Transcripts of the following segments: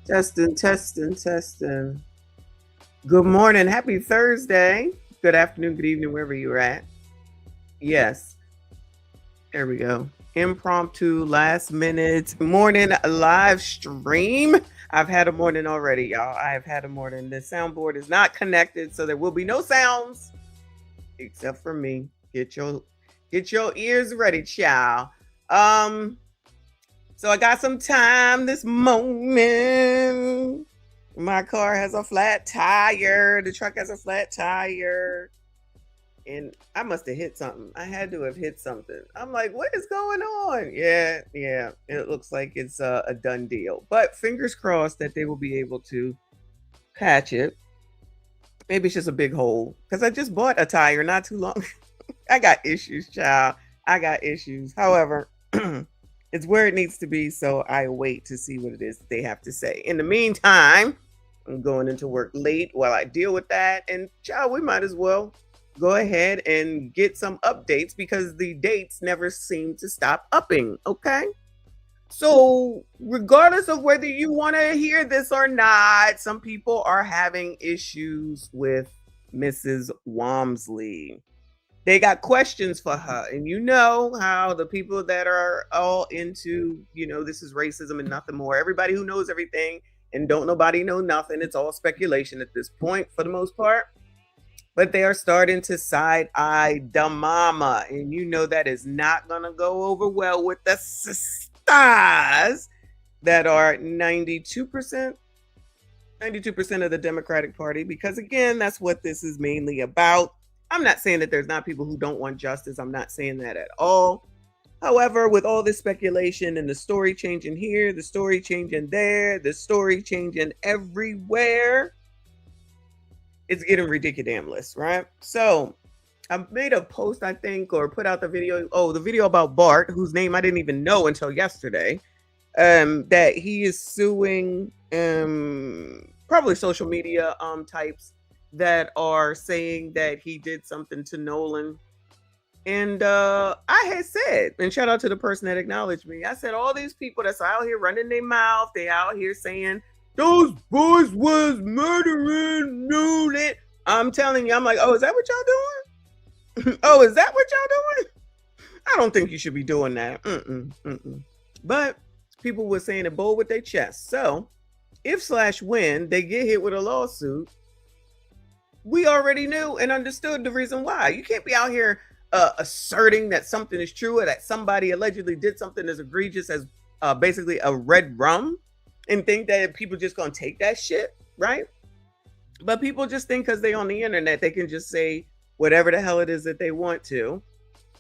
Testing, testing, testing. Good morning. Happy Thursday. Good afternoon, good evening, wherever you're at. Yes, there we go. Impromptu, last minute morning live stream. I've had a morning already, y'all. I have had a morning. The soundboard is not connected, so there will be no sounds except for me. Get your ears ready, child. So I got some time this morning. My car has a flat tire. The truck has a flat tire. And I must have hit something. I had to have hit something. I'm like, what is going on? Yeah. It looks like it's a done deal. But fingers crossed that they will be able to patch it. Maybe it's just a big hole. Because I just bought a tire not too long. I got issues, child. I got issues. However, it's where it needs to be. So I wait to see what it is they have to say. In the meantime, I'm going into work late while I deal with that. And child, we might as well go ahead and get some updates because the dates never seem to stop upping. Okay. So, regardless of whether you want to hear this or not, some people are having issues with Mrs. Walmsley. They got questions for her. And you know how the people that are all into, this is racism and nothing more. Everybody who knows everything and don't nobody know nothing. It's all speculation at this point for the most part. But they are starting to side eye the mama. And you know that is not going to go over well with the sisters that are 92% of the Democratic Party. Because again, that's what this is mainly about. I'm not saying that there's not people who don't want justice. I'm not saying that at all. However, with all this speculation and the story changing here, the story changing there, the story changing everywhere, it's getting ridiculous, right? So I made a post, I think, or put out the video. Oh, the video about Bart, whose name I didn't even know until yesterday, that he is suing probably social media types that are saying that he did something to Nolan. And I had said, and shout out to the person that acknowledged me, I said, all these people that's out here running their mouth, they out here saying, those boys was murdering Nolan. I'm telling you, I'm like, oh, is that what y'all doing? Oh, is that what y'all doing? I don't think you should be doing that. But people were saying it bold with their chest. So if/when they get hit with a lawsuit, we already knew and understood the reason why. You can't be out here asserting that something is true or that somebody allegedly did something as egregious as basically a red rum and think that people just gonna take that shit, right? But people just think because they on the internet, they can just say whatever the hell it is that they want to.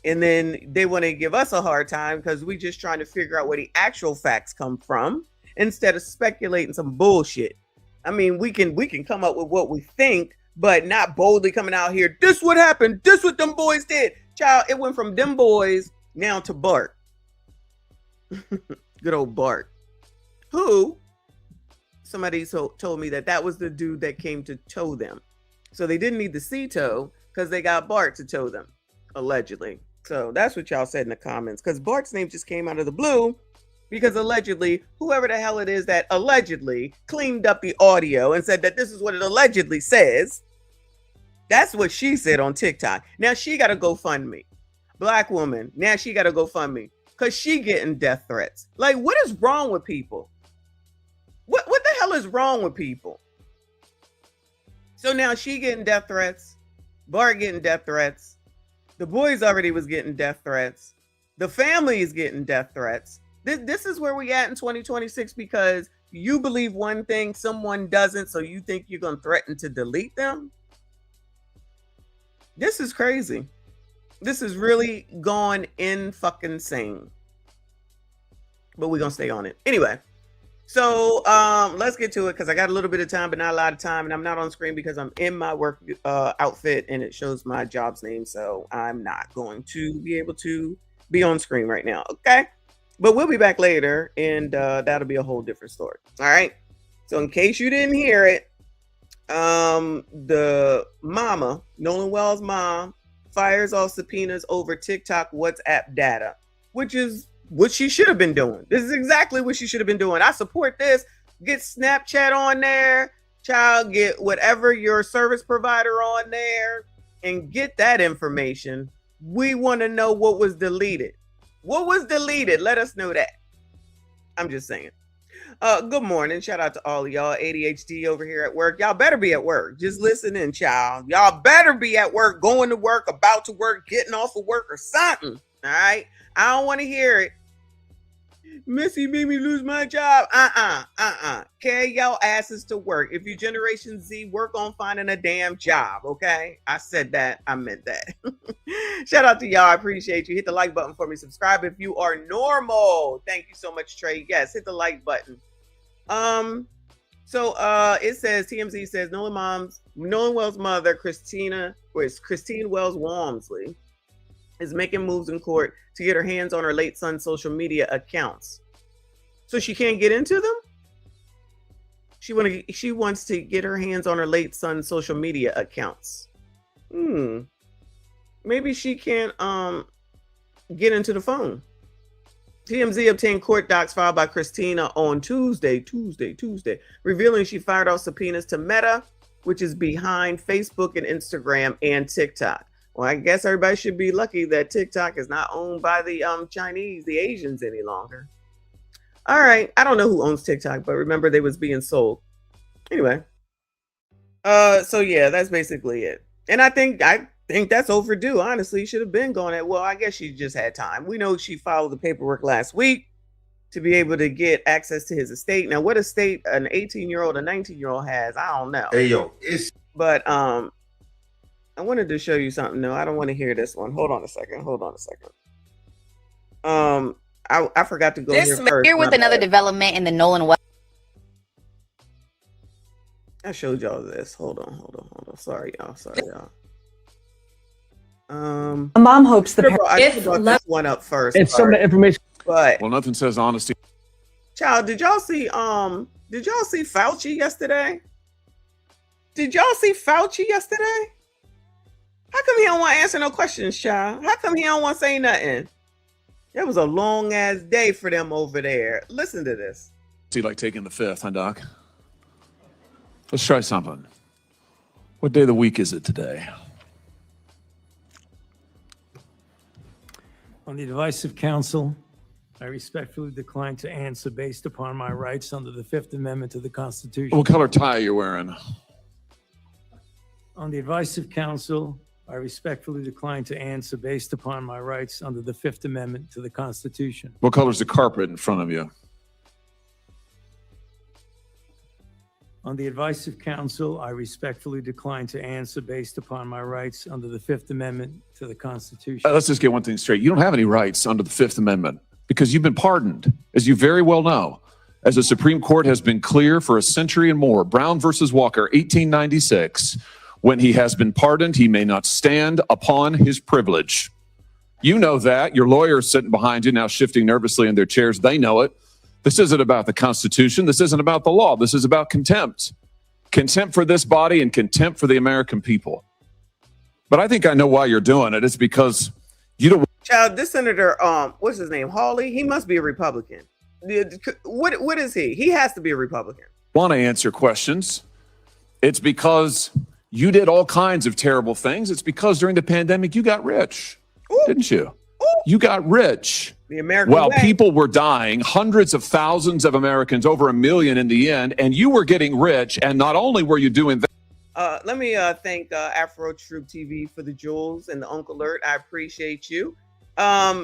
And then they want to give us a hard time because we just trying to figure out where the actual facts come from instead of speculating some bullshit. I mean, we can come up with what we think, but not boldly coming out here. This what happened. This what them boys did. Child, it went from them boys now to Bart. Good old Bart. Who somebody told me that was the dude that came to tow them. So they didn't need the sea tow because they got Bart to tow them, allegedly. So that's what y'all said in the comments, because Bart's name just came out of the blue because allegedly, whoever the hell it is that allegedly cleaned up the audio and said that this is what it allegedly says. That's what she said on TikTok. Now she got to go fund me. Black woman. Now she got to go fund me because she getting death threats. Like, what is wrong with people? What the hell is wrong with people? So now she getting death threats. Bart getting death threats. The boys already was getting death threats. The family is getting death threats. This is where we at in 2026 because you believe one thing, someone doesn't, so you think you're going to threaten to delete them? This is crazy. This is really gone in fucking insane. But we're going to stay on it. Anyway. So let's get to it because I got a little bit of time, but not a lot of time. And I'm not on screen because I'm in my work outfit and it shows my job's name. So I'm not going to be able to be on screen right now. Okay. But we'll be back later and that'll be a whole different story. All right. So in case you didn't hear it, the mama, Nolan Wells' mom, fires all subpoenas over TikTok WhatsApp data, which is what she should have been doing. This is exactly what she should have been doing. I support this. Get Snapchat on there, child. Get whatever your service provider on there and get that information. We want to know what was deleted. What was deleted? Let us know that. I'm just saying. Good morning. Shout out to all of y'all. ADHD over here at work. Y'all better be at work. Just listening, child. Y'all better be at work, going to work, about to work, getting off of work or something. All right. I don't want to hear it. Missy made me lose my job. Carry y'all asses to work. If you Generation Z, work on finding a damn job. Okay. I said that. I meant that. Shout out to y'all. I appreciate you. Hit the like button for me. Subscribe if you are normal. Thank you so much, Trey. Yes, hit the like button. It says TMZ says Nolan Wells' mother, Christine Wells Walmsley, is making moves in court to get her hands on her late son's social media accounts. So she can't get into them? She wants to get her hands on her late son's social media accounts. Maybe she can't get into the phone. TMZ obtained court docs filed by Christina on Tuesday, revealing she fired off subpoenas to Meta, which is behind Facebook and Instagram and TikTok. Well, I guess everybody should be lucky that TikTok is not owned by the Chinese, the Asians any longer. All right. I don't know who owns TikTok, but remember they was being sold. Anyway. So yeah, that's basically it. And I think that's overdue. Honestly, should have been going at. Well, I guess she just had time. We know she filed the paperwork last week to be able to get access to his estate. Now, what estate an 18-year-old, a 19-year-old has, I don't know. Hey yo, but I wanted to show you something. No, I don't want to hear this one. Hold on a second. I forgot to go here with another development in the Nolan. I showed y'all this. Hold on. Sorry, y'all. A mom hopes the I brought this one up first. It's some of the information. But well, nothing says honesty. Child, did y'all see Fauci yesterday? How come he don't want to answer no questions, child? How come he don't want to say nothing? That was a long ass day for them over there. Listen to this. See, like taking the fifth, huh, Doc? Let's try something. What day of the week is it today? On the advice of counsel, I respectfully decline to answer based upon my rights under the Fifth Amendment to the Constitution. What color tie are you wearing? On the advice of counsel, I respectfully decline to answer based upon my rights under the Fifth Amendment to the Constitution. What color's the carpet in front of you? On the advice of counsel, I respectfully decline to answer based upon my rights under the Fifth Amendment to the Constitution. Let's just get one thing straight. You don't have any rights under the Fifth Amendment because you've been pardoned, as you very well know. As the Supreme Court has been clear for a century and more, Brown versus Walker, 1896, when he has been pardoned, he may not stand upon his privilege. You know that. Your lawyer is sitting behind you now, shifting nervously in their chairs. They know it. This isn't about the Constitution. This isn't about the law. This is about contempt. Contempt for this body and contempt for the American people. But I think I know why you're doing it. It's because you don't. Child, this senator, what's his name? Hawley. He must be a Republican. What is he? He has to be a Republican. Want to answer questions. It's because you did all kinds of terrible things. It's because during the pandemic, you got rich, didn't you? You got rich. The American Well, way. people were dying, hundreds of thousands of Americans, over 1 million in the end, and you were getting rich. And not only were you doing that. Let me thank Afro Troop TV for the jewels and the Uncle Alert. I appreciate you. 2A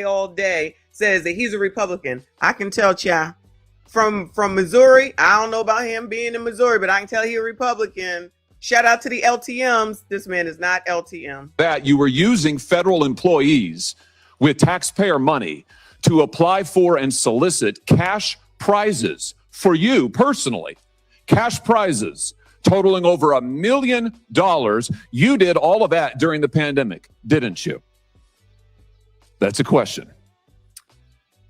all day says that he's a Republican. I can tell, child. From Missouri, I don't know about him being in Missouri, but I can tell he's a Republican. Shout out to the LTMs. This man is not LTM. That you were using federal employees with taxpayer money to apply for and solicit cash prizes for you personally. Cash prizes totaling over $1 million. You did all of that during the pandemic, didn't you? That's a question.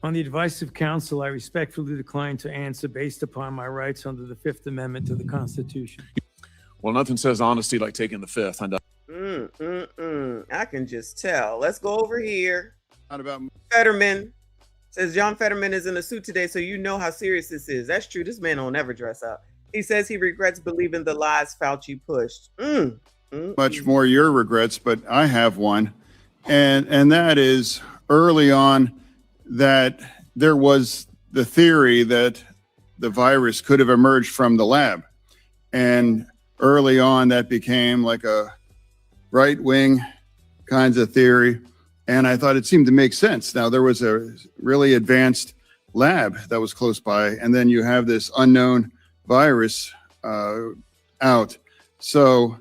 On the advice of counsel, I respectfully decline to answer based upon my rights under the Fifth Amendment to the Constitution. Well, nothing says honesty like taking the fifth. I can just tell. Let's go over here. Not about Fetterman Says John Fetterman is in a suit today, so you know how serious this is. That's true. This man don't never dress up. He says he regrets believing the lies Fauci pushed. Much more your regrets, but I have one. And that is early on that there was the theory that the virus could have emerged from the lab. And early on, that became like a right-wing kinds of theory. And I thought it seemed to make sense. Now, there was a really advanced lab that was close by, and then you have this unknown virus out. So,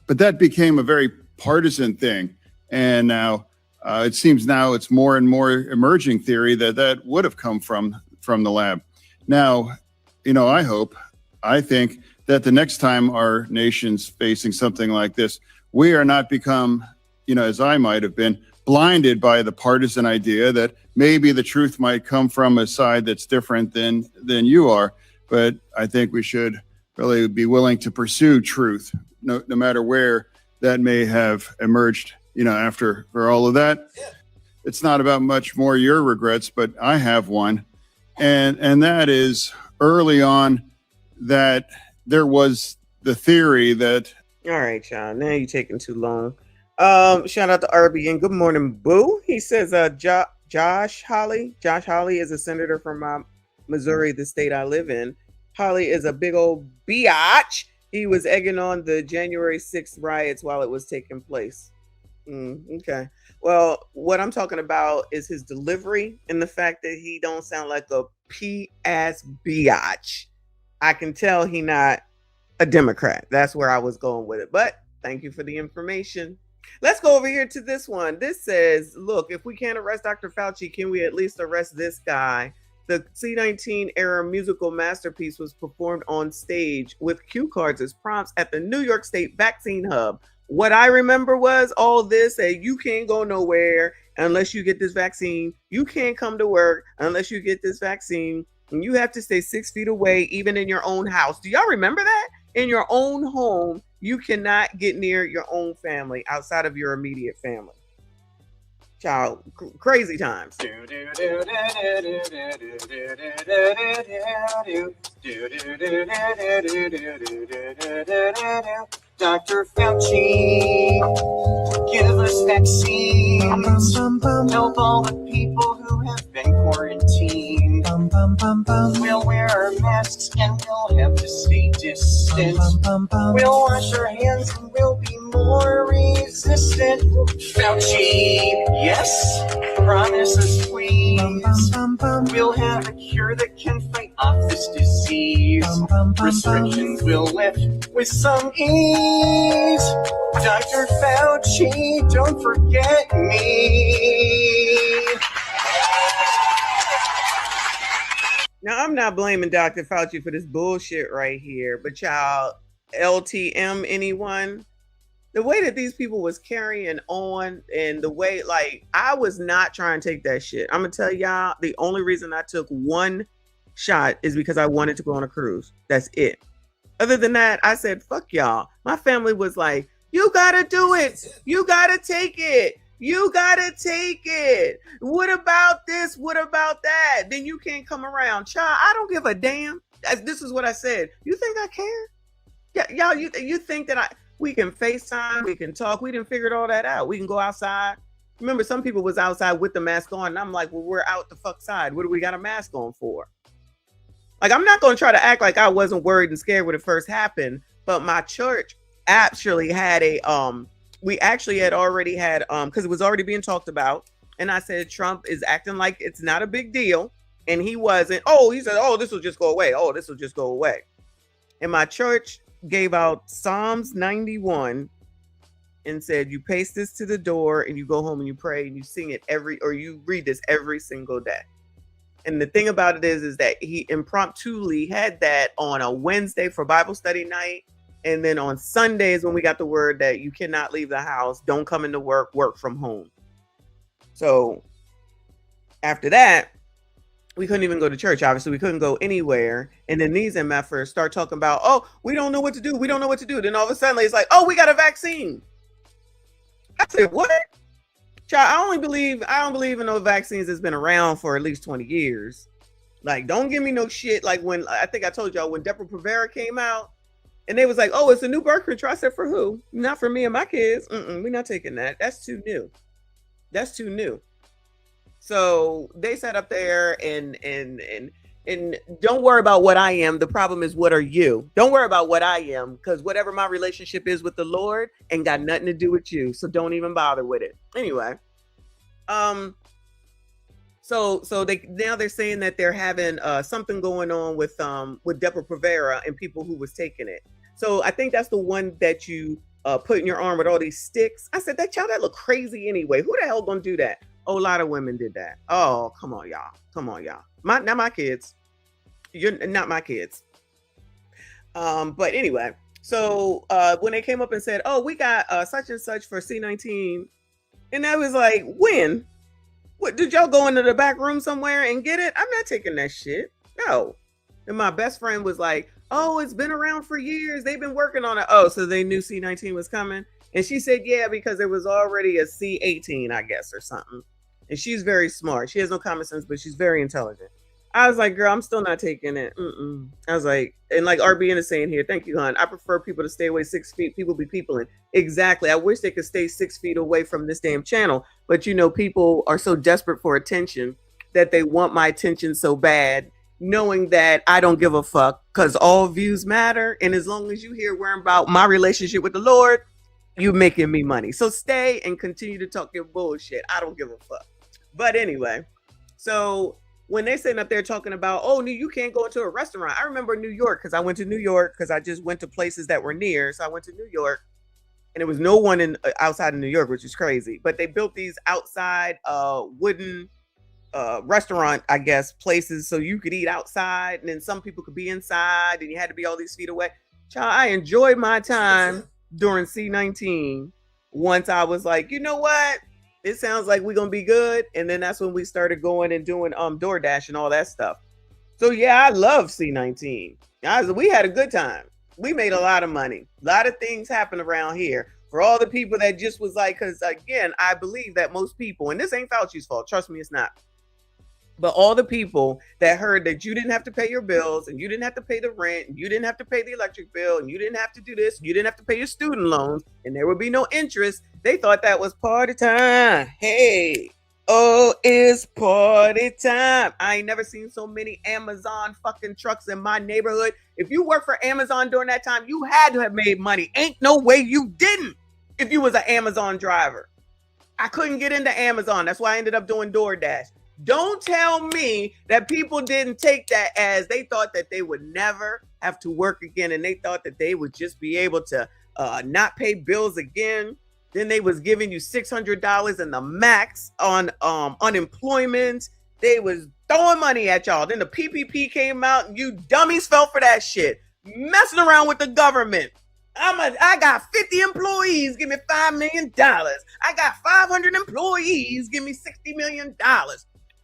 but that became a very partisan thing. And now it seems now it's more and more emerging theory that would have come from the lab. Now, I think that the next time our nation's facing something like this, we are not become, as I might have been, blinded by the partisan idea that maybe the truth might come from a side that's different than you are. But I think we should really be willing to pursue truth, no matter where that may have emerged, after for all of that. It's not about much more your regrets, but I have one. And that is early on that there was the theory that. All right, y'all. Now you're taking too long. Shout out to RB and good morning, Boo. He says, Josh Hawley is a senator from Missouri, the state I live in. Hawley is a big old biatch. He was egging on the January 6th riots while it was taking place. Okay. Well, what I'm talking about is his delivery and the fact that he don't sound like a P-ass biatch. I can tell he not a Democrat. That's where I was going with it. But thank you for the information. Let's go over here to this one. This says, look, if we can't arrest Dr. Fauci, can we at least arrest this guy? The C-19 era musical masterpiece was performed on stage with cue cards as prompts at the New York State Vaccine Hub. What I remember was all this, that you can't go nowhere unless you get this vaccine. You can't come to work unless you get this vaccine. And you have to stay 6 feet away, even in your own house. Do y'all remember that? In your own home, you cannot get near your own family outside of your immediate family. Child, crazy times. Dr. Fauci, give us vaccines. Help all the people who have been quarantined. We'll wear our masks and we'll have to stay distant. We'll wash our hands and we'll be more resistant. Fauci, yes, promise us please. We'll have a cure that can fight off this disease. Restrictions will lift with some ease. Dr. Fauci, don't forget me. Now, I'm not blaming Dr. Fauci for this bullshit right here, but y'all, LTM anyone? The way that these people was carrying on and the way, like, I was not trying to take that shit. I'm going to tell y'all, the only reason I took one shot is because I wanted to go on a cruise. That's it. Other than that, I said, fuck y'all. My family was like, you got to do it. You got to take it. You got to take it. What about this? What about that? Then you can't come around. Child, I don't give a damn. This is what I said. You think I care? Yeah, y'all, you think that we can FaceTime, we can talk. We didn't figure all that out. We can go outside. Remember, some people was outside with the mask on. And I'm like, well, we're out the fuck side. What do we got a mask on for? Like, I'm not going to try to act like I wasn't worried and scared when it first happened. But my church actually had we actually had already had, because it was already being talked about. And I said, Trump is acting like it's not a big deal. And he wasn't. Oh, he said, oh, this will just go away. Oh, this will just go away. And my church gave out Psalms 91 and said, you paste this to the door and you go home and you pray and you sing it you read this every single day. And the thing about it is that he impromptu had that on a Wednesday for Bible study night. And then on Sundays, when we got the word that you cannot leave the house, don't come into work, work from home. So after that, we couldn't even go to church. Obviously, we couldn't go anywhere. And then these MFers start talking about, oh, we don't know what to do. We don't know what to do. Then all of a sudden, it's like, oh, we got a vaccine. I said, what? Child, I don't believe in no vaccines that's been around for at least 20 years. Like, don't give me no shit. Like when I think I told y'all when Depo-Provera came out and they was like, oh, it's a new birth control. I said, for who? Not for me and my kids. We're not taking that. That's too new. That's too new. So they sat up there and don't worry about what I am. The problem is, what are you? Don't worry about what I am, because whatever my relationship is with the Lord ain't got nothing to do with you. So don't even bother with it. Anyway, so they're saying that they're having something going on with Depo-Provera and people who was taking it. So I think that's the one that you put in your arm with all these sticks. I said, that child, that look crazy anyway. Who the hell gonna do that? Oh, a lot of women did that. Oh, come on, y'all. Not my kids. You're not my kids. But anyway, so when they came up and said, oh, we got such and such for C19, and I was like, when? What, did y'all go into the back room somewhere and get it? I'm not taking that shit. No. And my best friend was like, oh, it's been around for years. They've been working on it. Oh, so they knew C19 was coming. And she said, yeah, because there was already a C18, I guess, or something. And she's very smart. She has no common sense, but she's very intelligent. I was like, girl, I'm still not taking it. I was like, and like RBN is saying here, thank you, hon. I prefer people to stay away 6 feet. People be peopling. Exactly. I wish they could stay 6 feet away from this damn channel. But, you know, people are so desperate for attention that they want my attention so bad, knowing that I don't give a fuck, because all views matter. And as long as you hear worrying about my relationship with the Lord, you making me money. So stay and continue to talk your bullshit. I don't give a fuck. But anyway, so when they're sitting up there talking about, oh, you can't go into a restaurant. I remember New York, because I went to New York because I just went to places that were near. So I went to New York and there was no one outside of New York, which is crazy. But they built these outside wooden restaurant, I guess, places so you could eat outside. And then some people could be inside and you had to be all these feet away. Child, I enjoyed my time during C19 once I was like, you know what? It sounds like we're gonna be good. And then that's when we started going and doing DoorDash and all that stuff. So yeah, I love C19. We had a good time. We made a lot of money. A lot of things happened around here. For all the people that just was like, because again, I believe that most people, and this ain't Fauci's fault, trust me, it's not. But all the people that heard that you didn't have to pay your bills and you didn't have to pay the rent and you didn't have to pay the electric bill and you didn't have to do this, you didn't have to pay your student loans and there would be no interest, they thought that was party time. Hey, oh, it's party time. I ain't never seen so many Amazon fucking trucks in my neighborhood. If you work for Amazon during that time, you had to have made money. Ain't no way you didn't if you was an Amazon driver. I couldn't get into Amazon. That's why I ended up doing DoorDash. Don't tell me that people didn't take that as they thought that they would never have to work again and they thought that they would just be able to not pay bills again. Then they was giving you $600 and the max on unemployment. They was throwing money at y'all. Then the PPP came out and you dummies fell for that shit. Messing around with the government. I got 50 employees, give me $5 million. I got 500 employees, give me $60 million.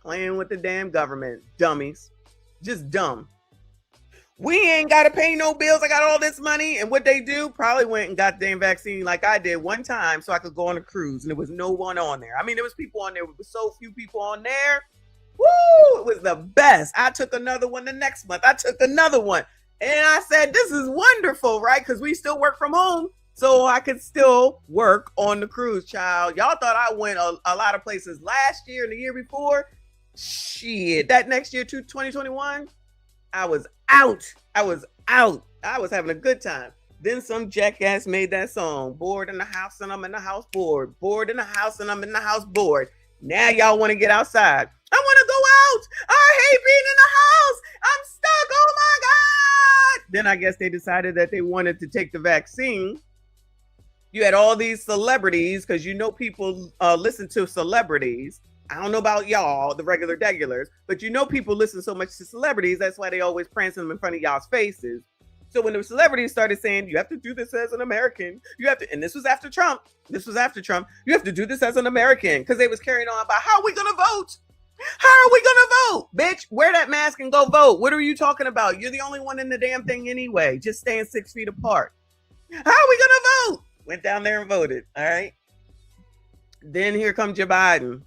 Playing with the damn government, dummies. Just dumb. We ain't got to pay no bills. I got all this money. And what they do, probably went and got the damn vaccine like I did one time so I could go on a cruise. And there was no one on there. I mean, there was people on there. There was so few people on there. Woo! It was the best. I took another one the next month. I took another one. And I said, this is wonderful, right? Because we still work from home. So I could still work on the cruise, child. Y'all thought I went a lot of places last year and the year before. Shit, that next year, 2021, I was out. I was having a good time. Then some jackass made that song, bored in the house and I'm in the house bored. Bored in the house and I'm in the house bored. Now y'all want to get outside. I want to go out. I hate being in the house. I'm stuck. Oh my God. Then I guess they decided that they wanted to take the vaccine. You had all these celebrities, because you know people listen to celebrities. I don't know about y'all, the regular degulars, but you know people listen so much to celebrities. That's why they always prancing them in front of y'all's faces. So when the celebrities started saying, you have to do this as an American, you have to, and this was after Trump. You have to do this as an American, because they was carrying on about how are we going to vote? How are we going to vote? Bitch, wear that mask and go vote. What are you talking about? You're the only one in the damn thing anyway. Just staying 6 feet apart. How are we going to vote? Went down there and voted. All right. Then here comes Joe Biden.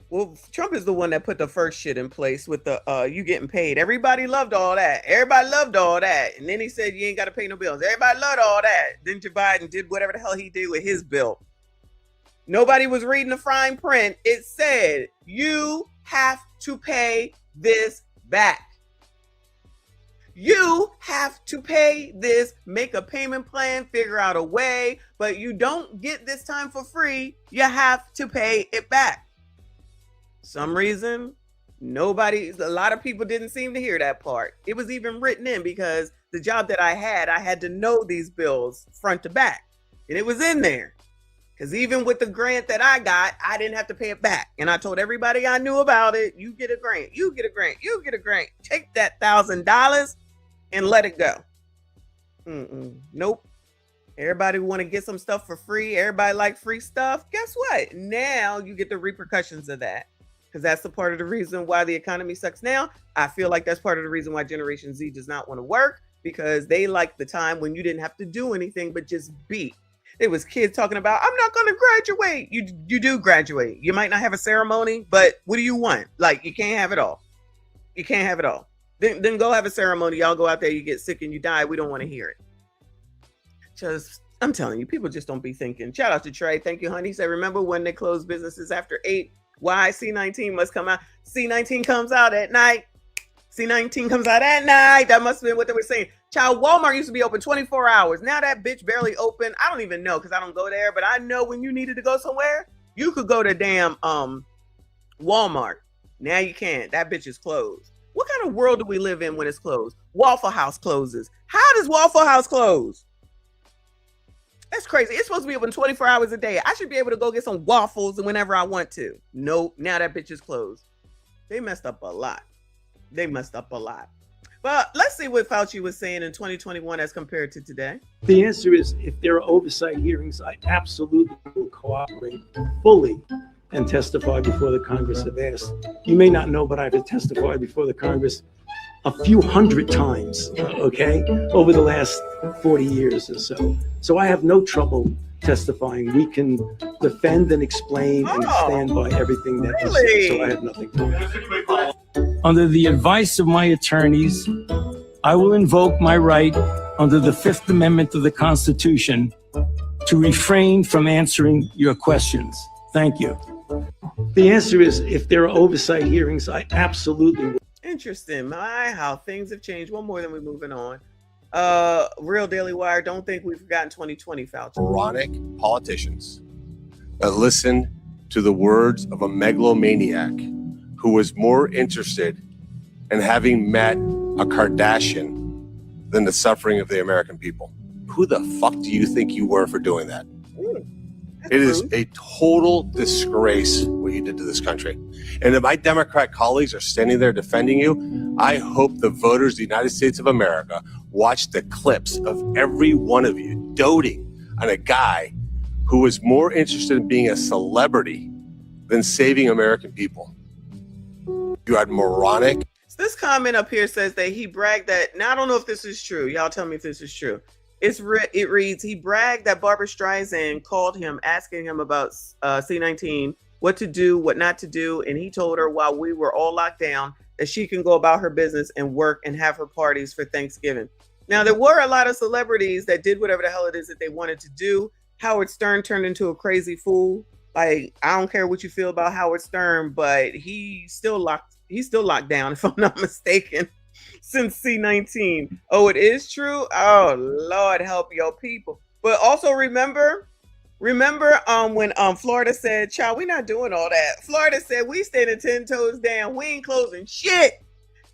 Well, Trump is the one that put the first shit in place with the you getting paid. Everybody loved all that. Everybody loved all that. And then he said you ain't got to pay no bills. Everybody loved all that. Then Joe Biden did whatever the hell he did with his bill. Nobody was reading the fine print. It said you have to pay this back. You have to pay this, make a payment plan, figure out a way, but you don't get this time for free. You have to pay it back. Some reason, a lot of people didn't seem to hear that part. It was even written in because the job that I had to know these bills front to back. And it was in there. Because even with the grant that I got, I didn't have to pay it back. And I told everybody I knew about it, you get a grant, you get a grant, you get a grant. Take that $1,000 and let it go. Nope. Everybody want to get some stuff for free. Everybody like free stuff. Guess what? Now you get the repercussions of that. Because that's the part of the reason why the economy sucks now. I feel like that's part of the reason why Generation Z does not want to work. Because they like the time when you didn't have to do anything but just be. There was kids talking about, I'm not going to graduate. You do graduate. You might not have a ceremony, but what do you want? Like, you can't have it all. You can't have it all. Then go have a ceremony. Y'all go out there, you get sick and you die. We don't want to hear it. Just, I'm telling you, people just don't be thinking. Shout out to Trey. Thank you, honey. He said, remember when they close businesses after 8? Why? C19 must come out. C19 comes out at night. C19 comes out at night. That must have been what they were saying. Child, Walmart used to be open 24 hours. Now that bitch barely open. I don't even know because I don't go there. But I know when you needed to go somewhere, you could go to damn Walmart. Now you can't. That bitch is closed. What kind of world do we live in when it's closed? Waffle House closes. How does Waffle House close? That's crazy. It's supposed to be open 24 hours a day. I should be able to go get some waffles whenever I want to. Nope. Now that bitch is closed. They messed up a lot. But let's see what Fauci was saying in 2021 as compared to today. The answer is, if there are oversight hearings, I absolutely will cooperate fully and testify before the Congress if asked. You may not know, but I've testified before the Congress a few hundred times, okay, over the last 40 years or so. So I have no trouble testifying. We can defend and explain and stand by everything that is said. So I have nothing to do. Under the advice of my attorneys, I will invoke my right under the Fifth Amendment of the Constitution to refrain from answering your questions. Thank you. The answer is, if there are oversight hearings, I absolutely will. Interesting. My, how things have changed. One more, then we're moving on. Real Daily Wire, don't think we've forgotten 2020, Fauci. Moronic politicians that listen to the words of a megalomaniac who was more interested in having met a Kardashian than the suffering of the American people. Who the fuck do you think you were for doing that? It is a total disgrace what you did to this country. And if my Democrat colleagues are standing there defending you, I hope the voters of the United States of America watch the clips of every one of you doting on a guy who was more interested in being a celebrity than saving American people. You are moronic. This comment up here says that he bragged that, now I don't know if this is true. Y'all tell me if this is true. It reads, he bragged that Barbara Streisand called him asking him about C19, what to do, what not to do. And he told her while we were all locked down that she can go about her business and work and have her parties for Thanksgiving. Now, there were a lot of celebrities that did whatever the hell it is that they wanted to do. Howard Stern turned into a crazy fool. Like, I don't care what you feel about Howard Stern, but he's still locked down, if I'm not mistaken, since C19. Oh, it is true? Oh, Lord, help your people. But also remember when Florida said, child, we're not doing all that. Florida said, we standing 10 toes down. We ain't closing shit.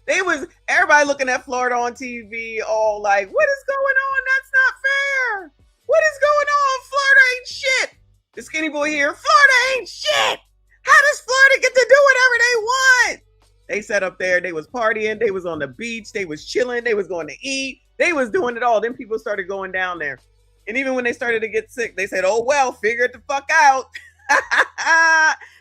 Everybody looking at Florida on TV all like, what is going on? That's not fair. What is going on? Florida ain't shit. The skinny boy here, Florida ain't shit. How does Florida get to do whatever they want? They sat up there, they was partying, they was on the beach, they was chilling, they was going to eat, they was doing it all. Then people started going down there. And even when they started to get sick, they said, oh, well, figure it the fuck out.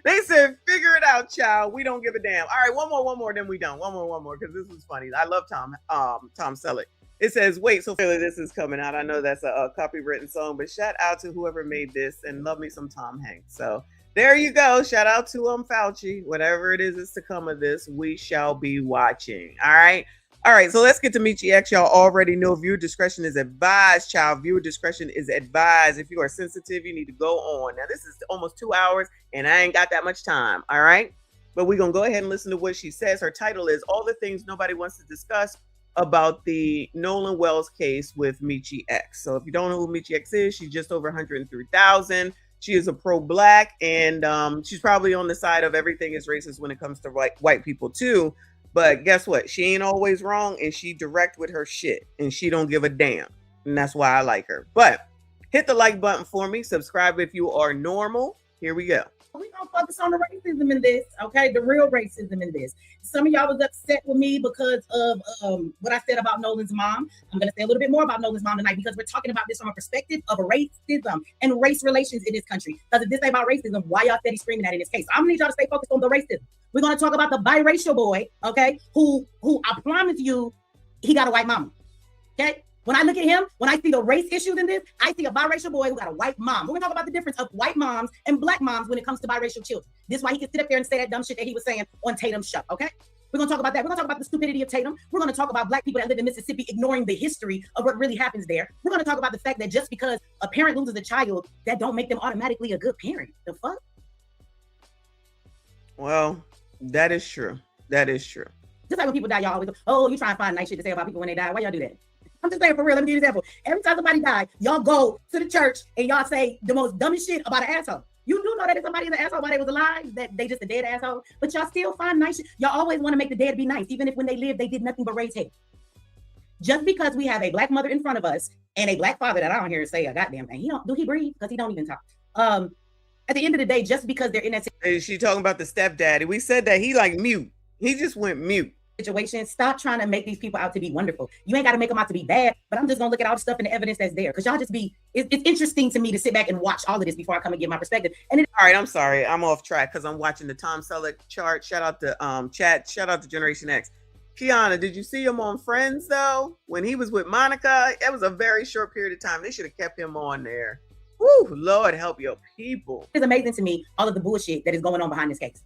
They said, figure it out, child. We don't give a damn. All right, one more, then we done. One more, because this was funny. I love Tom Selleck. It says, wait, so clearly this is coming out. I know that's a copywritten song, but shout out to whoever made this and love me some Tom Hanks. So there you go. Shout out to Fauci. Whatever it is to come of this, we shall be watching. All right. All right. So let's get to Michi X. Y'all already know viewer discretion is advised, child. Viewer discretion is advised. If you are sensitive, you need to go on. Now, this is almost 2 hours and I ain't got that much time. All right. But we're going to go ahead and listen to what she says. Her title is All the Things Nobody Wants to Discuss about the Nolan Wells case with Michi X. So if you don't know who Michi X is, she's just over 103,000. She is a pro-black, and she's probably on the side of everything is racist when it comes to white people too. But guess what? She ain't always wrong, and she direct with her shit, and she don't give a damn. And that's why I like her. But hit the like button for me. Subscribe if you are normal. Here we go. We're gonna focus on the racism in this, okay? The real racism in this. Some of y'all was upset with me because of what I said about Nolan's mom. I'm gonna say a little bit more about Nolan's mom tonight because we're talking about this from a perspective of racism and race relations in this country. Because if this ain't about racism, why y'all steady screaming that in this case? I'm gonna need y'all to stay focused on the racism. We're gonna talk about the biracial boy, okay? Who I promise you, he got a white mama, okay? When I look at him, when I see the race issues in this, I see a biracial boy who got a white mom. We're gonna talk about the difference of white moms and black moms when it comes to biracial children. This is why he can sit up there and say that dumb shit that he was saying on Tatum's show, okay? We're gonna talk about that. We're gonna talk about the stupidity of Tatum. We're gonna talk about black people that live in Mississippi ignoring the history of what really happens there. We're gonna talk about the fact that just because a parent loses a child, that don't make them automatically a good parent. The fuck? Well, that is true. That is true. Just like when people die, y'all always go, oh, you try and find nice shit to say about people when they die. Why y'all do that? I'm just saying for real. Let me give you an example. Every time somebody dies, y'all go to the church and y'all say the most dumbest shit about an asshole. You do know that if somebody's an asshole while they was alive, that they just a dead asshole, but y'all still find nice shit. Y'all always want to make the dead be nice, even if when they live, they did nothing but raise hell. Just because we have a black mother in front of us and a black father that I don't hear say a goddamn thing. He breathe? Because he don't even talk. At the end of the day, just because they're in that Is she talking about the stepdaddy? We said that he like mute. He just went mute. situation, stop trying to make these people out to be wonderful. You ain't got to make them out to be bad, but I'm just gonna look at all the stuff and the evidence that's there, because y'all just be, it's interesting to me to sit back and watch all of this before I come and give my perspective. And all right, I'm sorry, I'm off track because I'm watching the Tom Selleck chart. Shout out to chat, shout out to Generation X. Kiana, did you see him on Friends though? When he was with Monica, it was a very short period of time. They should have kept him on there. Woo, Lord help your people. It's amazing to me, all of the bullshit that is going on behind this case.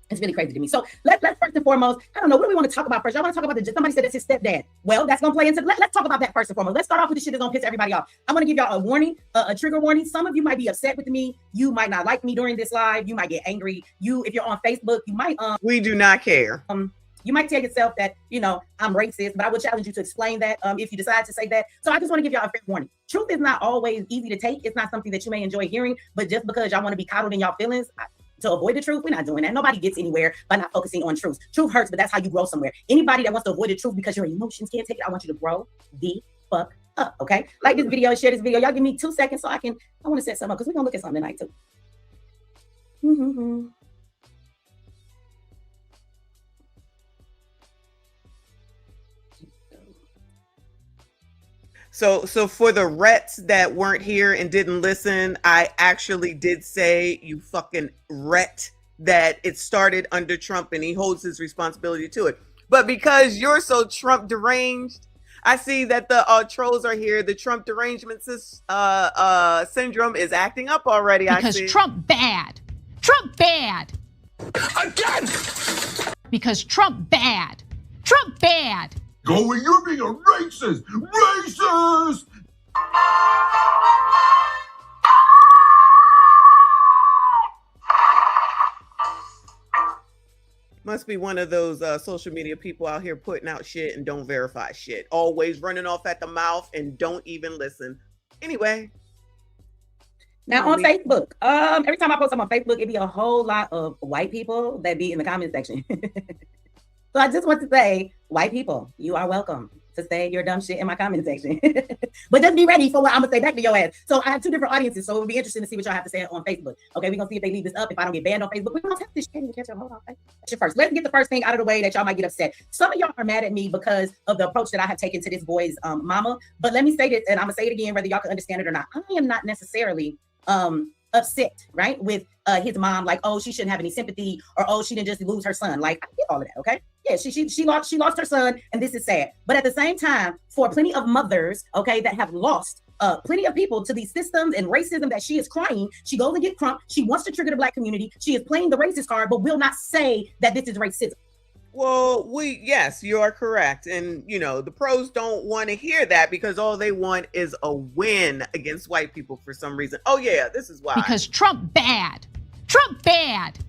It's really crazy to me. So let's first and foremost, I don't know, what do we want to talk about first? Y'all want to talk about somebody said it's his stepdad. Well, that's going to play into, let's talk about that first and foremost. Let's start off with the shit that's going to piss everybody off. I'm going to give y'all a warning, a trigger warning. Some of you might be upset with me. You might not like me during this live. You might get angry. If you're on Facebook, you might, we do not care. You might tell yourself that, I'm racist, but I would challenge you to explain that if you decide to say that. So I just want to give y'all a fair warning. Truth is not always easy to take. It's not something that you may enjoy hearing, but just because y'all want to be coddled in y'all feelings, to avoid the truth, we're not doing that. Nobody gets anywhere by not focusing on truth. Truth hurts, but that's how you grow somewhere. Anybody that wants to avoid the truth because your emotions can't take it, I want you to grow the fuck up, okay? Like this video, share this video. Y'all give me 2 seconds so I want to set something up because we're going to look at something tonight too. So for the rets that weren't here and didn't listen, I actually did say, you fucking ret, that it started under Trump and he holds his responsibility to it. But because you're so Trump deranged, I see that the trolls are here. The Trump derangement syndrome is acting up already. Because Trump bad. Trump bad. Again! Because Trump bad. Trump bad. Going, you're being a racist! Racist! Must be one of those social media people out here putting out shit and don't verify shit. Always running off at the mouth and don't even listen. Anyway. Now on Facebook, every time I post something on Facebook, it'd be a whole lot of white people that be in the comment section. So I just want to say, white people, you are welcome to say your dumb shit in my comment section. But just be ready for what I'm gonna say back to your ass. So I have two different audiences, so it would be interesting to see what y'all have to say on Facebook. Okay, we're gonna see if they leave this up. If I don't get banned on Facebook, we're gonna test this shit and catch up. Hold on, that's your first. Let's get the first thing out of the way that y'all might get upset. Some of y'all are mad at me because of the approach that I have taken to this boy's mama. But let me say this, and I'm gonna say it again, whether y'all can understand it or not. I am not necessarily upset, right, with his mom, like, oh, she shouldn't have any sympathy, or oh, she didn't just lose her son. Like, I get all of that, okay? Yeah, she lost her son, and this is sad. But at the same time, for plenty of mothers, okay, that have lost plenty of people to these systems and racism, that she is crying, she goes and get crunk, she wants to trigger the Black community, she is playing the racist card, but will not say that this is racism. Well, yes, you are correct. And, you know, the pros don't want to hear that because all they want is a win against white people for some reason. Oh, yeah, this is why. Because Trump bad. Trump bad.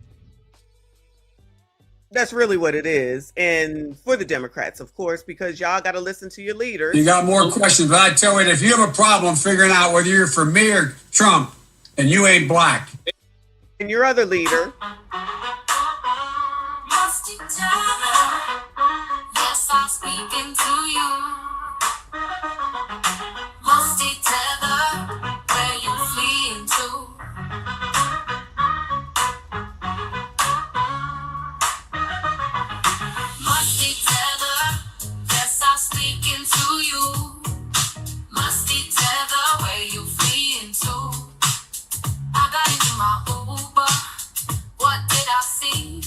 That's really what it is. And for the Democrats, of course, because y'all got to listen to your leaders. You got more questions, but I tell you, if you have a problem figuring out whether you're for me or Trump, and you ain't Black. And your other leader. Yes, I'm speaking to you. Musty tether, where you fleeing to? Musty tether, yes, I'm speaking to you. Musty tether, where you fleeing to? I got into my Uber. What did I see?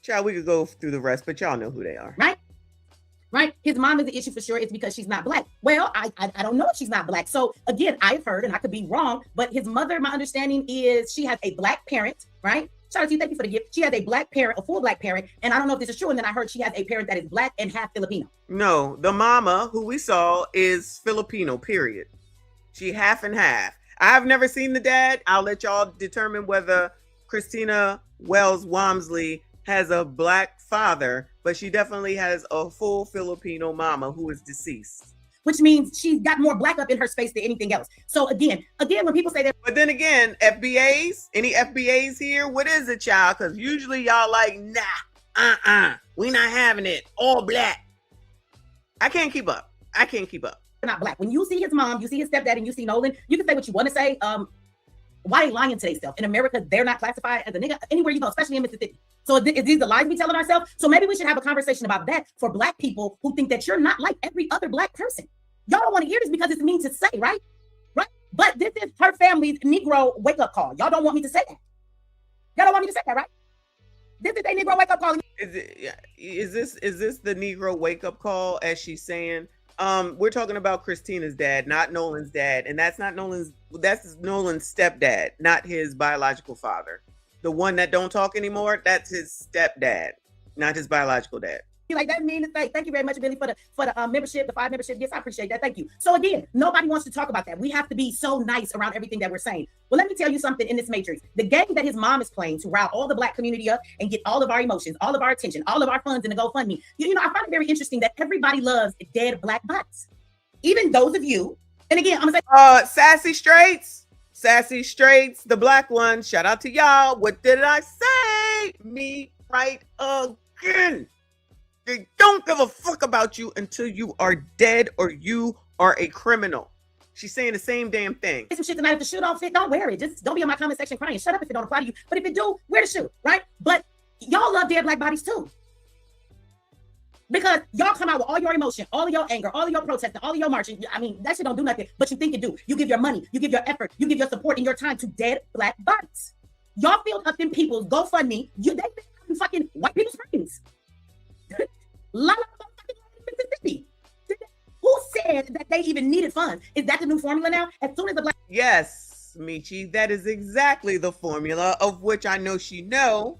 Child, we could go through the rest, but y'all know who they are. Right? His mom is the issue for sure. It's because she's not Black. Well, I don't know if she's not Black. So again, I've heard, and I could be wrong, but his mother, my understanding is she has a Black parent, right? Shout out to you, thank you for the gift. She has a Black parent, a full Black parent, and I don't know if this is true. And then I heard she has a parent that is Black and half Filipino. No, the mama who we saw is Filipino, period. She half and half. I've never seen the dad. I'll let y'all determine whether Christina Wells Wamsley has a Black father, but she definitely has a full Filipino mama who is deceased. Which means she's got more Black up in her space than anything else. So again, when people say that. But then again, FBAs, any FBAs here? What is it, y'all? Because usually y'all like, nah, we not having it. All Black. I can't keep up. Not Black. When you see his mom, you see his stepdad, and you see Nolan, you can say what you want to say. Why they lying to themselves? In America, they're not classified as a nigga anywhere you go, especially in Mississippi. So is these the lies we telling ourselves? So maybe we should have a conversation about that for Black people who think that you're not like every other Black person. Y'all don't want to hear this because it's mean to say, right? Right? But this is her family's Negro wake-up call. Y'all don't want me to say that. Y'all don't want me to say that, right? This is a Negro wake-up call. Is this the Negro wake-up call, as she's saying? We're talking about Christina's dad, not Nolan's dad. And that's Nolan's stepdad, not his biological father. The one that don't talk anymore, that's his stepdad, not his biological dad. Like that mean to say, thank you very much, Billy, for the membership, the 5 membership gifts. I appreciate that. Thank you. So again, nobody wants to talk about that. We have to be so nice around everything that we're saying. Well, let me tell you something in this matrix. The game that his mom is playing to rile all the Black community up and get all of our emotions, all of our attention, all of our funds in the GoFundMe. You know, I find it very interesting that everybody loves dead Black bodies. Even those of you, and again, I'm gonna say Sassy Straights, the Black one. Shout out to y'all. What did I say? Me right again. They don't give a fuck about you until you are dead or you are a criminal. She's saying the same damn thing. Some shit tonight, if the shoe don't fit, don't wear it. Just don't be in my comment section crying. Shut up if it don't apply to you. But if it do, wear the shoe, right? But y'all love dead Black bodies too. Because y'all come out with all your emotion, all of your anger, all of your protesting, all of your marching. I mean, that shit don't do nothing, but you think it do. You give your money, you give your effort, you give your support and your time to dead Black bodies. Y'all filled up in people's GoFundMe. They been fucking white people's brains. Mississippi. Who said that they even needed funds? Is that the new formula now? As soon as the Black. Yes, Michi, that is exactly the formula of which I know she know.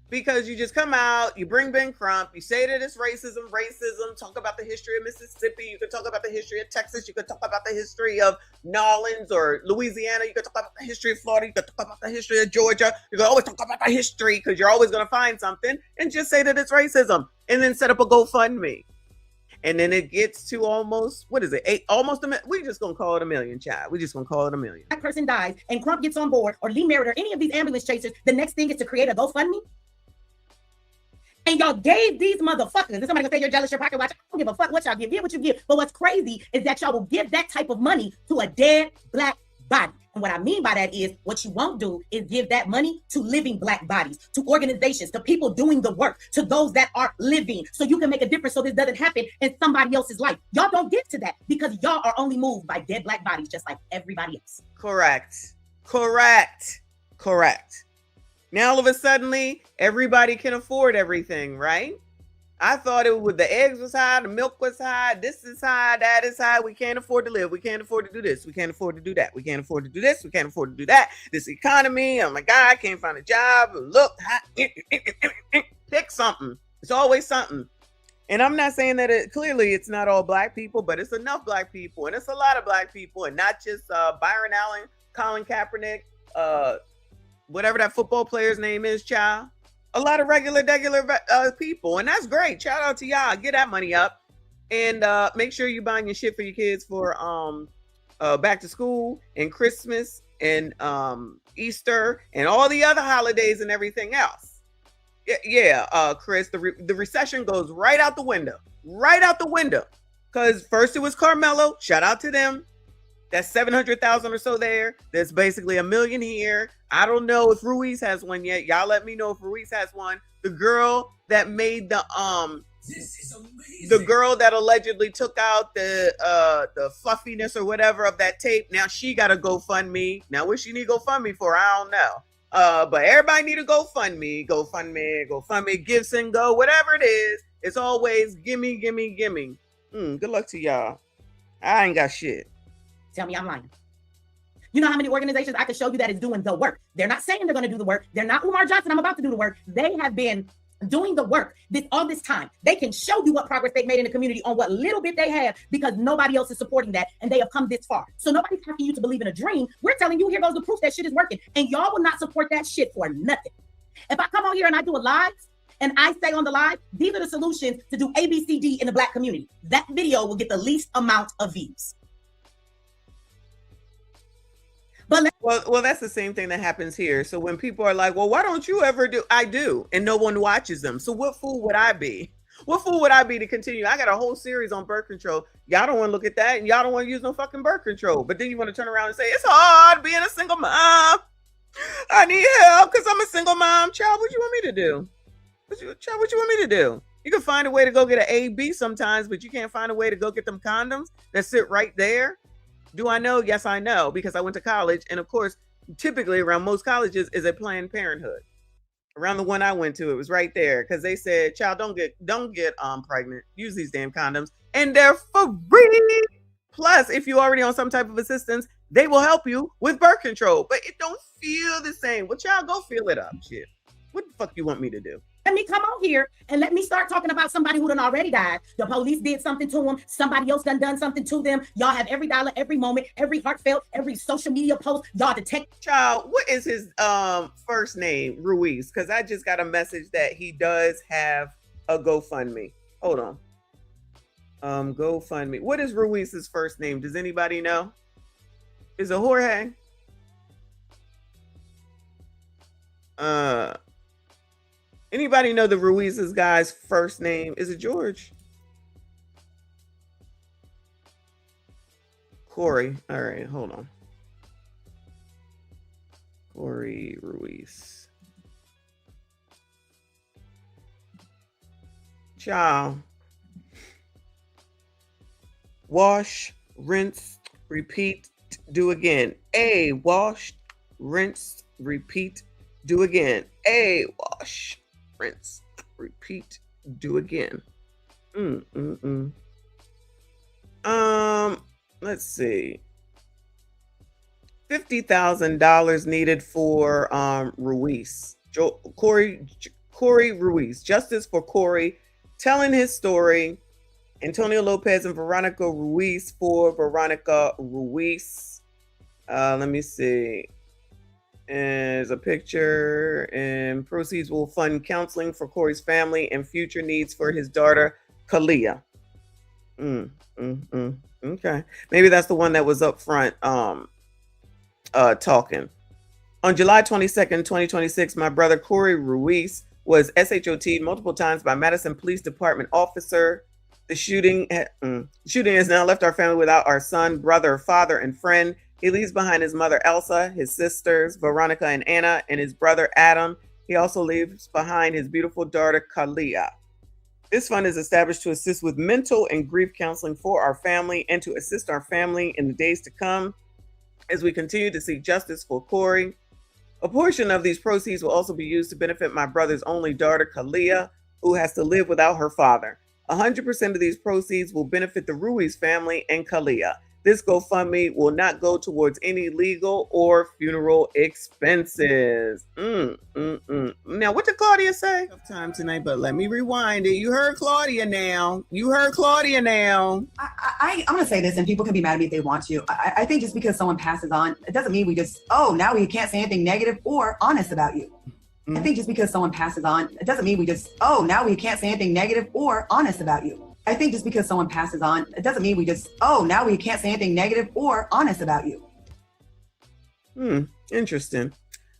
Because you just come out, you bring Ben Crump, you say that it's racism, talk about the history of Mississippi, you could talk about the history of Texas, you could talk about the history of Nolans or Louisiana, you could talk about the history of Florida, you could talk about the history of Georgia, you could always talk about the history because you're always going to find something and just say that it's racism and then set up a GoFundMe. And then it gets to almost, what is it? Almost a million. We're just going to call it $1 million, child. We're just going to call it $1 million. That person dies and Crump gets on board or Lee Merritt or any of these ambulance chasers, the next thing is to create a GoFundMe. And y'all gave these motherfuckers, and somebody gonna say you're jealous, your pocket watch. I don't give a fuck what y'all give. Give what you give. But what's crazy is that y'all will give that type of money to a dead Black body. And what I mean by that is what you won't do is give that money to living Black bodies, to organizations, to people doing the work, to those that are living, so you can make a difference so this doesn't happen in somebody else's life. Y'all don't get to that because y'all are only moved by dead Black bodies just like everybody else. Correct. Now all of a sudden, everybody can afford everything, right? I thought it was the eggs was high, the milk was high, this is high, that is high. We can't afford to live. We can't afford to do this. We can't afford to do that. We can't afford to do this. We can't afford to do that. This economy, oh my God, I can't find a job. Look, pick something. It's always something. And I'm not saying that clearly it's not all Black people, but it's enough Black people. And it's a lot of Black people, and not just Byron Allen, Colin Kaepernick, whatever that football player's name is, child. A lot of regular people, and that's great. Shout out to y'all. Get that money up, and make sure you're buying your shit for your kids for back to school and Christmas and Easter and all the other holidays and everything else. Yeah, Chris, the recession goes right out the window, because first it was Carmelo. Shout out to them. That's 700,000 or so there. There's basically $1 million here. I don't know if Ruiz has one yet. Y'all let me know if Ruiz has one. The girl that made the girl that allegedly took out the fluffiness or whatever of that tape. Now she got a GoFundMe. Now what she need GoFundMe for? I don't know. But everybody need a GoFundMe, Give, Send, Go, whatever it is. It's always gimme. Good luck to y'all. I ain't got shit. Tell me I'm lying. You know how many organizations I can show you that is doing the work? They're not saying they're going to do the work. They're not Umar Johnson. I'm about to do the work. They have been doing the work all this time. They can show you what progress they've made in the community on what little bit they have because nobody else is supporting that, and they have come this far. So nobody's asking you to believe in a dream. We're telling you, here goes the proof that shit is working, and y'all will not support that shit for nothing. If I come on here and I do a live, and I say on the live, these are the solutions to do ABCD in the Black community, that video will get the least amount of views. Well, that's the same thing that happens here. So when people are like, well, why don't you ever do? I do, and no one watches them. So what fool would I be? What fool would I be to continue? I got a whole series on birth control. Y'all don't want to look at that, and y'all don't want to use no fucking birth control. But then you want to turn around and say, it's hard being a single mom. I need help because I'm a single mom. Child, what you want me to do? What you want me to do? You can find a way to go get an A/B sometimes, but you can't find a way to go get them condoms that sit right there. Do I know? Yes, I know, because I went to college. And of course, typically around most colleges is a Planned Parenthood. Around the one I went to, it was right there because they said, child, don't get pregnant. Use these damn condoms. And they're free. Plus, if you're already on some type of assistance, they will help you with birth control. But it don't feel the same. Well, child, go feel it up. Shit. What the fuck you want me to do? Let me come on here and let me start talking about somebody who done already died. The police did something to them. Somebody else done something to them. Y'all have every dollar, every moment, every heartfelt, every social media post. Y'all detect. Child, what is his first name? Ruiz. Because I just got a message that he does have a GoFundMe. Hold on. GoFundMe. What is Ruiz's first name? Does anybody know? Is it Jorge? Anybody know the Ruiz's guy's first name? Is it George? Corey. All right, hold on. Corey Ruiz. Child. Wash, rinse, repeat, do again. A, wash, rinse, repeat, do again. A, wash, rinse, repeat, do again. Let's see. $50,000 needed for Ruiz. Corey Ruiz. Justice for Corey, telling his story. Antonio Lopez and Veronica Ruiz for Veronica Ruiz. Let me see. There's a picture, and proceeds will fund counseling for Corey's family and future needs for his daughter, Kalia. Okay. Maybe that's the one that was up front talking. On July 22nd, 2026, my brother Corey Ruiz was SHOT'd multiple times by Madison Police Department officer. The shooting has now left our family without our son, brother, father, and friend. He leaves behind his mother Elsa, his sisters Veronica and Anna, and his brother Adam. He also leaves behind his beautiful daughter Kalia. This fund is established to assist with mental and grief counseling for our family and to assist our family in the days to come as we continue to seek justice for Corey. A portion of these proceeds will also be used to benefit my brother's only daughter, Kalia, who has to live without her father. 100% of these proceeds will benefit the Ruiz family and Kalia. This GoFundMe will not go towards any legal or funeral expenses. Now, what did Claudia say? Tough time tonight, but let me rewind it. You heard Claudia now. I'm going to say this, and people can be mad at me if they want to. I think just because someone passes on, it doesn't mean we just, now we can't say anything negative or honest about you. I think just because someone passes on, it doesn't mean we just, now we can't say anything negative or honest about you. I think just because someone passes on, it doesn't mean we just, now we can't say anything negative or honest about you. Interesting.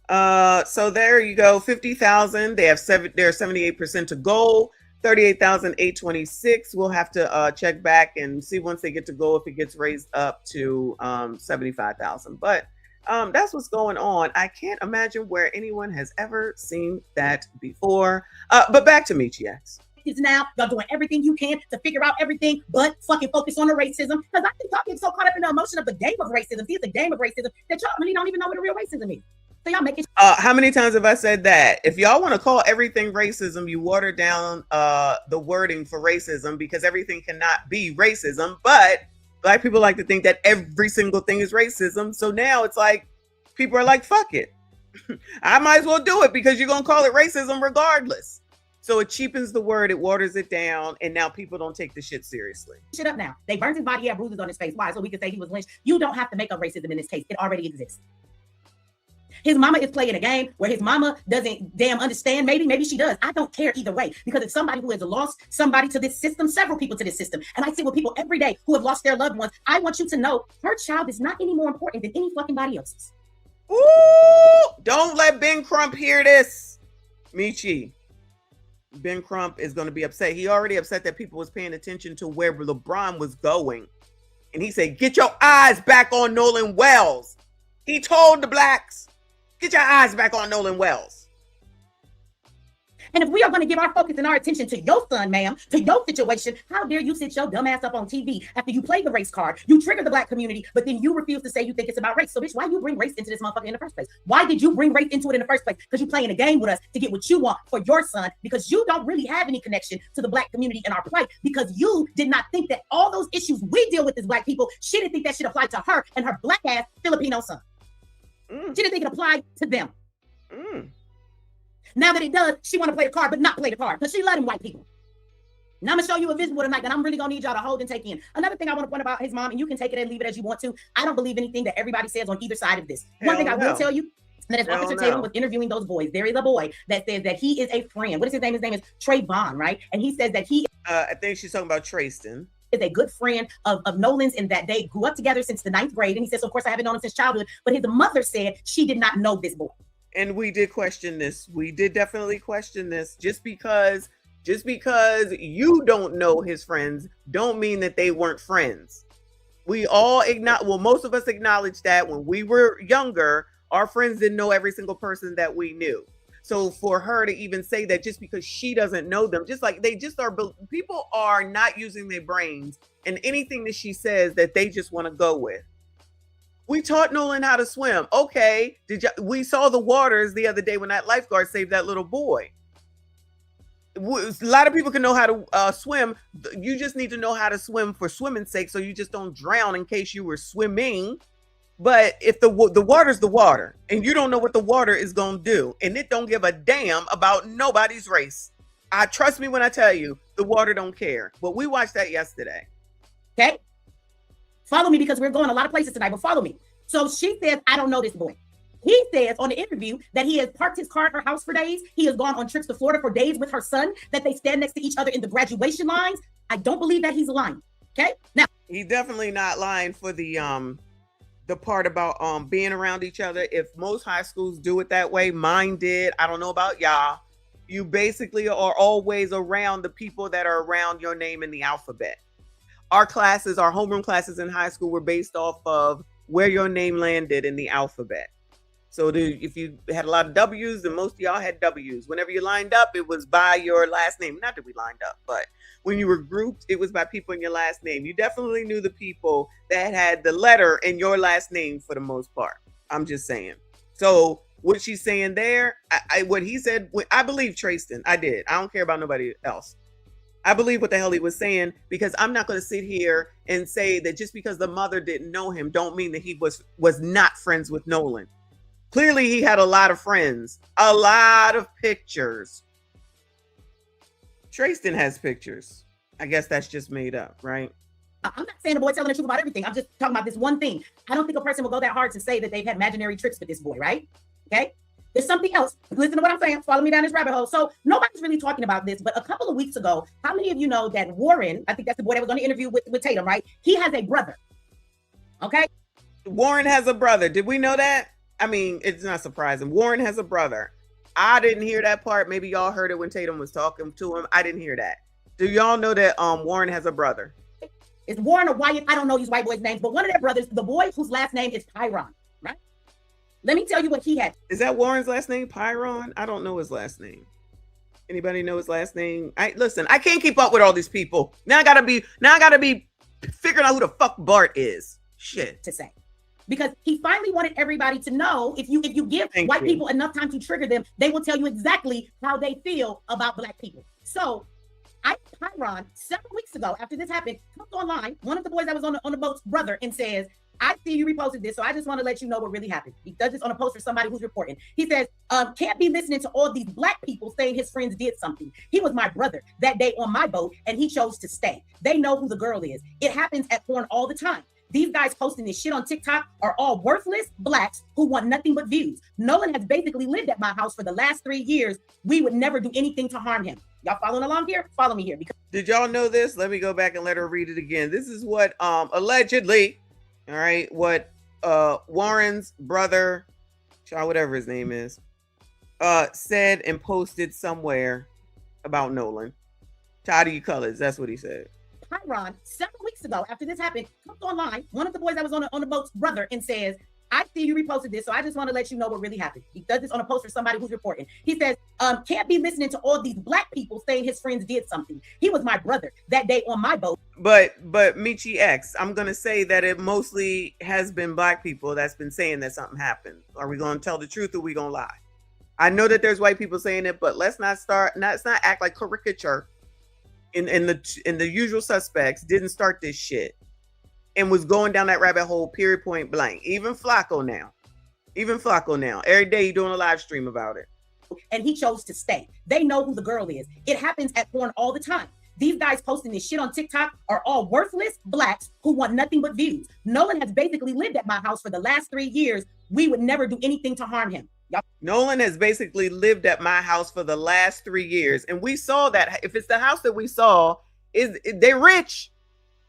So there you go. 50,000. They're 78% to goal. 38,826. We'll have to check back and see once they get to goal if it gets raised up to 75,000. But that's what's going on. I can't imagine where anyone has ever seen that before. But back to Michi X. Now y'all doing everything you can to figure out everything but fucking focus on the racism, because I think y'all get so caught up in the emotion of the game of racism. See, it's a game of racism that y'all really don't even know what the real racism is. So y'all make it. How many times have I said that? If y'all want to call everything racism, you water down the wording for racism, because everything cannot be racism. But Black people like to think that every single thing is racism. So now it's like people are like, fuck it. I might as well do it because you're going to call it racism regardless. So it cheapens the word, it waters it down, and now people don't take the shit seriously. Shit up now. They burned his body, he had bruises on his face. Why? So we can say he was lynched. You don't have to make up racism in this case. It already exists. His mama is playing a game where his mama doesn't damn understand. Maybe she does. I don't care either way, because it's somebody who has lost somebody to this system, several people to this system. And I see with people every day who have lost their loved ones. I want you to know her child is not any more important than any fucking body else's. Ooh, don't let Ben Crump hear this. Michi. Ben Crump is going to be upset. He already upset that people was paying attention to where LeBron was going. And he said, get your eyes back on Nolan Wells. He told the blacks, get your eyes back on Nolan Wells. And if we are going to give our focus and our attention to your son, ma'am, to your situation, how dare you sit your dumb ass up on TV after you play the race card, you trigger the Black community, but then you refuse to say you think it's about race. So bitch, why you bring race into this motherfucker in the first place? Why did you bring race into it in the first place? Because you're playing a game with us to get what you want for your son, because you don't really have any connection to the Black community and our plight, because you did not think that all those issues we deal with as Black people, she didn't think that should apply to her and her Black ass Filipino son. She didn't think it applied to them. Now that it does, she want to play the card, but not play the card, because she loving white people. Now I'm going to show you a visual tonight that I'm really going to need y'all to hold and take in. Another thing I want to point about his mom, and you can take it and leave it as you want to. I don't believe anything that everybody says on either side of this. One thing I will tell you, that as Officer Tatum was interviewing those boys, there is a boy that says that he is a friend. What is his name? His name is Trayvon, right? And he says that he... I think she's talking about Trayston. Is a good friend of Nolan's, in that they grew up together since the 9th grade. And he says, so of course, I haven't known him since childhood. But his mother said she did not know this boy. And we did question this. We did definitely question this. Just because you don't know his friends don't mean that they weren't friends. We all most of us acknowledge that when we were younger, our friends didn't know every single person that we knew. So for her to even say that just because she doesn't know them, just like people are not using their brains, and anything that she says that they just want to go with. We taught Nolan how to swim. Okay. We saw the waters the other day when that lifeguard saved that little boy. A lot of people can know how to swim. You just need to know how to swim for swimming's sake, so you just don't drown in case you were swimming. But if the water's the water, and you don't know what the water is going to do, and it don't give a damn about nobody's race. Trust me when I tell you, the water don't care. But we watched that yesterday. Okay. Follow me, because we're going a lot of places tonight, but follow me. So she says, I don't know this boy. He says on the interview that he has parked his car at her house for days. He has gone on trips to Florida for days with her son, that they stand next to each other in the graduation lines. I don't believe that he's lying. Okay. Now, he's definitely not lying for the part about being around each other. If most high schools do it that way, mine did. I don't know about y'all. You basically are always around the people that are around your name in the alphabet. Our classes, our homeroom classes in high school were based off of where your name landed in the alphabet. So if you had a lot of W's, then most of y'all had W's. Whenever you lined up, it was by your last name. Not that we lined up, but when you were grouped, it was by people in your last name. You definitely knew the people that had the letter in your last name for the most part. I'm just saying. So what she's saying there, what he said, I believe Tristan. I did. I don't care about nobody else. I believe what the hell he was saying, because I'm not going to sit here and say that just because the mother didn't know him don't mean that he was not friends with Nolan. Clearly, he had a lot of friends, a lot of pictures. Tristan has pictures. I guess that's just made up, right? I'm not saying the boy telling the truth about everything. I'm just talking about this one thing. I don't think a person will go that hard to say that they've had imaginary trips with this boy, right? Okay? There's something else. Listen to what I'm saying. Follow me down this rabbit hole. So nobody's really talking about this, but a couple of weeks ago, how many of you know that Warren, I think that's the boy that was on the interview with Tatum, right? He has a brother. Okay? Warren has a brother. Did we know that? I mean, it's not surprising. Warren has a brother. I didn't hear that part. Maybe y'all heard it when Tatum was talking to him. I didn't hear that. Do y'all know that Warren has a brother? It's Warren or Wyatt. I don't know these white boys' names, but one of their brothers, the boy whose last name is Pyron, right? Let me tell you what he had. Is that Warren's last name, Pyron? I don't know his last name. Anybody know his last name? Listen, I can't keep up with all these people. Now I gotta be figuring out who the fuck Bart is. Shit. To say. Because he finally wanted everybody to know, if you give white people enough time to trigger them, they will tell you exactly how they feel about black people. So Pyron, several weeks ago, after this happened, comes online, one of the boys that was on the boat's brother, and says, I see you reposted this, so I just want to let you know what really happened. He does this on a post for somebody who's reporting. He says, can't be listening to all these black people saying his friends did something. He was my brother that day on my boat, and he chose to stay. They know who the girl is. It happens at porn all the time. These guys posting this shit on TikTok are all worthless blacks who want nothing but views. Nolan has basically lived at my house for the last 3 years. We would never do anything to harm him. Y'all following along here? Follow me here. Because did y'all know this? Let me go back and let her read it again. This is what allegedly, all right, what Warren's brother, whatever his name is, said and posted somewhere about Nolan. How do you colors? That's what he said. Pyron, several weeks ago, after this happened, comes online, one of the boys that was on the boat's brother, and says, I see you reposted this, so I just want to let you know what really happened. He does this on a post for somebody who's reporting. He says, can't be listening to all these black people saying his friends did something. He was my brother that day on my boat. But Michi X, I'm going to say that it mostly has been black people that's been saying that something happened. Are we going to tell the truth or are we going to lie? I know that there's white people saying it, but let's not act like caricature. In the usual suspects didn't start this shit and was going down that rabbit hole, period, point blank. Even Flacco now. Every day he's doing a live stream about it. And he chose to stay. They know who the girl is. It happens at porn all the time. These guys posting this shit on TikTok are all worthless blacks who want nothing but views. Nolan has basically lived at my house for the last 3 years. We would never do anything to harm him. Nolan has basically lived at my house for the last 3 years. And we saw that. If it's the house that we saw, they're rich.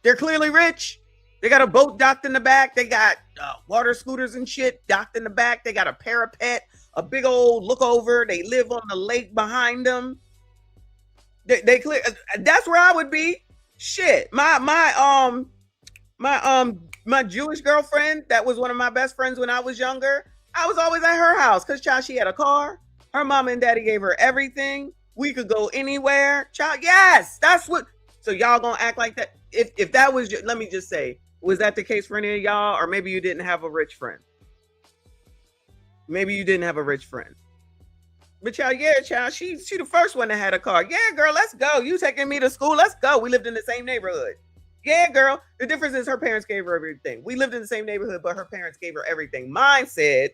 They're clearly rich. They got a boat docked in the back. They got water scooters and shit docked in the back. They got a parapet, a big old look over. They live on the lake behind them. They clear. That's where I would be. Shit. My Jewish girlfriend, that was one of my best friends when I was younger. I was always at her house because, child, she had a car. Her mom and daddy gave her everything. We could go anywhere. Child, yes, that's what. So y'all gonna act like that? If that was, let me just say, was that the case for any of y'all? Or maybe you didn't have a rich friend. Maybe you didn't have a rich friend. But child, yeah, child, she the first one that had a car. Yeah, girl, let's go. You taking me to school? Let's go. We lived in the same neighborhood. Yeah, girl. The difference is her parents gave her everything. We lived in the same neighborhood, but her parents gave her everything. Mine said,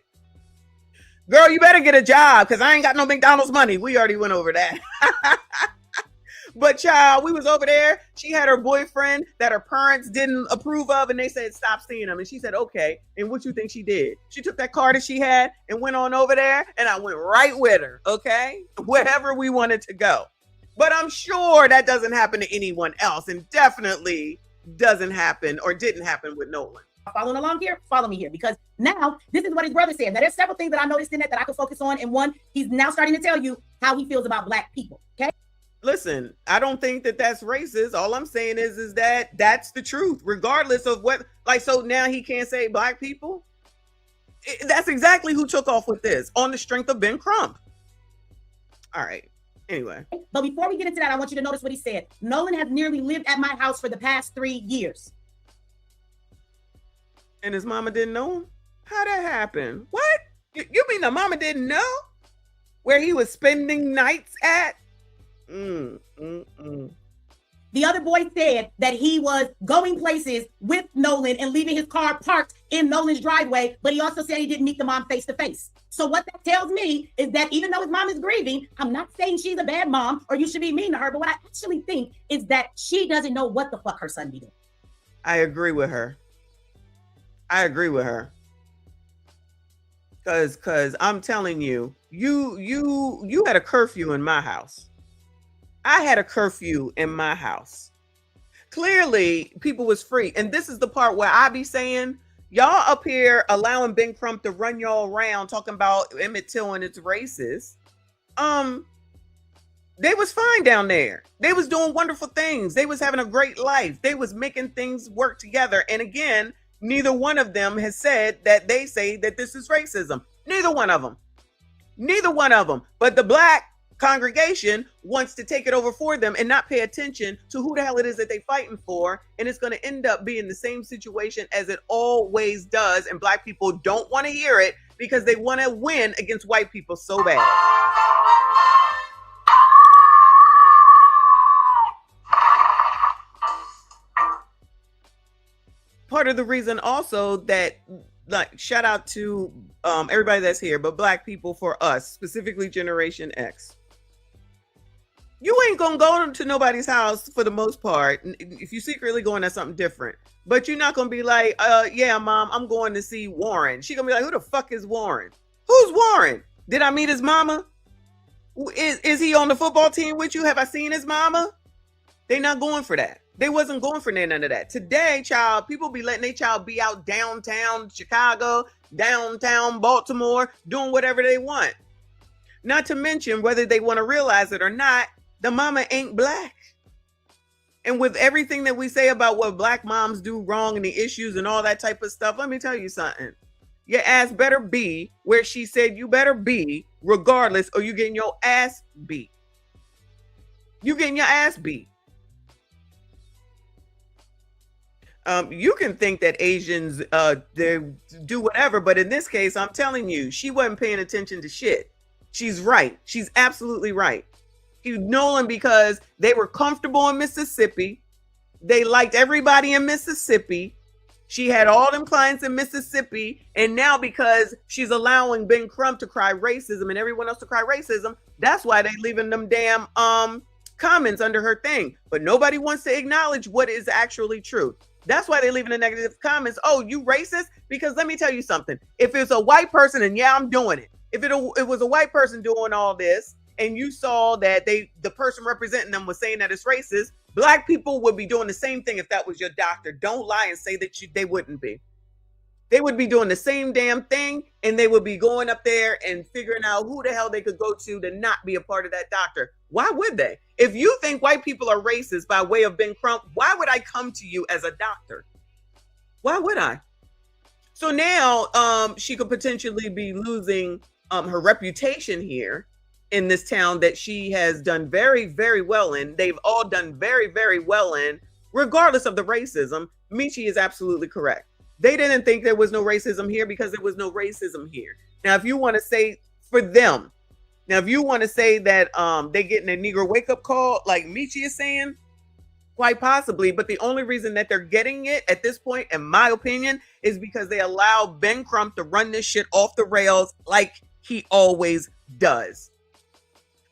girl, you better get a job because I ain't got no McDonald's money. We already went over that. But child, we was over there. She had her boyfriend that her parents didn't approve of, and they said, stop seeing him. And she said, okay. And what you think she did? She took that car that she had and went on over there, and I went right with her, okay? Wherever we wanted to go. But I'm sure that doesn't happen to anyone else, and definitely doesn't happen or didn't happen with Nolan. Following along here, follow me here, because now this is what his brother said. Now there's several things that I noticed in it that I could focus on, and one, he's now starting to tell you how he feels about black people, okay? listen, I don't think that that's racist. All I'm saying is that that's the truth, regardless of what. Like, so now he can't say black people. That's exactly who took off with this on the strength of Ben Crump. All right. Anyway. But before we get into that, I want you to notice what he said. Nolan has nearly lived at my house for the past 3 years. And his mama didn't know him? How that happened? What? You mean the mama didn't know where he was spending nights at? The other boy said that he was going places with Nolan and leaving his car parked in Nolan's driveway, but he also said he didn't meet the mom face to face. So what that tells me is that even though his mom is grieving, I'm not saying she's a bad mom or you should be mean to her, but what I actually think is that she doesn't know what the fuck her son be doing. I agree with her. Cause I'm telling you, you had a curfew in my house. I had a curfew in my house. Clearly, people was free. And this is the part where I be saying, y'all up here allowing Ben Crump to run y'all around talking about Emmett Till and its racist. They was fine down there. They was doing wonderful things. They was having a great life. They was making things work together. And again, neither one of them has said that they say that this is racism. Neither one of them. But the black congregation wants to take it over for them and not pay attention to who the hell it is that they fighting for. And it's going to end up being the same situation as it always does. And black people don't want to hear it because they want to win against white people so bad. Part of the reason also that, like, shout out to everybody that's here, but black people for us, specifically Generation X. You ain't gonna go to nobody's house for the most part. If you secretly going, that's something different. But you're not gonna be like, yeah, mom, I'm going to see Warren. She gonna be like, who the fuck is Warren? Who's Warren? Did I meet his mama? Is he on the football team with you? Have I seen his mama? They not going for that. They wasn't going for none of that. Today, child, people be letting their child be out downtown Chicago, downtown Baltimore, doing whatever they want. Not to mention, whether they want to realize it or not, the mama ain't black. And with everything that we say about what black moms do wrong and the issues and all that type of stuff, let me tell you something. Your ass better be where she said you better be, regardless, or you getting your ass beat. You getting your ass beat. You can think that Asians they do whatever, but in this case, I'm telling you, she wasn't paying attention to shit. She's right. She's absolutely right. Nolan, because they were comfortable in Mississippi. They liked everybody in Mississippi. She had all them clients in Mississippi. And now because she's allowing Ben Crump to cry racism and everyone else to cry racism, that's why they leaving them damn comments under her thing. But nobody wants to acknowledge what is actually true. That's why they're leaving the negative comments. Oh, you racist? Because let me tell you something. If it's a white person, and yeah, I'm doing it. If it was a white person doing all this, and you saw that the person representing them was saying that it's racist, black people would be doing the same thing if that was your doctor. Don't lie and say that they wouldn't be. They would be doing the same damn thing, and they would be going up there and figuring out who the hell they could go to not be a part of that doctor. Why would they? If you think white people are racist by way of Ben Crump, why would I come to you as a doctor? Why would I? So now she could potentially be losing her reputation here in this town that she has done very, very well in. They've all done very, very well in, regardless of the racism. Michi is absolutely correct. They didn't think there was no racism here because there was no racism here. Now, if you want to say for them, now, if you want to say that they getting a Negro wake-up call, like Michi is saying, quite possibly. But the only reason that they're getting it at this point, in my opinion, is because they allow Ben Crump to run this shit off the rails like he always does.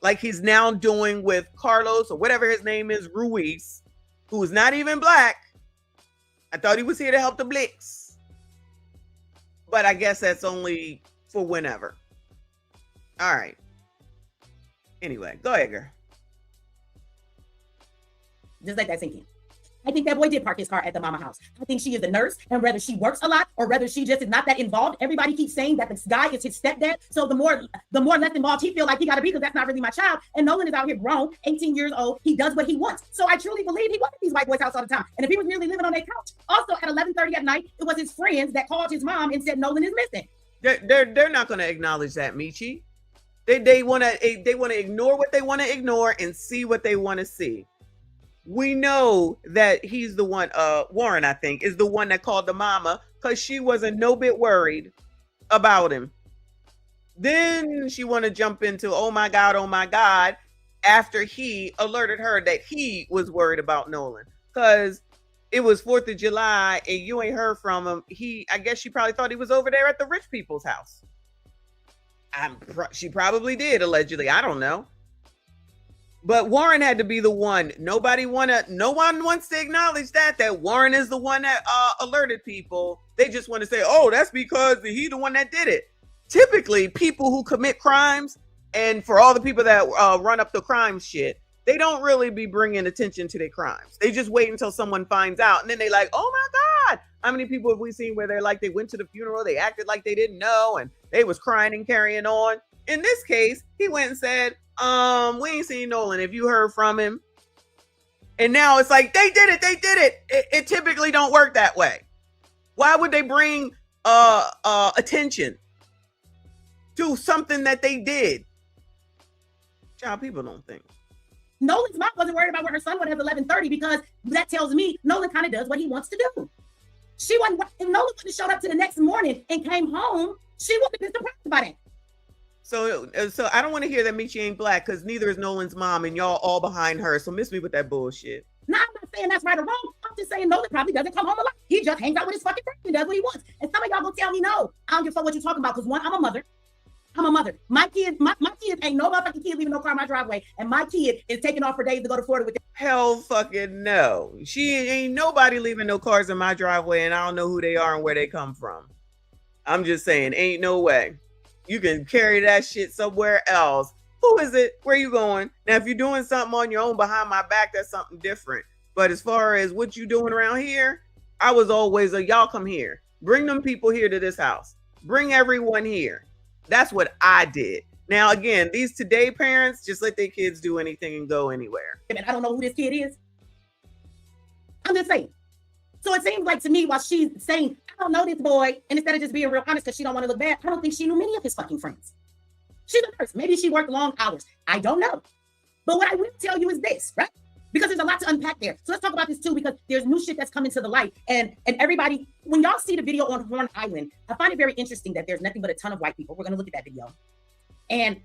Like he's now doing with Carlos, or whatever his name is, Ruiz, who is not even black. I thought he was here to help the Blacks. But I guess that's only for whenever. All right. Anyway, go ahead, girl. Just let that sink in. I think that boy did park his car at the mama house. I think she is a nurse, and whether she works a lot or whether she just is not that involved, everybody keeps saying that this guy is his stepdad. So the more less involved he feel like he got to be, because that's not really my child. And Nolan is out here grown, 18 years old. He does what he wants. So I truly believe he was at these white boys' house all the time. And if he was merely living on their couch, also at 11:30 at night, it was his friends that called his mom and said Nolan is missing. They're not going to acknowledge that, Michi. They want to ignore what they want to ignore and see what they want to see. We know that he's the one, Warren, I think, is the one that called the mama because she wasn't no bit worried about him. Then she want to jump into, oh my God, after he alerted her that he was worried about Nolan. Because it was 4th of July and you ain't heard from him. I guess she probably thought he was over there at the rich people's house. She probably did, allegedly. I don't know. But Warren had to be the one. No one wants to acknowledge that Warren is the one that alerted people. They just want to say, oh, that's because he's the one that did it. Typically, people who commit crimes, and for all the people that run up the crime shit, they don't really be bringing attention to their crimes. They just wait until someone finds out. And then they like, oh my God, how many people have we seen where they're like, they went to the funeral, they acted like they didn't know, and they was crying and carrying on. In this case, he went and said, we ain't seen Nolan. If you heard from him. And now it's like, they did it. It typically don't work that way. Why would they bring attention to something that they did? Child, people don't think. Nolan's mom wasn't worried about where her son would have 11:30 because that tells me Nolan kind of does what he wants to do. She wasn't, if Nolan would have showed up to the next morning and came home, she wouldn't have been surprised about it. So I don't want to hear that Michi ain't black because neither is Nolan's mom and y'all all behind her. So miss me with that bullshit. No, I'm not saying that's right or wrong. I'm just saying Nolan probably doesn't come home a lot. He just hangs out with his fucking friends and does what he wants. And some of y'all gonna tell me no. I don't give a fuck what you're talking about because one, I'm a mother. My kids ain't no motherfucking kid leaving no car in my driveway. And my kid is taking off for days to go to Florida with them. Hell fucking no. She ain't nobody leaving no cars in my driveway and I don't know who they are and where they come from. I'm just saying, ain't no way. You can carry that shit somewhere else. Who is it? Where you going? Now, if you're doing something on your own behind my back, that's something different. But as far as what you doing around here, I was always y'all come here. Bring them people here to this house. Bring everyone here. That's what I did. Now, again, these today parents just let their kids do anything and go anywhere. And I don't know who this kid is. I'm just saying. So it seems like to me, while she's saying, I don't know this boy, and instead of just being real honest because she don't want to look bad, I don't think she knew many of his fucking friends. She's a nurse. Maybe she worked long hours. I don't know. But what I will tell you is this, right? Because there's a lot to unpack there. So let's talk about this too, because there's new shit that's coming to the light. And everybody, when y'all see the video on Horn Island, I find it very interesting that there's nothing but a ton of white people. We're going to look at that video. And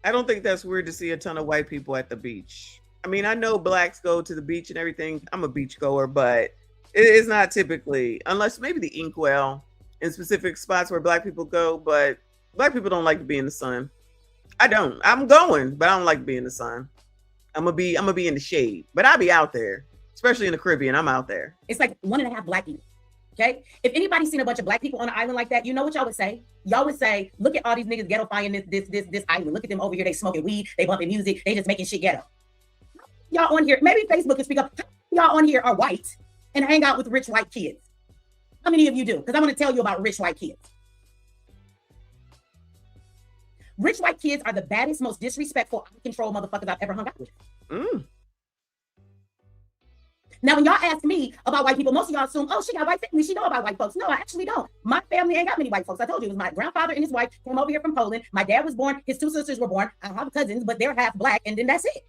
I don't think that's weird to see a ton of white people at the beach. I mean, I know blacks go to the beach and everything. I'm a beach goer, but it's not typically, unless maybe the Inkwell in specific spots where black people go, but black people don't like to be in the sun. I don't. I'm going, but I don't like to be in the sun. I'm gonna be in the shade, but I'll be out there, especially in the Caribbean. I'm out there. It's like 1.5 black people. Okay. If anybody's seen a bunch of black people on an island like that, you know what y'all would say? Y'all would say, look at all these niggas ghetto-fying this island. Look at them over here. They smoking weed. They bumping music. They just making shit ghetto. Y'all on here, maybe Facebook can speak up. Y'all on here are white and hang out with rich white kids. How many of you do? Because I want to tell you about rich white kids. Rich white kids are the baddest, most disrespectful, out-of-control motherfuckers I've ever hung out with. Now, when y'all ask me about white people, most of y'all assume, oh, she got white family. She know about white folks. No, I actually don't. My family ain't got many white folks. I told you, it was my grandfather and his wife came over here from Poland. My dad was born. His 2 sisters were born. I have cousins, but they're half black, and then that's it.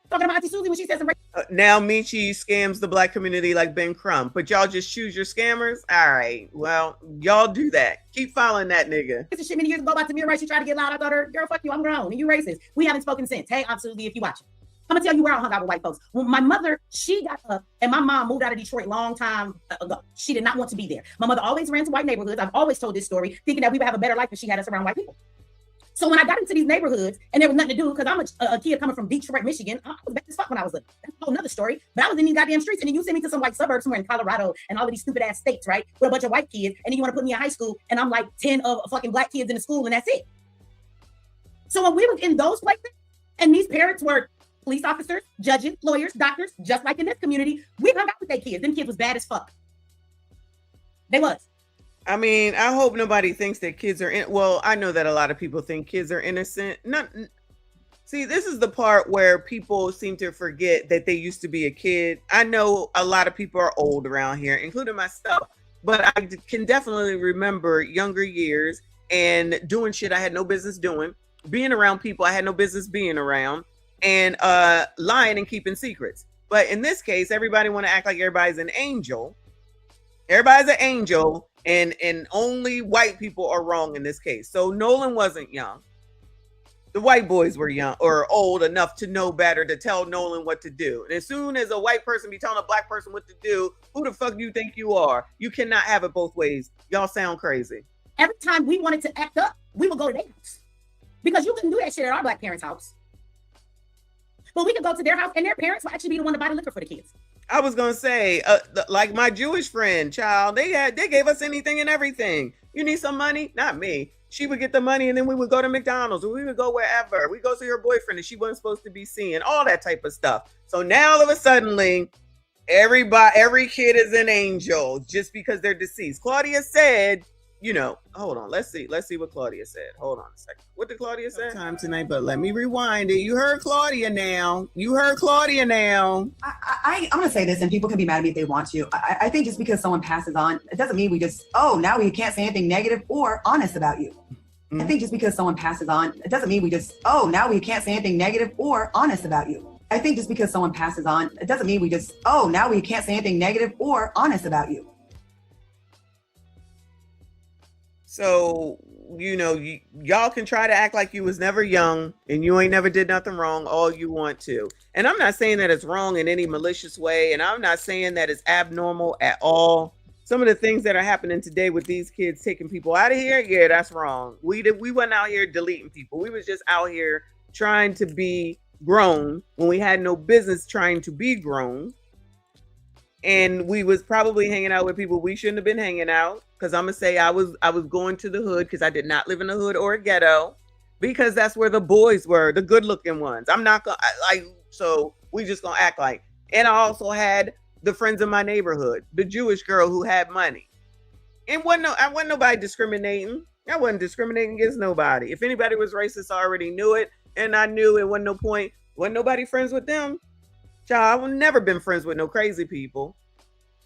Talking about Auntie Susie when she says some now Michi scams the black community like Ben Crumb, but y'all just choose your scammers. All right, well, y'all do that. Keep following that nigga. This shit many years ago about Tamir Rice. She tried to get loud. I thought her, girl, fuck you. I'm grown and you racist. We haven't spoken since. Hey, Aunt Susie, if you watch it, I'm gonna tell you where I hung out with white folks. When my mother, she got up, and my mom moved out of Detroit a long time ago. She did not want to be there. My mother always ran to white neighborhoods. I've always told this story, thinking that we would have a better life if she had us around white people. So when I got into these neighborhoods and there was nothing to do, because I'm a kid coming from Detroit, Michigan, I was bad as fuck when I was little. That's a whole nother story. But I was in these goddamn streets, and then you send me to some white suburbs somewhere in Colorado and all of these stupid ass states, right? With a bunch of white kids, and then you want to put me in high school, and I'm like 10 of fucking black kids in the school, and that's it. So when we was in those places, and these parents were police officers, judges, lawyers, doctors, just like in this community, we hung out with their kids. Them kids was bad as fuck. They was. I mean, I hope nobody thinks that kids are well, I know that a lot of people think kids are innocent. See, this is the part where people seem to forget that they used to be a kid. I know a lot of people are old around here, including myself, but I can definitely remember younger years and doing shit I had no business doing, being around people I had no business being around, and lying and keeping secrets. But in this case, everybody want to act like everybody's an angel. Everybody's an angel, and only white people are wrong in this case. So Nolan wasn't young. The white boys were young or old enough to know better to tell Nolan what to do. And as soon as a white person be telling a black person what to do, who the fuck do you think you are? You cannot have it both ways. Y'all sound crazy. Every time we wanted to act up, we would go to their house. Because you couldn't do that shit at our black parents' house. But we could go to their house and their parents would actually be the one to buy the liquor for the kids. I was gonna say, like my Jewish friend, child, they gave us anything and everything. You need some money? Not me. She would get the money and then we would go to McDonald's or we would go wherever. We go see her boyfriend and she wasn't supposed to be seeing, all that type of stuff. So now all of a sudden, every kid is an angel just because they're deceased. Claudia said, you know, hold on, let's see what Claudia said. Hold on a second. What did Claudia say? Time tonight, but let me rewind it. You heard Claudia now. I'm gonna say this, and people can be mad at me if they want to. I think just because someone passes on, it doesn't mean we just, oh, now we can't say anything negative or honest about you. I think just because someone passes on, it doesn't mean we just, oh, now we can't say anything negative or honest about you. I think just because someone passes on, it doesn't mean we just, oh, now we can't say anything negative or honest about you. So, you know, y'all can try to act like you was never young and you ain't never did nothing wrong all you want to. And I'm not saying that it's wrong in any malicious way. And I'm not saying that it's abnormal at all. Some of the things that are happening today with these kids taking people out of here, yeah, that's wrong. We wasn't out here deleting people. We was just out here trying to be grown when we had no business trying to be grown. And we was probably hanging out with people we shouldn't have been hanging out. Because I'm gonna say I was going to the hood because I did not live in a hood or a ghetto, because that's where the boys were, the good looking ones. I'm not gonna so we just gonna act like. And I also had the friends in my neighborhood, the Jewish girl who had money. And I wasn't nobody discriminating. I wasn't discriminating against nobody. If anybody was racist, I already knew it, and I knew it wasn't no point. Wasn't nobody friends with them. Child, I've never been friends with no crazy people.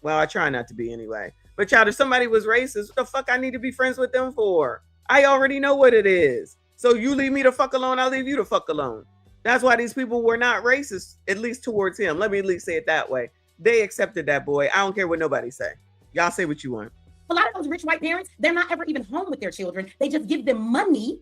Well, I try not to be anyway. But child, if somebody was racist, what the fuck I need to be friends with them for? I already know what it is. So you leave me the fuck alone, I'll leave you the fuck alone. That's why these people were not racist, at least towards him. Let me at least say it that way. They accepted that boy. I don't care what nobody say. Y'all say what you want. A lot of those rich white parents, they're not ever even home with their children. They just give them money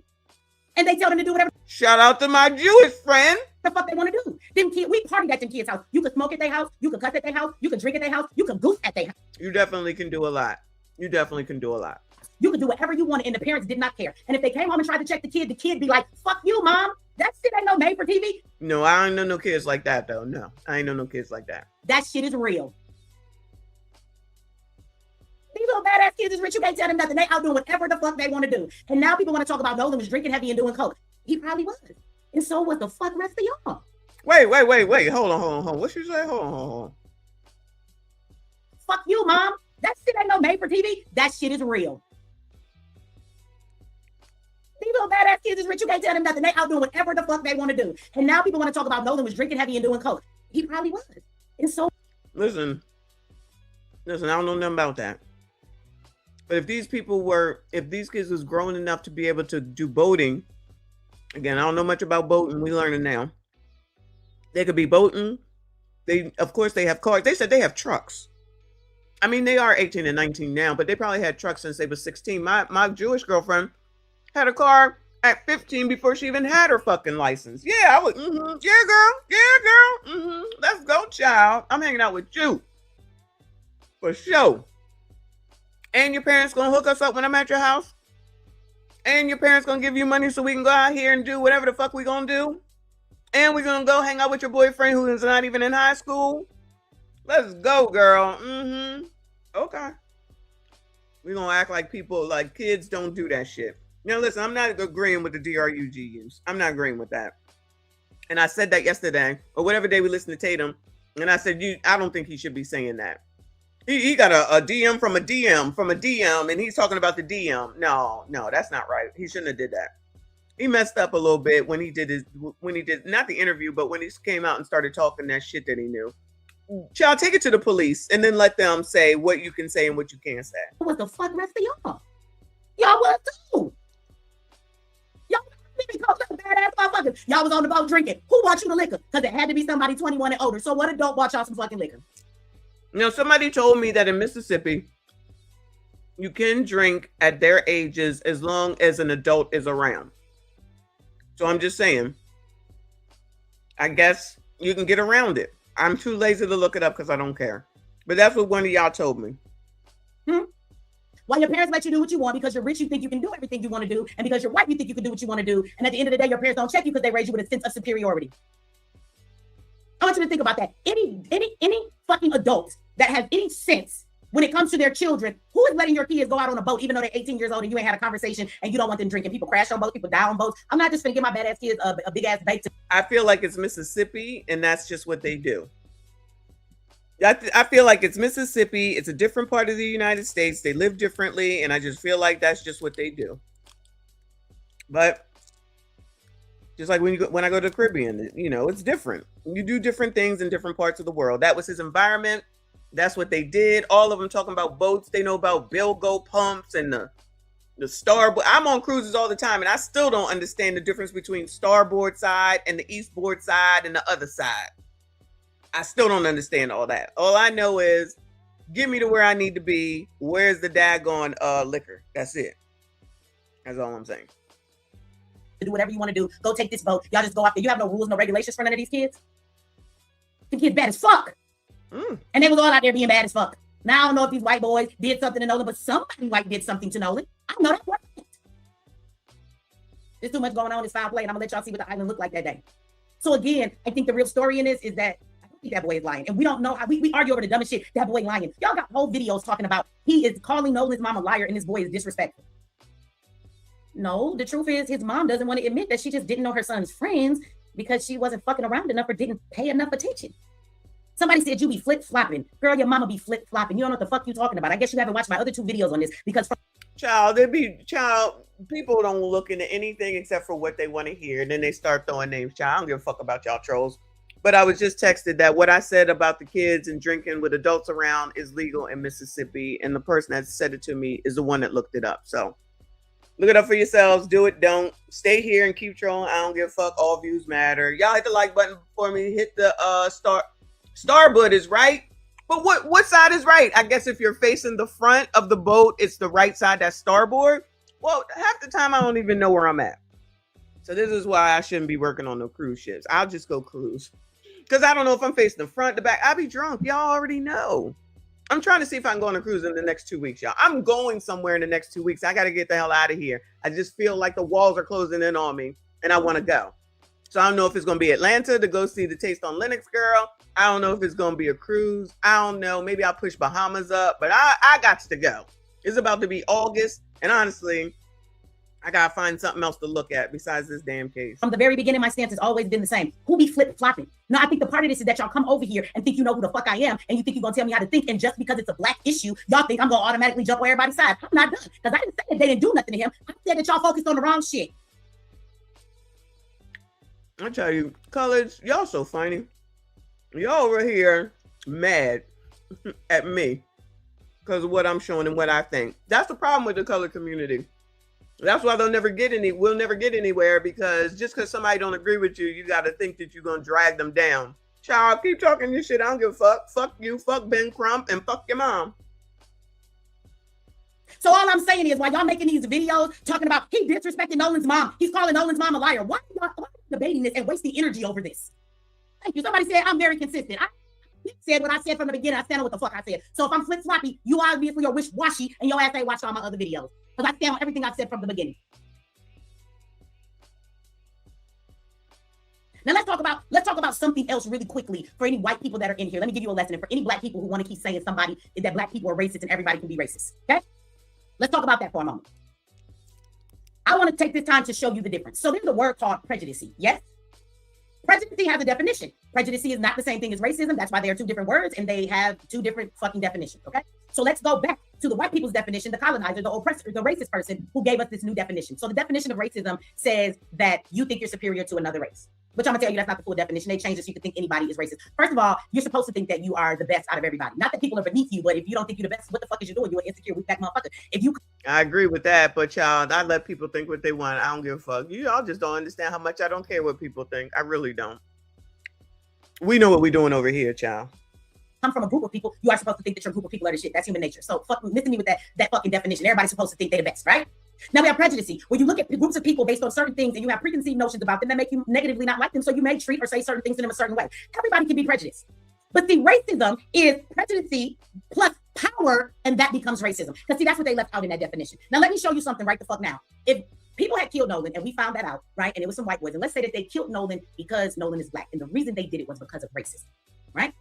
and they tell them to do whatever. Shout out to my Jewish friend. The fuck they want to do. Them kids, we partied at them kids' house. You could smoke at their house. You could cuss at their house. You could drink at their house. You could goose at their house. You definitely can do a lot. You could do whatever you wanted, and the parents did not care. And if they came home and tried to check the kid be like, fuck you, mom. That shit ain't no made for TV. No, I ain't know no kids like that, though. No, I ain't know no kids like that. That shit is real. These little badass kids is rich. You can't tell them nothing. They out doing whatever the fuck they want to do. And now people want to talk about Nolan was drinking heavy and doing coke. He probably was. And so was the fuck rest of y'all. Wait. Hold on. What you say? Hold on. Fuck you, mom. That shit ain't no made for TV. That shit is real. These little badass kids is rich. You can't tell them nothing. They out doing whatever the fuck they want to do. And now people want to talk about Nolan was drinking heavy and doing coke. He probably was. And so. Listen, I don't know nothing about that. But if these kids was grown enough to be able to do boating, again, I don't know much about boating. We learning now. They could be boating. Of course, they have cars. They said they have trucks. I mean, they are 18 and 19 now, but they probably had trucks since they were 16. My Jewish girlfriend had a car at 15 before she even had her fucking license. Yeah, I was, yeah, girl, let's go, child. I'm hanging out with you. For sure. And your parents gonna hook us up when I'm at your house? And your parents gonna give you money so we can go out here and do whatever the fuck we gonna do? And we're gonna go hang out with your boyfriend who is not even in high school? Let's go, girl. Okay. We're gonna act like people, like kids don't do that shit. Now listen, I'm not agreeing with the DRUG use. I'm not agreeing with that. And I said that yesterday, or whatever day we listened to Tatum. And I said, I don't think he should be saying that. He got a DM from a DM, and he's talking about the DM. No, that's not right. He shouldn't have did that. He messed up a little bit when he did not the interview, but when he came out and started talking that shit that he knew. Child, take it to the police and then let them say what you can say and what you can't say. What the fuck, rest of y'all? Y'all was too. Y'all badass motherfuckers. Y'all was on the boat drinking. Who bought you the liquor? Because it had to be somebody 21 and older. So what adult bought y'all some fucking liquor? Somebody told me that in Mississippi, you can drink at their ages as long as an adult is around. So I'm just saying, I guess you can get around it. I'm too lazy to look it up because I don't care. But that's what one of y'all told me. Well, your parents let you do what you want because you're rich, you think you can do everything you want to do. And because you're white, you think you can do what you want to do. And at the end of the day, your parents don't check you because they raise you with a sense of superiority. I want you to think about that. Any fucking adult that has any sense when it comes to their children, who is letting your kids go out on a boat even though they're 18 years old and you ain't had a conversation and you don't want them drinking? People crash on boats, people die on boats. I'm not just gonna give my badass kids a big ass bake. I feel like it's Mississippi and that's just what they do. I feel like it's Mississippi. It's a different part of the United States. They live differently, and I just feel like that's just what they do. But just like when I go to the Caribbean, it's different. You do different things in different parts of the world. That was his environment. That's what they did. All of them talking about boats. They know about bilgo pumps and the starboard. I'm on cruises all the time, and I still don't understand the difference between starboard side and the eastboard side and the other side. I still don't understand all that. All I know is, get me to where I need to be. Where's the daggone liquor? That's it. That's all I'm saying. Do whatever you want to do. Go take this boat. Y'all just go out there. You have no rules, no regulations for none of these kids. The kids bad as fuck. And they was all out there being bad as fuck. Now I don't know if these white boys did something to Nolan, but somebody white did something to Nolan. I know that. There's too much going on in this foul play, and I'm gonna let y'all see what the island looked like that day. So again, I think the real story in this is that that boy is lying, and we don't know how we argue over the dumbest shit. That boy lying. Y'all got whole videos talking about he is calling Nolan's mom a liar and this boy is disrespectful. No, the truth is his mom doesn't want to admit that she just didn't know her son's friends because she wasn't fucking around enough or didn't pay enough attention. Somebody said you be flip-flopping. Girl, your mama be flip-flopping. You don't know what the fuck you talking about. I guess you haven't watched my other 2 videos on this because people don't look into anything except for what they want to hear, and then they start throwing names. Child, I don't give a fuck about y'all trolls. But I was just texted that what I said about the kids and drinking with adults around is legal in Mississippi. And the person that said it to me is the one that looked it up. So look it up for yourselves. Do it. Don't stay here and keep trolling. I don't give a fuck. All views matter. Y'all hit the like button for me. Hit the starboard is right. But what side is right? I guess if you're facing the front of the boat, it's the right side, that's starboard. Well, half the time I don't even know where I'm at. So this is why I shouldn't be working on no cruise ships. I'll just go cruise. Because I don't know if I'm facing the front, the back. I'll be drunk. Y'all already know. I'm trying to see if I can go on a cruise in the next 2 weeks, y'all. I'm going somewhere in the next 2 weeks. I got to get the hell out of here. I just feel like the walls are closing in on me, and I want to go. So I don't know if it's going to be Atlanta to go see the Taste on Linux girl. I don't know if it's going to be a cruise. I don't know. Maybe I'll push Bahamas up, but I got to go. It's about to be August, and honestly, I got to find something else to look at besides this damn case. From the very beginning, my stance has always been the same. Who be flip-flopping? No, I think the part of this is that y'all come over here and think you know who the fuck I am, and you think you're going to tell me how to think, and just because it's a black issue, y'all think I'm going to automatically jump on everybody's side. I'm not done, because I didn't say that they didn't do nothing to him. I said that y'all focused on the wrong shit. I tell you, colors, y'all so funny. Y'all over here mad at me because of what I'm showing and what I think. That's the problem with the color community. That's why we'll never get anywhere, because just because somebody don't agree with you, you got to think that you're going to drag them down. Child, keep talking your shit. I don't give a fuck. Fuck you, fuck Ben Crump, and fuck your mom. So all I'm saying is, while y'all making these videos talking about he disrespected Nolan's mom, he's calling Nolan's mom a liar. Why are you debating this and wasting energy over this? Thank you. Somebody said I'm very consistent. I said what I said from the beginning. I stand on what the fuck I said. So if I'm flip-floppy, you obviously are wish-washy, and your ass ain't watched all my other videos. Because I stand on everything I've said from the beginning. Now let's talk about something else really quickly for any white people that are in here. Let me give you a lesson. And for any black people who want to keep saying somebody is that black people are racist and everybody can be racist. Okay? Let's talk about that for a moment. I want to take this time to show you the difference. So there's a word called prejudice. Yes? Prejudice has a definition. Prejudice is not the same thing as racism. That's why they are two different words and they have two different fucking definitions. Okay. So let's go back to the white people's definition, the colonizer, the oppressor, the racist person who gave us this new definition. So the definition of racism says that you think you're superior to another race. Which I'm gonna tell you, that's not the full definition. They changed it so you can think anybody is racist. First of all, you're supposed to think that you are the best out of everybody. Not that people are beneath you, but if you don't think you're the best, what the fuck is you doing? You're an insecure, weak back motherfucker. If you, I agree with that, but y'all, I let people think what they want. I don't give a fuck. You all just don't understand how much I don't care what people think. I really don't. We know what we're doing over here, child. come from a group of people, you are supposed to think that your group of people are the shit. That's human nature. So fucking listen to me with that fucking definition. Everybody's supposed to think they're the best, right? Now we have prejudice. When you look at groups of people based on certain things and you have preconceived notions about them that make you negatively not like them, so you may treat or say certain things to them a certain way. Everybody can be prejudiced. But see, racism is prejudice plus power, and that becomes racism. Because see, that's what they left out in that definition. Now let me show you something right the fuck now. If people had killed Nolan and we found that out, right, and it was some white boys, and let's say that they killed Nolan because Nolan is black, and the reason they did it was because of racism, right?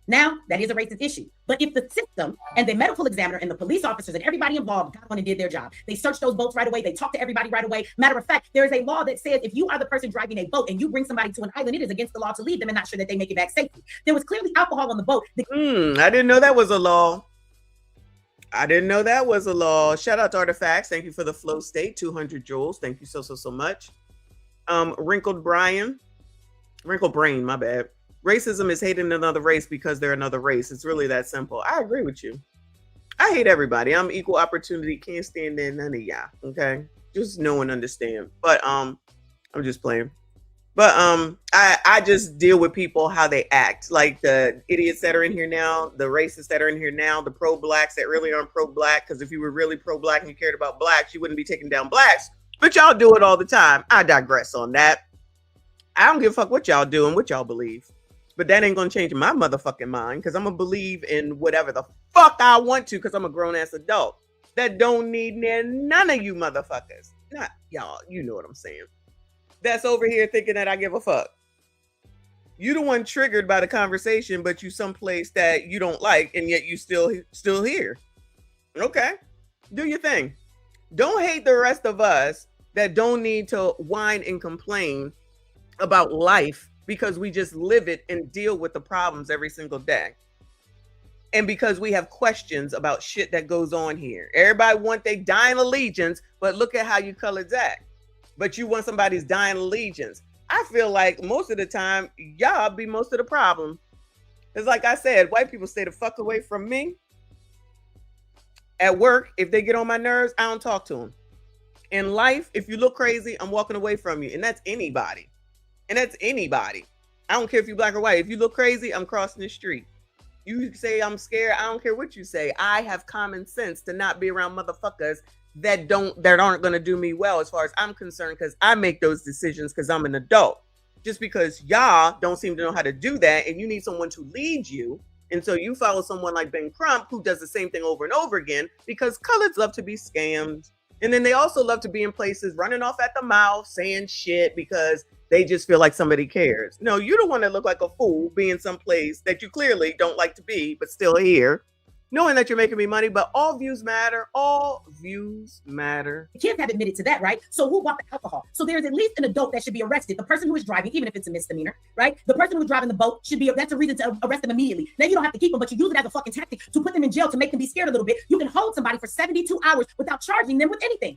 Now, that is a racist issue. But if the system and the medical examiner and the police officers and everybody involved got on and did their job, they searched those boats right away, they talked to everybody right away. Matter of fact, there is a law that says if you are the person driving a boat and you bring somebody to an island, it is against the law to leave them and not sure that they make it back safely. There was clearly alcohol on the boat. I didn't know that was a law. I didn't know that was a law. Shout out to Artifacts. Thank you for the flow state. 200 joules. Thank you so much. Wrinkled Brain, my bad. Racism is hating another race because they're another race. It's really that simple. I agree with you. I hate everybody. I'm equal opportunity. Can't stand in none of y'all. Okay. Just know and understand. But I'm just playing. But I just deal with people how they act. Like the idiots that are in here now, the racists that are in here now, the pro-blacks that really aren't pro-black. Because if you were really pro-black and you cared about blacks, you wouldn't be taking down blacks. But y'all do it all the time. I digress on that. I don't give a fuck what y'all do and what y'all believe. But that ain't gonna change my motherfucking mind, because I'm gonna believe in whatever the fuck I want to, because I'm a grown-ass adult that don't need none of you motherfuckers. Not y'all, you know what I'm saying. That's over here thinking that I give a fuck. You the one triggered by the conversation, but you someplace that you don't like, and yet you still here. Okay, do your thing. Don't hate the rest of us that don't need to whine and complain about life, because we just live it and deal with the problems every single day. And because we have questions about shit that goes on here. Everybody want their dying allegiance, but look at how you coloreds act. But you want somebody's dying allegiance. I feel like most of the time, y'all be most of the problem. It's like I said, white people stay the fuck away from me. At work, if they get on my nerves, I don't talk to them. In life, if you look crazy, I'm walking away from you. And that's anybody. And that's anybody. I don't care if you're black or white. If you look crazy, I'm crossing the street. You say I'm scared, I don't care what you say. I have common sense to not be around motherfuckers that aren't gonna do me well as far as I'm concerned, because I make those decisions because I'm an adult. Just because y'all don't seem to know how to do that, and you need someone to lead you, and so you follow someone like Ben Crump who does the same thing over and over again, because coloreds love to be scammed. And then they also love to be in places running off at the mouth, saying shit because they just feel like somebody cares. No, you don't want to look like a fool being someplace that you clearly don't like to be, but still here, knowing that you're making me money. But all views matter. All views matter. The kids have admitted to that, right? So who bought the alcohol? So there's at least an adult that should be arrested. The person who is driving, even if it's a misdemeanor, right? The person who's driving the boat should be, that's a reason to arrest them immediately. Now you don't have to keep them, but you use it as a fucking tactic to put them in jail, to make them be scared a little bit. You can hold somebody for 72 hours without charging them with anything.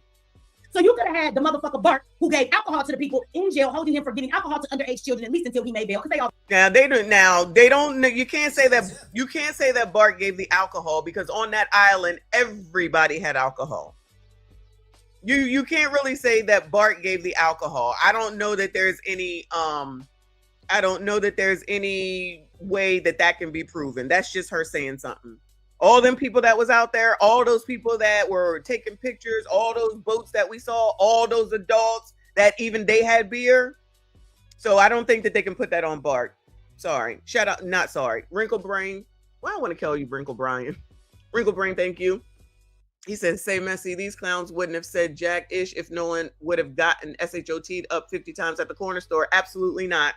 So you could have had the motherfucker Bart who gave alcohol to the people in jail, holding him for giving alcohol to underage children, at least until he made bail. Because they all you can't say that Bart gave the alcohol, because on that island everybody had alcohol. You can't really say that Bart gave the alcohol. I don't know that there's any way that can be proven. That's just her saying something. All them people that was out there, all those people that were taking pictures, all those boats that we saw, all those adults that even they had beer. So I don't think that they can put that on Bart. Sorry. Shout out. Not sorry. Wrinkle Brain. Well, I want to call you Wrinkle Brian. Wrinkle Brain, thank you. He says, say messy. These clowns wouldn't have said jack-ish if Nolan would have gotten SHOT'd up 50 times at the corner store. Absolutely not.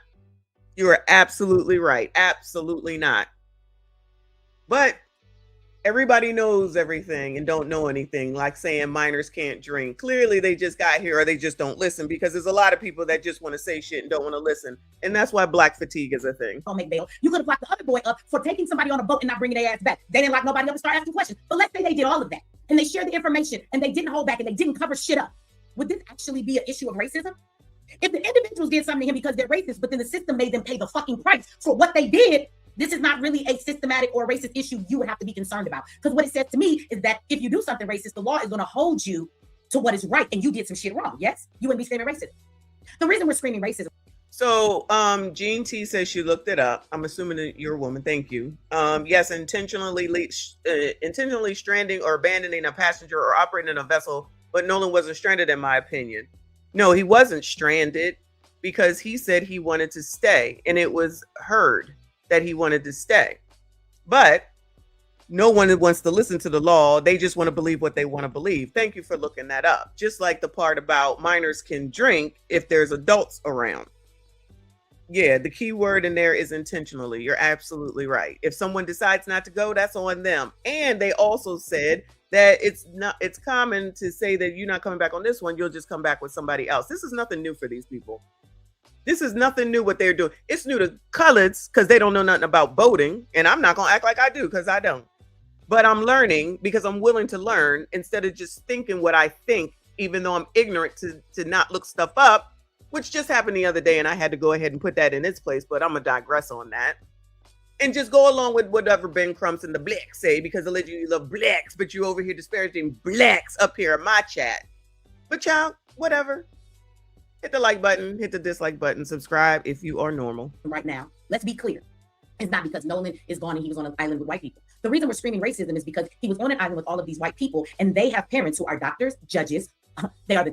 You are absolutely right. Absolutely not. But Everybody knows everything and don't know anything, like saying minors can't drink. Clearly, they just got here or they just don't listen, because there's a lot of people that just want to say shit and don't want to listen. And that's why black fatigue is a thing. Don't make bail. You could have locked the other boy up for taking somebody on a boat and not bringing their ass back. They didn't lock nobody up and start asking questions. But let's say they did all of that and they shared the information and they didn't hold back and they didn't cover shit up. Would this actually be an issue of racism? If the individuals did something to him because they're racist, but then the system made them pay the fucking price for what they did, this is not really a systematic or racist issue you would have to be concerned about. Because what it says to me is that if you do something racist, the law is going to hold you to what is right, and you did some shit wrong. Yes? You wouldn't be screaming racism. The reason we're screaming racism. So Jean T says she looked it up. I'm assuming that you're a woman. Thank you. Yes, intentionally stranding or abandoning a passenger or operating a vessel, but Nolan wasn't stranded in my opinion. No, he wasn't stranded because he said he wanted to stay, and it was heard that he wanted to stay. But no one wants to listen to the law. They just want to believe what they want to believe. Thank you for looking that up. Just like the part about minors can drink if there's adults around. Yeah, the key word in there is intentionally. You're absolutely right. If someone decides not to go, that's on them. And they also said that it's common to say that you're not coming back on this one, you'll just come back with somebody else. This is nothing new for these people. This is nothing new what they're doing. It's new to coloreds because they don't know nothing about boating. And I'm not going to act like I do because I don't. But I'm learning because I'm willing to learn instead of just thinking what I think, even though I'm ignorant to not look stuff up, which just happened the other day. And I had to go ahead and put that in its place. But I'm going to digress on that. And just go along with whatever Ben Crumps and the blacks say, because allegedly you love blacks, but you over here disparaging blacks up here in my chat. But y'all, whatever. Hit the like button, hit the dislike button, subscribe if you are normal. Right now, let's be clear. It's not because Nolan is gone and he was on an island with white people. The reason we're screaming racism is because he was on an island with all of these white people, and they have parents who are doctors, judges. They are the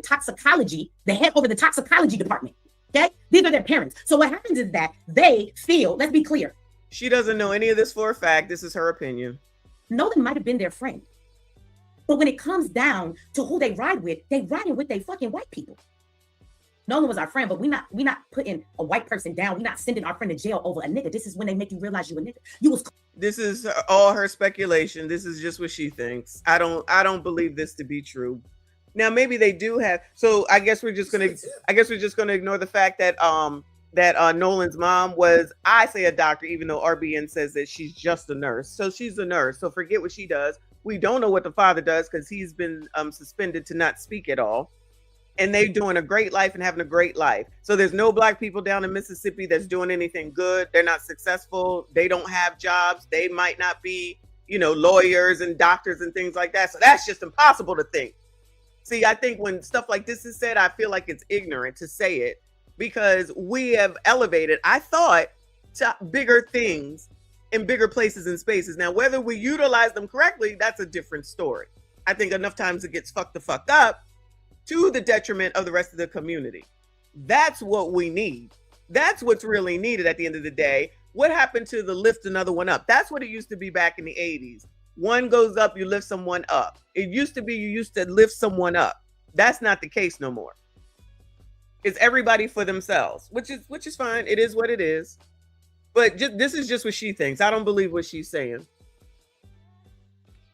head over the toxicology department. Okay? These are their parents. So what happens is that they feel, let's be clear. She doesn't know any of this for a fact. This is her opinion. Nolan might have been their friend. But when it comes down to who they ride with they fucking white people. Nolan was our friend, but we not putting a white person down. We're not sending our friend to jail over a nigga. This is when they make you realize you a nigga. This is all her speculation. This is just what she thinks. I don't believe this to be true. Now maybe they do have. So I guess we're just gonna ignore the fact that Nolan's mom was, I say, a doctor, even though RBN says that she's just a nurse. So she's a nurse. So forget what she does. We don't know what the father does because he's been suspended to not speak at all. And they're doing a great life and having a great life. So there's no black people down in Mississippi that's doing anything good. They're not successful. They don't have jobs. They might not be, lawyers and doctors and things like that. So that's just impossible to think. See, I think when stuff like this is said, I feel like it's ignorant to say it because we have elevated, I thought, to bigger things in bigger places and spaces. Now, whether we utilize them correctly, that's a different story. I think enough times it gets fucked up to the detriment of the rest of the community. That's what we need. That's what's really needed at the end of the day. What happened to the lift another one up? That's what it used to be back in the 80s. One goes up, you lift someone up. It used to be you used to lift someone up. That's not the case no more. It's everybody for themselves, which is fine. It is what it is. But this is just what she thinks. I don't believe what she's saying.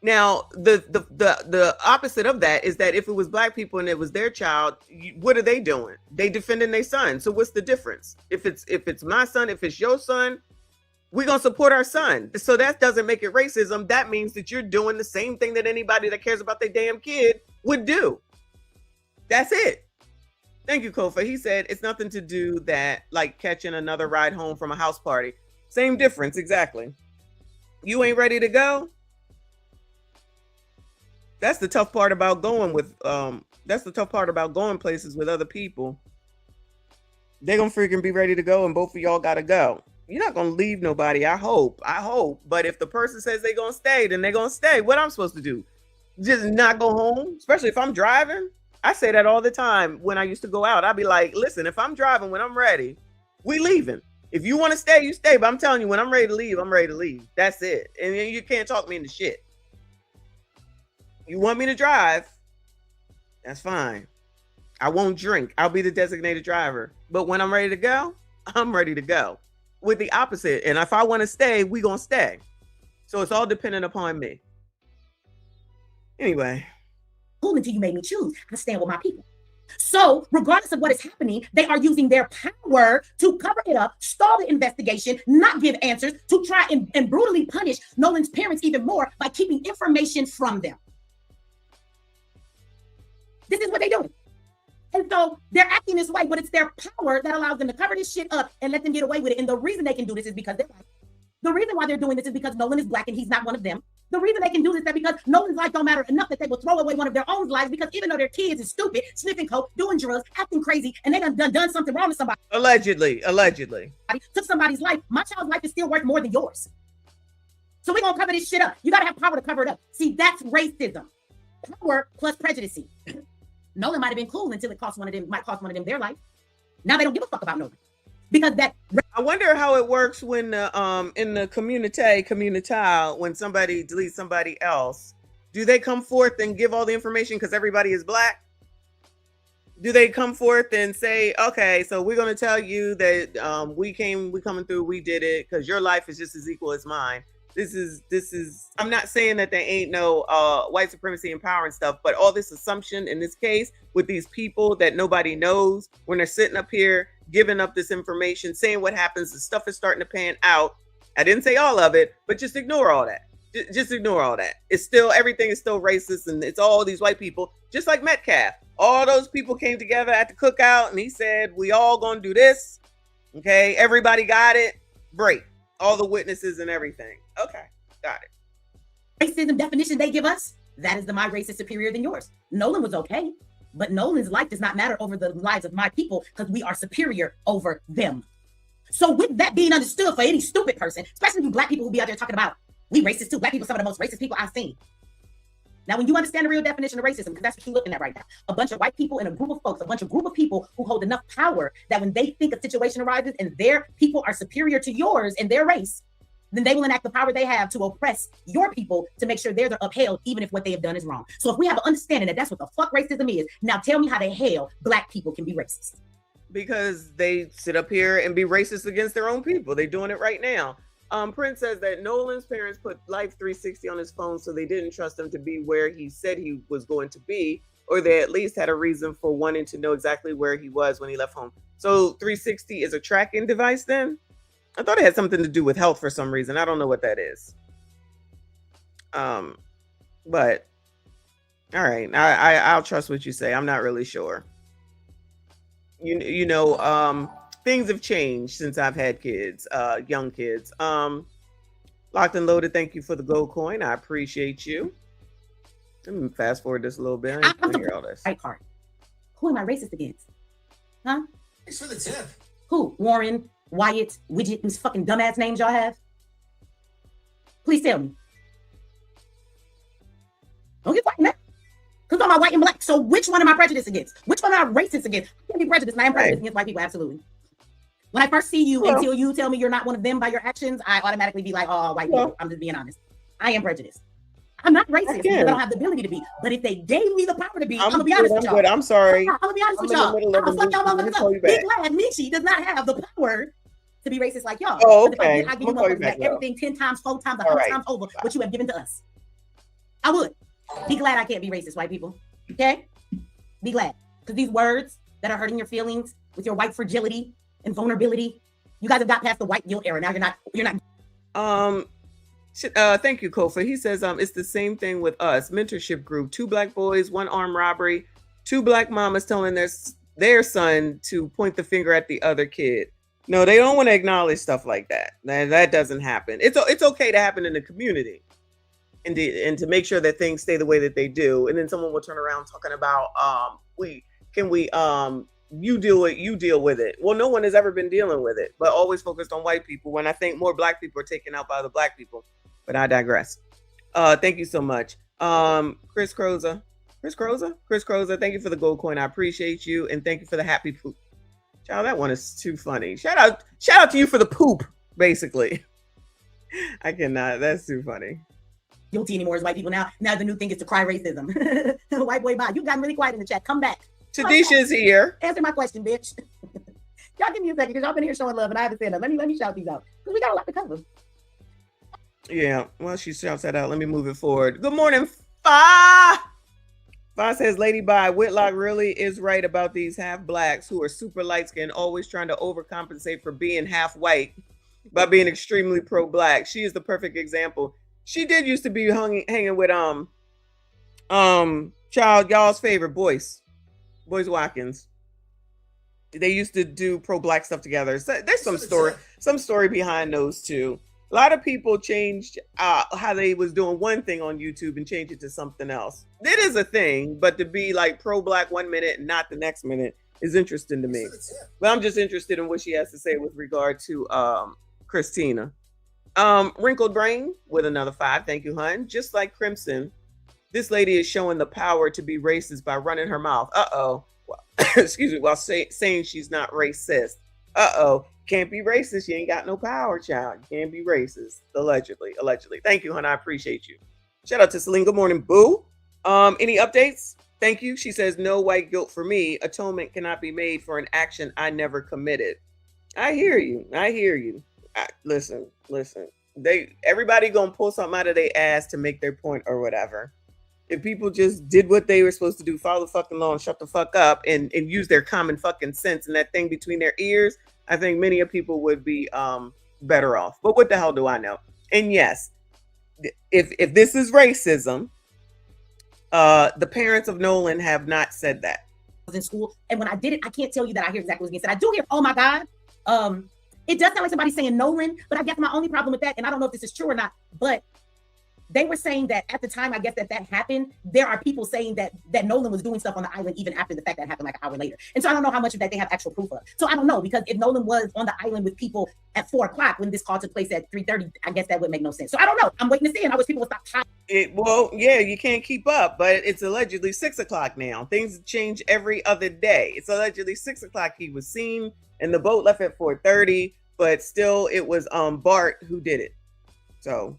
Now, the opposite of that is that if it was black people and it was their child, what are they doing? They defending their son. So what's the difference? If it's my son, if it's your son, we're going to support our son. So that doesn't make it racism. That means that you're doing the same thing that anybody that cares about their damn kid would do. That's it. Thank you, Kofa. He said it's nothing to do that like catching another ride home from a house party. Same difference, exactly. You ain't ready to go? That's the tough part about going with going places with other people. They're gonna freaking be ready to go and both of y'all gotta go. You're not gonna leave nobody, I hope. But if the person says they're gonna stay, then they're gonna stay. What I'm supposed to do? Just not go home? Especially if I'm driving. I say that all the time when I used to go out. I'd be like, listen, if I'm driving, when I'm ready, we leaving. If you want to stay, you stay. But I'm telling you, when I'm ready to leave, I'm ready to leave. That's it. And you can't talk me into shit. You want me to drive? That's fine. I won't drink. I'll be the designated driver. But when I'm ready to go, I'm ready to go. With the opposite. And if I want to stay, we gonna stay. So it's all dependent upon me. Anyway. Cool until you made me choose. I stand with my people. So, regardless of what is happening, they are using their power to cover it up, stall the investigation, not give answers, to try and brutally punish Nolan's parents even more by keeping information from them. This is what they're doing. And so they're acting this way, but it's their power that allows them to cover this shit up and let them get away with it. And the reason they can do this is because they're black. The reason why they're doing this is because Nolan is black and he's not one of them. The reason they can do this is because Nolan's life don't matter enough that they will throw away one of their own lives, because even though their kids is stupid, sniffing coke, doing drugs, acting crazy, and they done something wrong to somebody. Allegedly. Took somebody's life. My child's life is still worth more than yours. So we're gonna cover this shit up. You gotta have power to cover it up. See, that's racism. Power plus prejudice. Nolan might have been cool until it might cost one of them their life. Now they don't give a fuck about Nolan. Because that, I wonder how it works when in the community, when somebody deletes somebody else, do they come forth and give all the information because everybody is black? Do they come forth and say, okay, so we're going to tell you that we coming through, we did it because your life is just as equal as mine. This is, I'm not saying that there ain't no white supremacy and power and stuff, but all this assumption in this case with these people that nobody knows, when they're sitting up here giving up this information, saying what happens, the stuff is starting to pan out. I didn't say all of it, but just ignore all that. Just ignore all that. It's still, everything is still racist, and it's all these white people, just like Metcalf. All those people came together at the cookout and he said, we all gonna do this. Okay, everybody got it. Break. All the witnesses and everything. Okay, got it. Racism definition they give us, that is my race is superior than yours. Nolan was okay, but Nolan's life does not matter over the lives of my people because we are superior over them. So with that being understood for any stupid person, especially you black people who be out there talking about, we racist too. Black people, some of the most racist people I've seen. Now, when you understand the real definition of racism, because that's what you're looking at right now, a bunch of white people and a group of folks, a group of people who hold enough power that when they think a situation arises and their people are superior to yours and their race, then they will enact the power they have to oppress your people to make sure they're upheld, even if what they have done is wrong. So if we have an understanding that that's what the fuck racism is, now tell me how the hell black people can be racist. Because they sit up here and be racist against their own people. They're doing it right now. Prince says that Nolan's parents put Life 360 on his phone so they didn't trust him to be where he said he was going to be, or they at least had a reason for wanting to know exactly where he was when he left home. So 360 is a tracking device then? I thought it had something to do with health for some reason. I don't know what that is. But all right, I'll trust what you say. I'm not really sure. You know, things have changed since I've had kids, young kids. Locked and Loaded, thank you for the gold coin. I appreciate you. Let me fast forward this a little bit. I want to hear all this. Right part. Who am I racist against? Huh? Thanks for the tip. Who? Warren, Wyatt, Widget, these fucking dumbass names y'all have? Please tell me. Don't get fighting that. Because I'm white and black. So which one am I prejudiced against? Which one am I racist against? I can't be prejudiced. I am prejudiced against white people, absolutely. When I first see you, until you tell me you're not one of them by your actions, I automatically be like, oh, white people. I'm just being honest. I am prejudiced. I'm not racist because I don't have the ability to be. But if they gave me the power to be, I'm gonna be honest with y'all. I'm sorry. I'm gonna be honest with y'all. I'm gonna fuck y'all motherfuckers up. Be glad Michi does not have the power to be racist like y'all. Oh, okay. I give you motherfuckers back everything 10 times, 4 times, 100 times over what you have given to us. I would. Be glad I can't be racist, white people. Okay? Be glad. Because these words that are hurting your feelings with your white fragility and vulnerability, you guys have got past the white guilt era. Now you're not. Thank you, Kofa. He says it's the same thing with us. Mentorship group, 2 black boys, 1 armed robbery, 2 black mamas telling their son to point the finger at the other kid. No, they don't want to acknowledge stuff like that. That doesn't happen. It's okay to happen in the community, and to make sure that things stay the way that they do. And then someone will turn around talking about you deal with it. Well, no one has ever been dealing with it, but always focused on white people, when I think more black people are taken out by the black people. But I digress. Thank you so much. Chris Croza, thank you for the gold coin. I appreciate you. And thank you for the happy poop. Child, that one is too funny. Shout out to you for the poop, basically. I cannot. That's too funny. Guilty anymore as white people now. Now the new thing is to cry racism. White boy, bye. You got really quiet in the chat. Come back. Tadisha's here. Answer my question, bitch. Y'all give me a second because y'all been here showing love and I haven't said that. Let me shout these out because we got a lot to cover. Yeah, well, she shouts that out. Let me move it forward. Good morning, Fa says, Lady Bi, Whitlock really is right about these half blacks who are super light skinned, always trying to overcompensate for being half white by being extremely pro black. She is the perfect example. She did used to be hanging with child y'all's favorite Boyce Watkins. They used to do pro black stuff together. So there's some story behind those two. A lot of people changed how they was doing one thing on YouTube and changed it to something else. It is a thing, but to be like pro-black 1 minute and not the next minute is interesting to me. But I'm just interested in what she has to say with regard to Christina. Wrinkled Brain with another 5. Thank you, hun. Just like Crimson, this lady is showing the power to be racist by running her mouth. Excuse me, while saying she's not racist. Can't be racist. You ain't got no power, child. You can't be racist. Allegedly. Thank you, hon. I appreciate you. Shout out to Celine. Good morning, boo. Any updates? Thank you. She says, no white guilt for me. Atonement cannot be made for an action I never committed. I hear you. Listen. Everybody gonna pull something out of their ass to make their point or whatever. If people just did what they were supposed to do, follow the fucking law and shut the fuck up and use their common fucking sense and that thing between their ears, I think many of people would be better off. But what the hell do I know? And yes, if this is racism, the parents of Nolan have not said that. I was in school, and when I did it, I can't tell you that I hear exactly what's being said. I do hear, oh my God. It does sound like somebody saying Nolan, but I guess my only problem with that, and I don't know if this is true or not, but they were saying that at the time, I guess that happened, there are people saying that Nolan was doing stuff on the island even after the fact that happened like an hour later. And so I don't know how much of that they have actual proof of. So I don't know, because if Nolan was on the island with people at 4 o'clock when this call took place at 3:30, I guess that would make no sense. So I don't know. I'm waiting to see, and I wish people would stop. Well, yeah, you can't keep up, but it's allegedly 6 o'clock now. Things change every other day. It's allegedly 6 o'clock he was seen, and the boat left at 4:30, but still it was Bart who did it. So,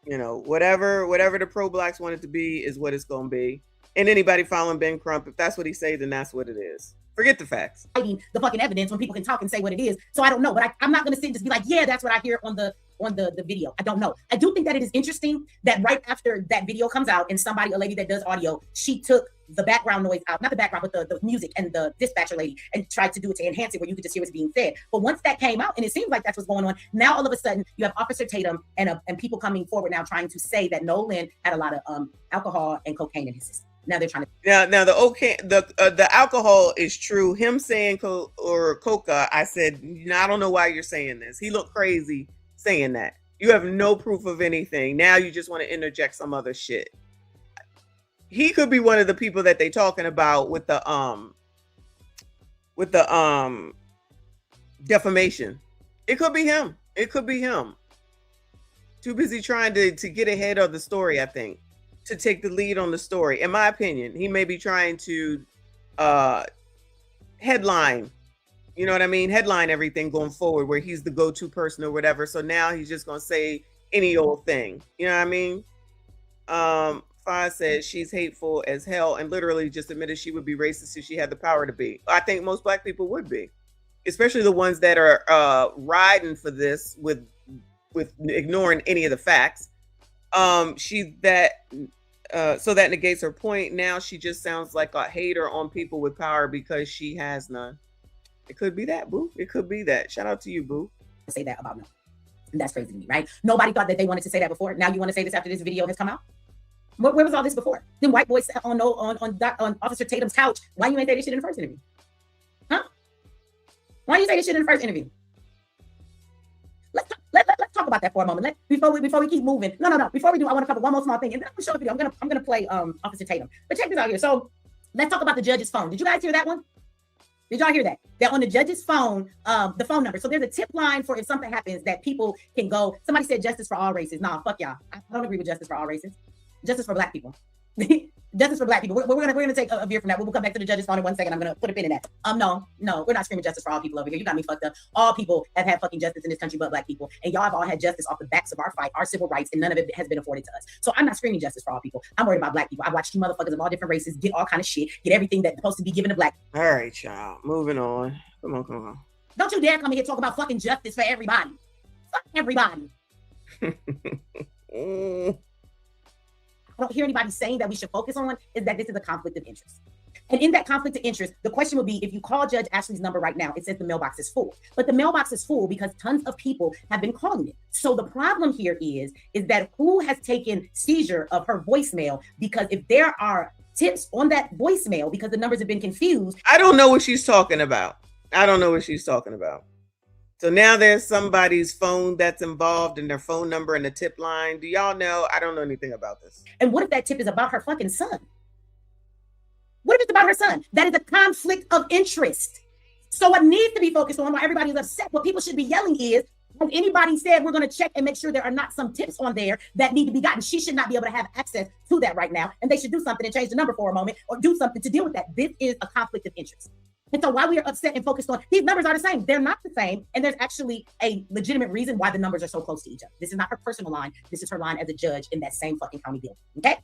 you know, whatever the pro-blacks want it to be is what it's going to be. And anybody following Ben Crump, if that's what he say, then that's what it is. Forget the facts. The fucking evidence when people can talk and say what it is. So I don't know, but I'm not going to sit and just be like, yeah, that's what I hear on the video. I don't know. I do think that it is interesting that right after that video comes out and a lady that does audio, she took the background noise out, not the background, but the music and the dispatcher lady, and tried to do it to enhance it where you could just hear what's being said. But once that came out, and it seems like that's what's going on, now all of a sudden you have Officer Tatum and people coming forward now trying to say that Nolan had a lot of alcohol and cocaine in his system. Now they're trying to. Now the alcohol is true. Him saying coca, I said, I don't know why you're saying this. He looked crazy saying that. You have no proof of anything. Now you just want to interject some other shit. He could be one of the people that they talking about with the defamation. It could be him. Too busy trying to get ahead of the story, I think, to take the lead on the story. In my opinion, he may be trying to headline, you know what I mean? Headline everything going forward where he's the go-to person or whatever. So now he's just going to say any old thing. You know what I mean? Fa says she's hateful as hell and literally just admitted she would be racist if she had the power to be. I think most black people would be, especially the ones that are riding for this with ignoring any of the facts. So that negates her point. Now she just sounds like a hater on people with power because she has none. It could be that, boo. It could be that. Shout out to you, boo. Say that about me. That's crazy to me, right? Nobody thought that they wanted to say that before. Now you want to say this after this video has come out? Where was all this before? Then white boys on Officer Tatum's couch. Why you ain't say this shit in the first interview? Huh? Why you say this shit in the first interview? Let's talk about that for a moment. Before we keep moving. No. Before we do, I want to cover one more small thing, and then I'm gonna show a video. I'm gonna play Officer Tatum. But check this out here. So let's talk about the judge's phone. Did you guys hear that one? Did y'all hear that? That on the judge's phone, the phone number. So there's a tip line for if something happens that people can go. Somebody said justice for all races. Nah, fuck y'all. I don't agree with justice for all races. Justice for black people. Justice for black people. We're gonna take a veer from that. We'll come back to the judge's phone in 1 second. I'm gonna put a pin in that. No, we're not screaming justice for all people over here. You got me fucked up. All people have had fucking justice in this country, but black people, and y'all have all had justice off the backs of our fight, our civil rights, and none of it has been afforded to us. So I'm not screaming justice for all people. I'm worried about black people. I watched you motherfuckers of all different races get all kind of shit, get everything that's supposed to be given to black. All right, child. Moving on. Come on. Don't you dare come in here talk about fucking justice for everybody. Fuck everybody. I don't hear anybody saying that we should focus on is that this is a conflict of interest. And in that conflict of interest, the question would be, if you call Judge Ashley's number right now, it says the mailbox is full. But the mailbox is full because tons of people have been calling it. So the problem here is that who has taken seizure of her voicemail? Because if there are tips on that voicemail, because the numbers have been confused. I don't know what she's talking about. I don't know what she's talking about. So now there's somebody's phone that's involved in their phone number and the tip line. Do y'all know? I don't know anything about this. And what if that tip is about her fucking son? What if it's about her son? That is a conflict of interest. So what needs to be focused on, while everybody's upset, what people should be yelling is, has anybody said we're going to check and make sure there are not some tips on there that need to be gotten? She should not be able to have access to that right now. And they should do something and change the number for a moment or do something to deal with that. This is a conflict of interest. And so while we are upset and focused on, these numbers are the same. They're not the same. And there's actually a legitimate reason why the numbers are so close to each other. This is not her personal line. This is her line as a judge in that same fucking county building. Okay?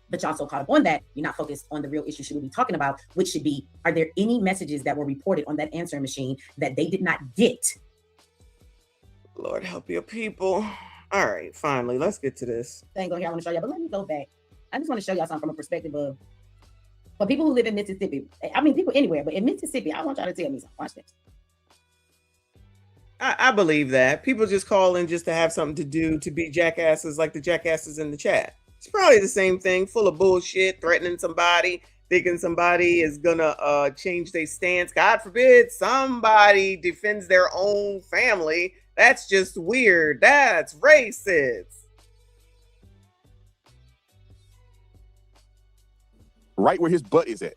But y'all so caught up on that, you're not focused on the real issue should we be talking about, which should be, are there any messages that were reported on that answering machine that they did not get? Lord help your people. All right, finally, let's get to this. Thing go here, I want to show y'all, but let me go back. I just want to show y'all something from a perspective of, for people who live in Mississippi, I mean, people anywhere, but in Mississippi, I want y'all to tell me something. Watch this. I believe that. People just call in just to have something to do, to be jackasses like the jackasses in the chat. It's probably the same thing, full of bullshit, threatening somebody, thinking somebody is gonna change their stance. God forbid somebody defends their own family. That's just weird. That's racist. Right where his butt is at.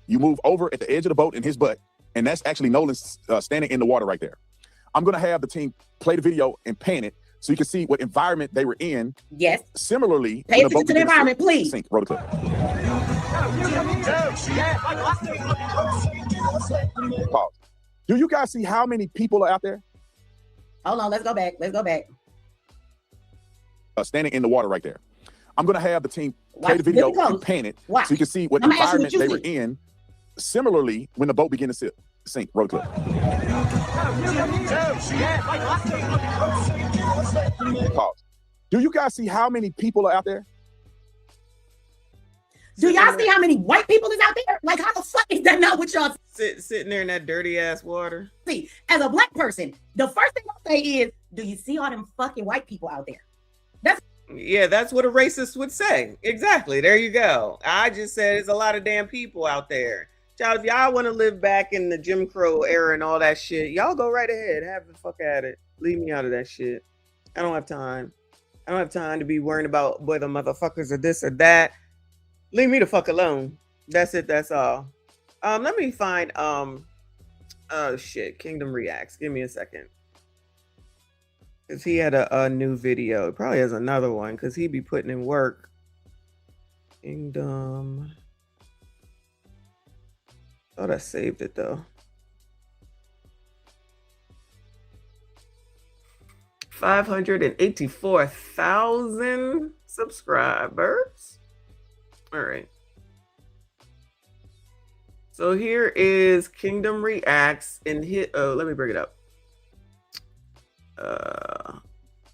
You move over at the edge of the boat in his butt, and that's actually Nolan standing in the water right there. I'm gonna have the team play the video and pan it so you can see what environment they were in. Yes. Similarly, pay attention to the environment, please. Sink. Roll the clip. Pause. Do you guys see how many people are out there? Hold on, let's go back. Let's go back. Standing in the water right there. I'm gonna have the team play the video and pan it so you can see what environment they were in. Similarly, when the boat began to sink. Roll the clip. Pause. Do you guys see how many people are out there? Do y'all see how many white people is out there? Like, how the fuck is that not what y'all sitting there in that dirty ass water? See, as a black person, the first thing I'll say is, do you see all them fucking white people out there? That's what a racist would say. Exactly. There you go. I just said there's a lot of damn people out there. Child, if y'all want to live back in the Jim Crow era and all that shit, y'all go right ahead. Have the fuck at it. Leave me out of that shit. I don't have time. I don't have time to be worrying about whether motherfuckers are this or that. Leave me the fuck alone. That's it. That's all. Let me find oh shit, Kingdom Reacts. Give me a second. Cause he had a new video. He probably has another one because he be putting in work. Kingdom. Thought I saved it though. 584,000 subscribers. All right. So here is Kingdom Reacts and let me bring it up.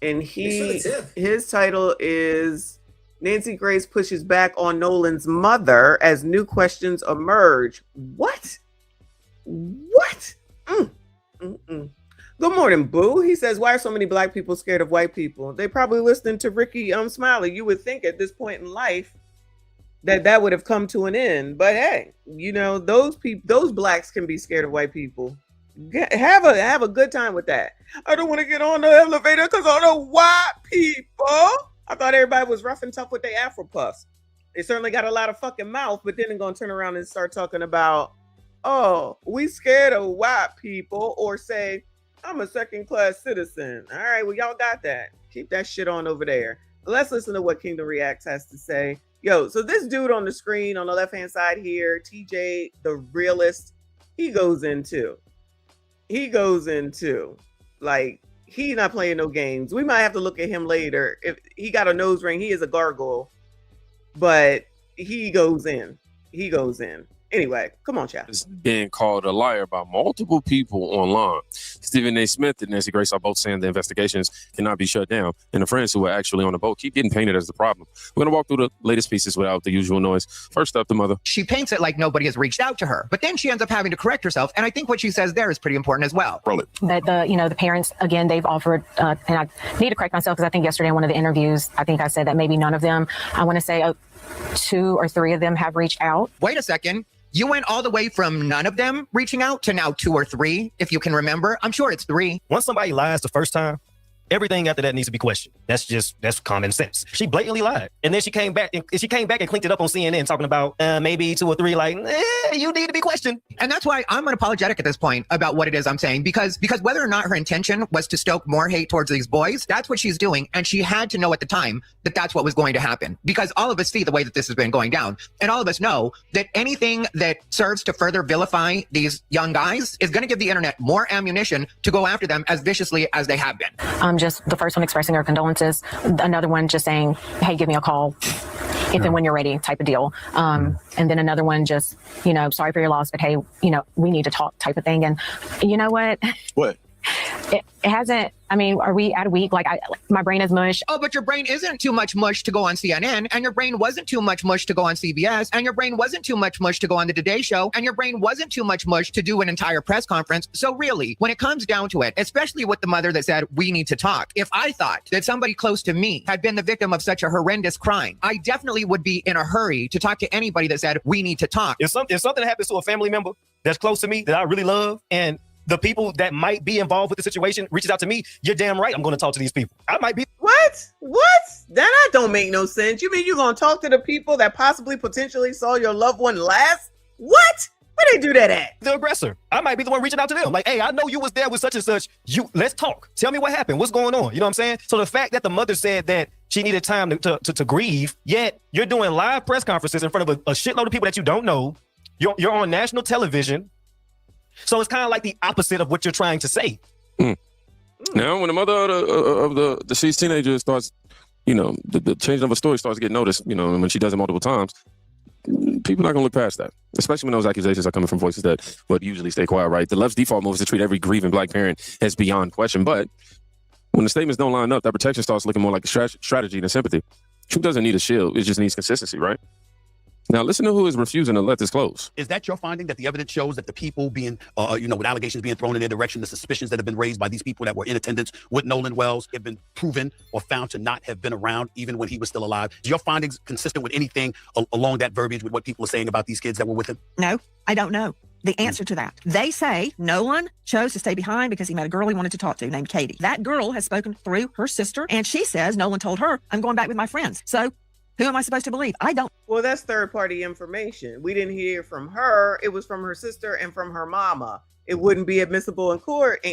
And his title is Nancy Grace pushes back on Nolan's mother as new questions emerge. What? Good morning, Boo. He says, why are so many black people scared of white people? They probably listening to Ricky Smiley. You would think at this point in life that would have come to an end. But hey, you know, those blacks can be scared of white people. Have a good time with that. I don't want to get on the elevator because all the white people. I thought everybody was rough and tough with their Afro puffs. They certainly got a lot of fucking mouth, but then they're gonna turn around and start talking about, oh, we scared of white people, or say, I'm a second-class citizen. All right, well, y'all got that. Keep that shit on over there. Let's listen to what Kingdom Reacts has to say. Yo, so this dude on the screen on the left-hand side here, TJ, the realist, he goes into, like, he's not playing no games. We might have to look at him later. If he got a nose ring, he is a gargoyle, but he goes in. Anyway, come on, chat. Is being called a liar by multiple people online. Stephen A. Smith and Nancy Grace are both saying the investigations cannot be shut down, and the friends who were actually on the boat keep getting painted as the problem. We're going to walk through the latest pieces without the usual noise. First up, the mother. She paints it like nobody has reached out to her, but then she ends up having to correct herself, and I think what she says there is pretty important as well. Roll it. That the parents, again, they've offered, and I need to correct myself because I think yesterday in one of the interviews, I think I said that maybe none of them, I want to say 2 or 3 of them have reached out. Wait a second. You went all the way from none of them reaching out to now 2 or 3, if you can remember. I'm sure it's 3. Once somebody lies the first time, everything after that needs to be questioned. That's common sense. She blatantly lied. And then she came back and cleaned it up on CNN talking about maybe 2 or 3, like, you need to be questioned. And that's why I'm unapologetic at this point about what it is I'm saying, because whether or not her intention was to stoke more hate towards these boys, that's what she's doing. And she had to know at the time that that's what was going to happen, because all of us see the way that this has been going down. And all of us know that anything that serves to further vilify these young guys is going to give the internet more ammunition to go after them as viciously as they have been. Just the first one expressing her condolences, another one just saying, hey, give me a call if and when you're ready, type of deal. And then another one just, sorry for your loss, but hey, we need to talk, type of thing. And you know what? What? It hasn't, are we at a week? My brain is mush. Oh, but your brain isn't too much mush to go on CNN, and your brain wasn't too much mush to go on CBS, and your brain wasn't too much mush to go on the Today Show, and your brain wasn't too much mush to do an entire press conference. So really, when it comes down to it, especially with the mother that said, we need to talk, if I thought that somebody close to me had been the victim of such a horrendous crime, I definitely would be in a hurry to talk to anybody that said, we need to talk. If something happens to a family member that's close to me that I really love, and the people that might be involved with the situation reaches out to me, you're damn right I'm going to talk to these people. I might be. What? That don't make no sense. You mean you're going to talk to the people that possibly potentially saw your loved one last? What? Where they do that at? The aggressor. I might be the one reaching out to them. Like, hey, I know you was there with such and such. Let's talk. Tell me what happened. What's going on? You know what I'm saying? So the fact that the mother said that she needed time to grieve, yet you're doing live press conferences in front of a shitload of people that you don't know. You're on national television. So it's kind of like the opposite of what you're trying to say. Now, when the mother of the deceased teenager starts, the changing of a story starts to get noticed, and when she does it multiple times, people are not going to look past that, especially when those accusations are coming from voices that would usually stay quiet, right? The left's default move is to treat every grieving black parent as beyond question. But when the statements don't line up, that protection starts looking more like a strategy than sympathy. Truth doesn't need a shield. It just needs consistency, right? Now, listen to who is refusing to let this close. Is that your finding, that the evidence shows that the people being, with allegations being thrown in their direction, the suspicions that have been raised by these people that were in attendance with Nolan Wells have been proven or found to not have been around even when he was still alive? Is your findings consistent with anything along that verbiage with what people are saying about these kids that were with him? No, I don't know the answer to that. They say Nolan chose to stay behind because he met a girl he wanted to talk to named Katie. That girl has spoken through her sister, and she says Nolan told her, I'm going back with my friends. So who am I supposed to believe? I don't. Well, that's third-party information. We didn't hear from her. It was from her sister and from her mama. It wouldn't be admissible in court.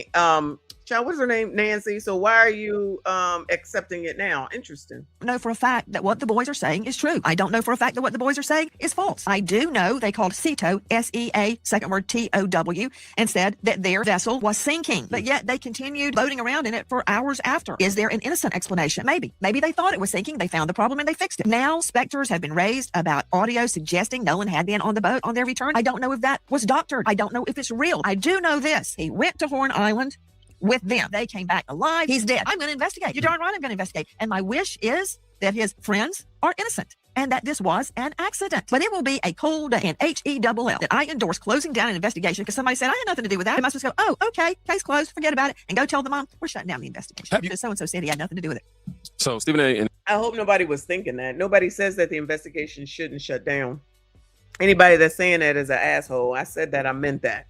Child, what's her name? Nancy. So why are you accepting it now? Interesting. Know for a fact that what the boys are saying is true. I don't know for a fact that what the boys are saying is false. I do know they called SEATOW, S-E-A, second word T-O-W, and said that their vessel was sinking. But yet they continued boating around in it for hours after. Is there an innocent explanation? Maybe. Maybe they thought it was sinking. They found the problem and they fixed it. Now specters have been raised about audio suggesting Nolan had been on the boat on their return. I don't know if that was doctored. I don't know if it's real. I do know this. He went to Horn Island with them. They came back alive. He's dead. I'm going to investigate. You're darn right I'm going to investigate. And my wish is that his friends are innocent and that this was an accident. But it will be a cold day in H-E-double-L that I endorse closing down an investigation because somebody said I had nothing to do with that. Am I supposed to go, oh, okay, case closed, forget about it, and go tell the mom we're shutting down the investigation because so-and-so said he had nothing to do with it. So Stephen A. and I hope nobody was thinking that. Nobody says that the investigation shouldn't shut down. Anybody that's saying that is an asshole. I said that. I meant that.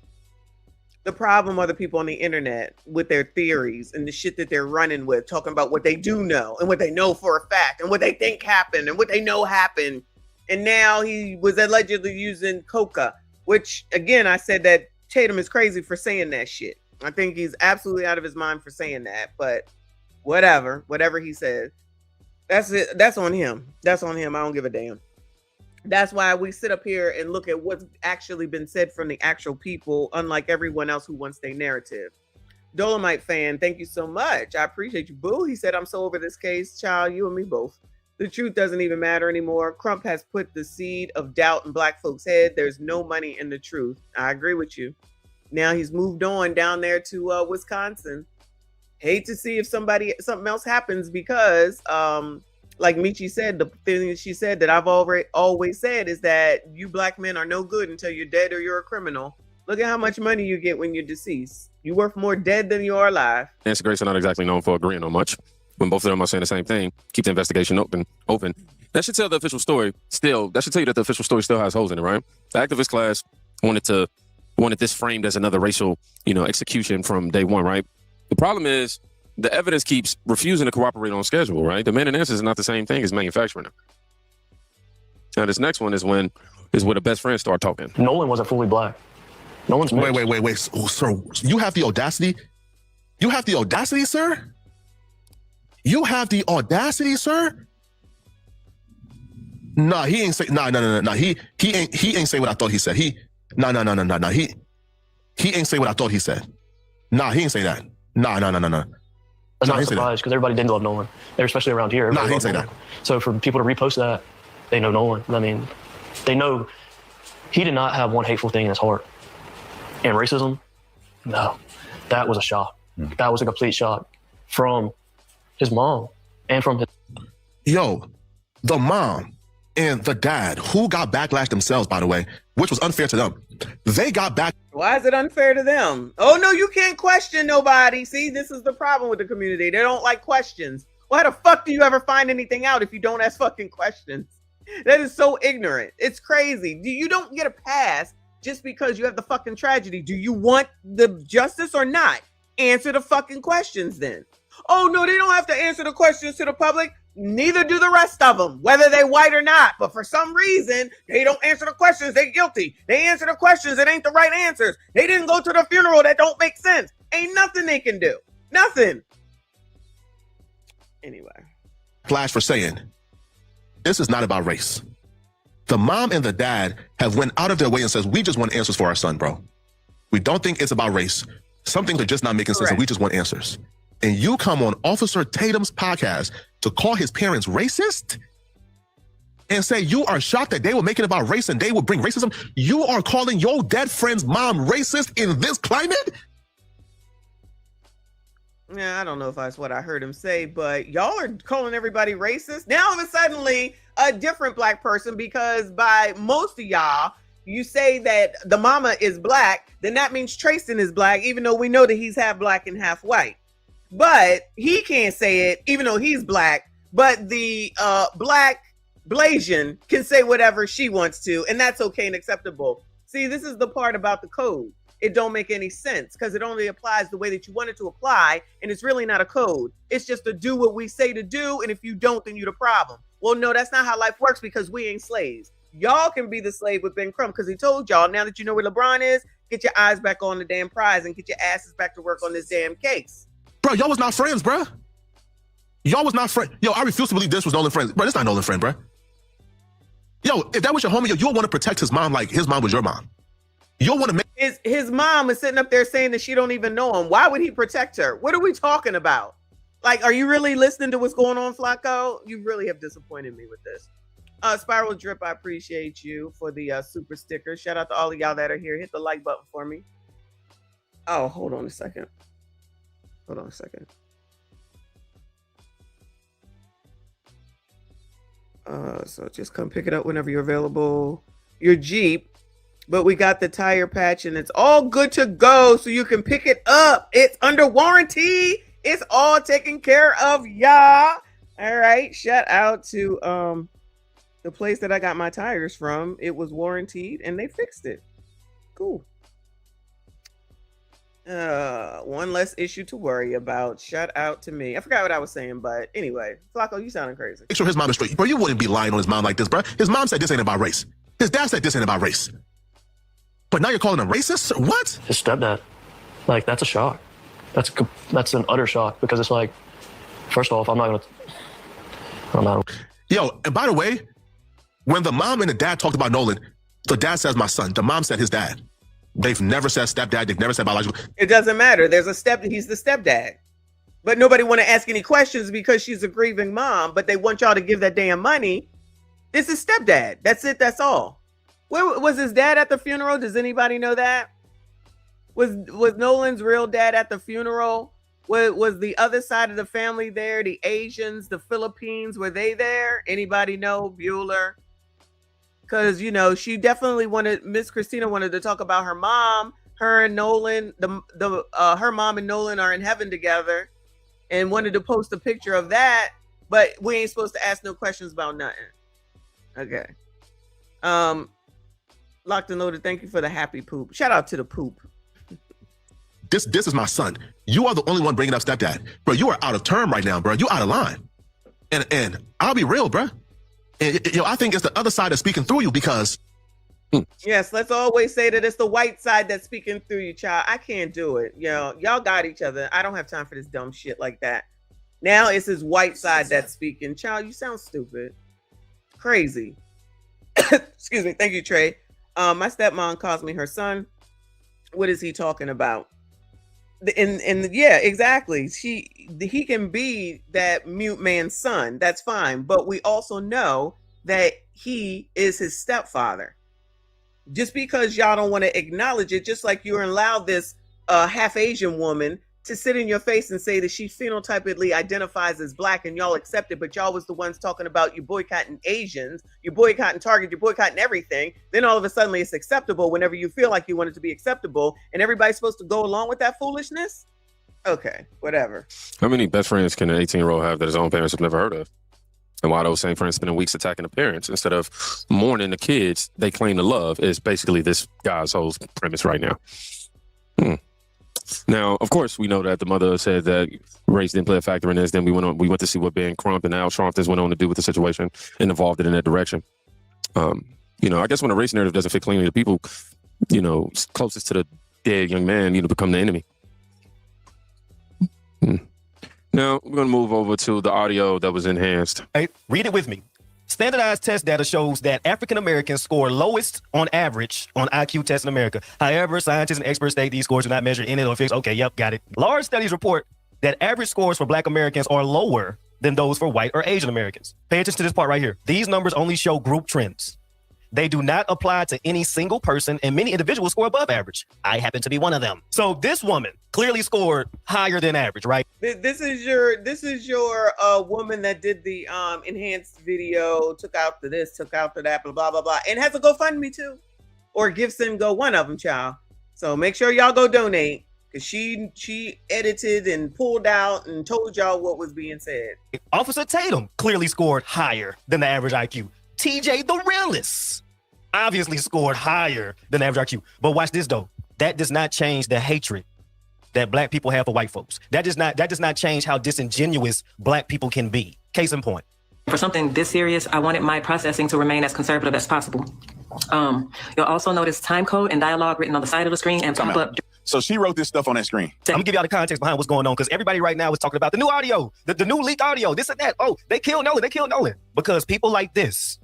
The problem are the people on the internet with their theories and the shit that they're running with, talking about what they do know and what they know for a fact and what they think happened and what they know happened. And now he was allegedly using coca, which again, I said that Tatum is crazy for saying that shit. I think he's absolutely out of his mind for saying that, but whatever he says, that's it. That's on him. That's on him. I don't give a damn. That's why we sit up here and look at what's actually been said from the actual people, unlike everyone else who wants their narrative. Dolomite fan, thank you so much. I appreciate you, boo. He said, I'm so over this case. Child, you and me both. The truth doesn't even matter anymore. Crump has put the seed of doubt in black folks' head. There's no money in the truth. I agree with you. Now he's moved on down there to Wisconsin. Hate to see if something else happens because, like Michi said, the thing that she said that I've always said is that you black men are no good until you're dead or you're a criminal. Look at how much money you get when you're deceased. You worth more dead than you are alive. Nancy Grace are not exactly known for agreeing on much. When both of them are saying the same thing, keep the investigation open. That should tell the official story. Still, that should tell you that the official story still has holes in it, right? The activist class wanted this framed as another racial, execution from day one, right? The problem is the evidence keeps refusing to cooperate on schedule, right? Demand and answers is not the same thing as manufacturing it. Now, this next one is where the best friends start talking. Nolan wasn't fully black. Nolan's mixed. Wait. Oh, sir, you have the audacity? You have the audacity, sir? You have the audacity, sir? Nah, he ain't say. Nah. He ain't say what I thought he said. He ain't say what I thought he said. Nah, he ain't say that. Nah. I'm not surprised because everybody did love Nolan. They're especially around here. Nah, he ain't say that. So for people to repost that, they know Nolan. I mean, they know he did not have one hateful thing in his heart. And racism, no, that was a shock. That was a complete shock from his mom and from his. Yo, the mom and the dad, who got backlash themselves, by the way, which was unfair to them. They got back. Why is it unfair to them? Oh, no, you can't question nobody. See, this is the problem with the community. They don't like questions. Why the fuck do you ever find anything out if you don't ask fucking questions? That is so ignorant. It's crazy. You don't get a pass just because you have the fucking tragedy. Do you want the justice or not? Answer the fucking questions then. Oh, no, they don't have to answer the questions to the public. Neither do the rest of them, whether they white or not. But for some reason, they don't answer the questions. They're guilty. They answer the questions. It ain't the right answers. They didn't go to the funeral. That don't make sense. Ain't nothing they can do. Nothing. Anyway. Flash for saying, this is not about race. The mom and the dad have went out of their way and says, we just want answers for our son, bro. We don't think it's about race. Some things are just not making sense and we just want answers. And you come on Officer Tatum's podcast to call his parents racist and say you are shocked that they will make it about race and they will bring racism. You are calling your dead friend's mom racist in this climate? Yeah, I don't know if that's what I heard him say, but y'all are calling everybody racist. Now all of a suddenly a different black person, because by most of y'all, you say that the mama is black, then that means Trayson is black, even though we know that he's half black and half white. But he can't say it, even though he's black. But the black Blasian can say whatever she wants to, and that's okay and acceptable. See, this is the part about the code. It don't make any sense because it only applies the way that you want it to apply, and it's really not a code. It's just to do what we say to do, and if you don't, then you're the problem. Well, no, that's not how life works because we ain't slaves. Y'all can be the slave with Ben Crump because he told y'all, now that you know where LeBron is, get your eyes back on the damn prize and get your asses back to work on this damn case. Bro, y'all was not friends, bro. Y'all was not friends. Yo, I refuse to believe this was Nolan's friend. Bro, this not Nolan's friend, bro. Yo, if that was your homie, you'll want to protect his mom like his mom was your mom. You'll want to make... His mom is sitting up there saying that she don't even know him. Why would he protect her? What are we talking about? Like, are you really listening to what's going on, Flacco? You really have disappointed me with this. Spiral Drip, I appreciate you for the super sticker. Shout out to all of y'all that are here. Hit the like button for me. Oh, hold on a second. So just come pick it up whenever you're available. Your Jeep. But we got the tire patch and it's all good to go. So you can pick it up. It's under warranty. It's all taken care of, y'all. All right. Shout out to the place that I got my tires from. It was warranted and they fixed it. Cool. One less issue to worry about. Shout out to me. I forgot what I was saying, but anyway, Flacco, you sounding crazy. Make sure his mom is straight. Bro, you wouldn't be lying on his mom like this, bro. His mom said this ain't about race. His dad said this ain't about race. But now you're calling him racist? What? His stepdad. Like, that's a shock. That's an utter shock because it's like, first off, I'm not. Yo, and by the way, when the mom and the dad talked about Nolan, the dad says my son. The mom said his dad. They've never said stepdad. They've never said biological. It doesn't matter. He's the stepdad. but nobody want to ask any questions because she's a grieving mom, but they want y'all to give that damn money. This is stepdad. That's it. That's all. Where was his dad at the funeral? Does anybody know that? Was Nolan's real dad at the funeral? Was the other side of the family there? The Asians, the Philippines, were they there? Anybody know? Bueller? Because, you know, she definitely Miss Christina wanted to talk about her mom. Her and Nolan, her mom and Nolan are in heaven together, and wanted to post a picture of that, but we ain't supposed to ask no questions about nothing. Okay. Locked and loaded, thank you for the happy poop. Shout out to the poop. This is my son. You are the only one bringing up stepdad. Bro, you are out of term right now, bro. You out of line. And I'll be real, bro. And, I think it's the other side that's speaking through you because... Yes, let's always say that it's the white side that's speaking through you, child. I can't do it. Y'all got each other. I don't have time for this dumb shit like that. Now it's his white side that's speaking. Child, you sound stupid. Crazy. Excuse me. Thank you, Trey. My stepmom calls me her son. What is he talking about? And yeah, exactly. He can be that mute man's son. That's fine. But we also know that he is his stepfather. Just because y'all don't want to acknowledge it, just like you allowed this half Asian woman to sit in your face and say that she phenotypically identifies as black and y'all accept it, but y'all was the ones talking about you boycotting Asians, you boycotting Target, you're boycotting everything. Then all of a sudden it's acceptable whenever you feel like you want it to be acceptable, and everybody's supposed to go along with that foolishness? Okay, whatever. How many best friends can an 18-year-old have that his own parents have never heard of? And why those same friends spending weeks attacking the parents instead of mourning the kids they claim to love is basically this guy's whole premise right now. Now, of course, we know that the mother said that race didn't play a factor in this. Then we went to see what Ben Crump and Al Sharpton went on to do with the situation and evolved it in that direction. I guess when a race narrative doesn't fit cleanly, the people, closest to the dead young man, become the enemy. Now, we're going to move over to the audio that was enhanced. Hey, read it with me. Standardized test data shows that African Americans score lowest on average on IQ tests in America. However, scientists and experts state these scores do not measure any or fix. Okay, yep, got it. Large studies report that average scores for Black Americans are lower than those for white or Asian Americans. Pay attention to this part right here. These numbers only show group trends. They do not apply to any single person, and many individuals score above average. I happen to be one of them. So this woman clearly scored higher than average, right? This is your woman that did the enhanced video, took out the this, took out the that, blah, blah, blah, blah, and has a GoFundMe too. Or GiveSendGo, one of them, child. So make sure y'all go donate, because she edited and pulled out and told y'all what was being said. Officer Tatum clearly scored higher than the average IQ. TJ the realist obviously scored higher than the average IQ. But watch this though. That does not change the hatred that Black people have for white folks. That does not change how disingenuous Black people can be. Case in point. For something this serious, I wanted my processing to remain as conservative as possible. You'll also notice time code and dialogue written on the side of the screen and pop up. So she wrote this stuff on that screen. I'm gonna give y'all the context behind what's going on, because everybody right now is talking about the new audio, the new leaked audio, this and that. Oh, they killed Nolan. Because people like this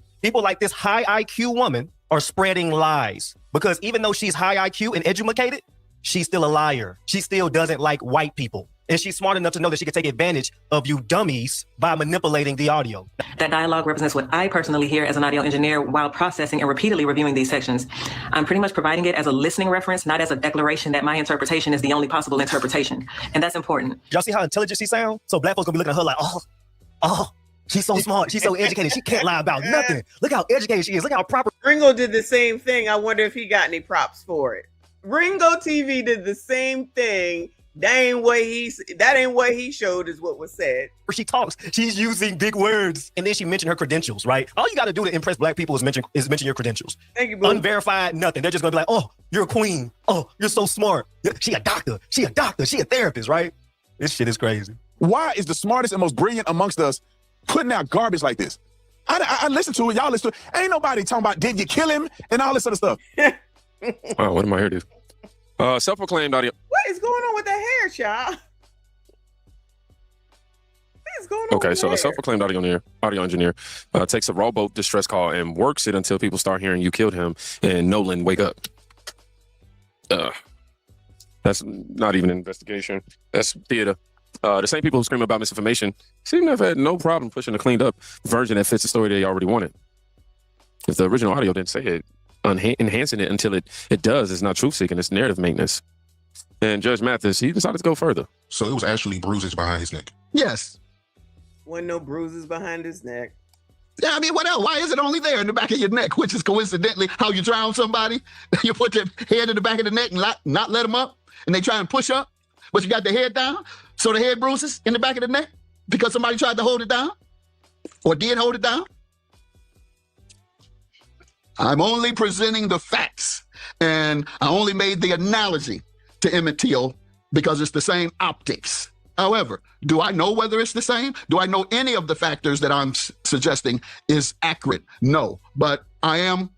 high IQ woman are spreading lies. Because even though she's high IQ and educated, she's still a liar. She still doesn't like white people. And she's smart enough to know that she can take advantage of you dummies by manipulating the audio. That dialogue represents what I personally hear as an audio engineer while processing and repeatedly reviewing these sections. I'm pretty much providing it as a listening reference, not as a declaration that my interpretation is the only possible interpretation. And that's important. Y'all see how intelligent she sounds? So Black folks gonna be looking at her like, oh, she's so smart. She's so educated. She can't lie about nothing. Look how educated she is. Look how proper. Ringo did the same thing. I wonder if he got any props for it. Ringo TV did the same thing. That ain't what he showed is what was said. She talks. She's using big words. And then she mentioned her credentials, right? All you got to do to impress Black people is mention your credentials. Thank you, boo. Unverified, nothing. They're just going to be like, oh, you're a queen. Oh, you're so smart. She a doctor. She a therapist, right? This shit is crazy. Why is the smartest and most brilliant amongst us putting out garbage like this? I listen to it. Y'all listen to it. Ain't nobody talking about, did you kill him? And all this other stuff. Wow, what am I here to do? Self-proclaimed audio. What is going on with the hair, child? What is going on? Okay, so a self-proclaimed audio engineer takes a rowboat distress call and works it until people start hearing you killed him and Nolan wake up. That's not even an investigation. That's theater. The same people who scream about misinformation seem to have had no problem pushing a cleaned up version that fits the story they already wanted. If the original audio didn't say it, enhancing it until it does is not truth seeking, it's narrative maintenance. And Judge Mathis, he decided to go further. So it was actually bruises behind his neck. Yes. Wasn't no bruises behind his neck. Yeah, I mean, what else? Why is it only there in the back of your neck, which is coincidentally how you drown somebody? You put your head in the back of the neck and not let them up, and they try and push up, but you got the head down, so the head bruises in the back of the neck because somebody tried to hold it down or did hold it down? I'm only presenting the facts, and I only made the analogy to Emmett Till because it's the same optics. However, do I know whether it's the same? Do I know any of the factors that I'm suggesting is accurate? No, but I am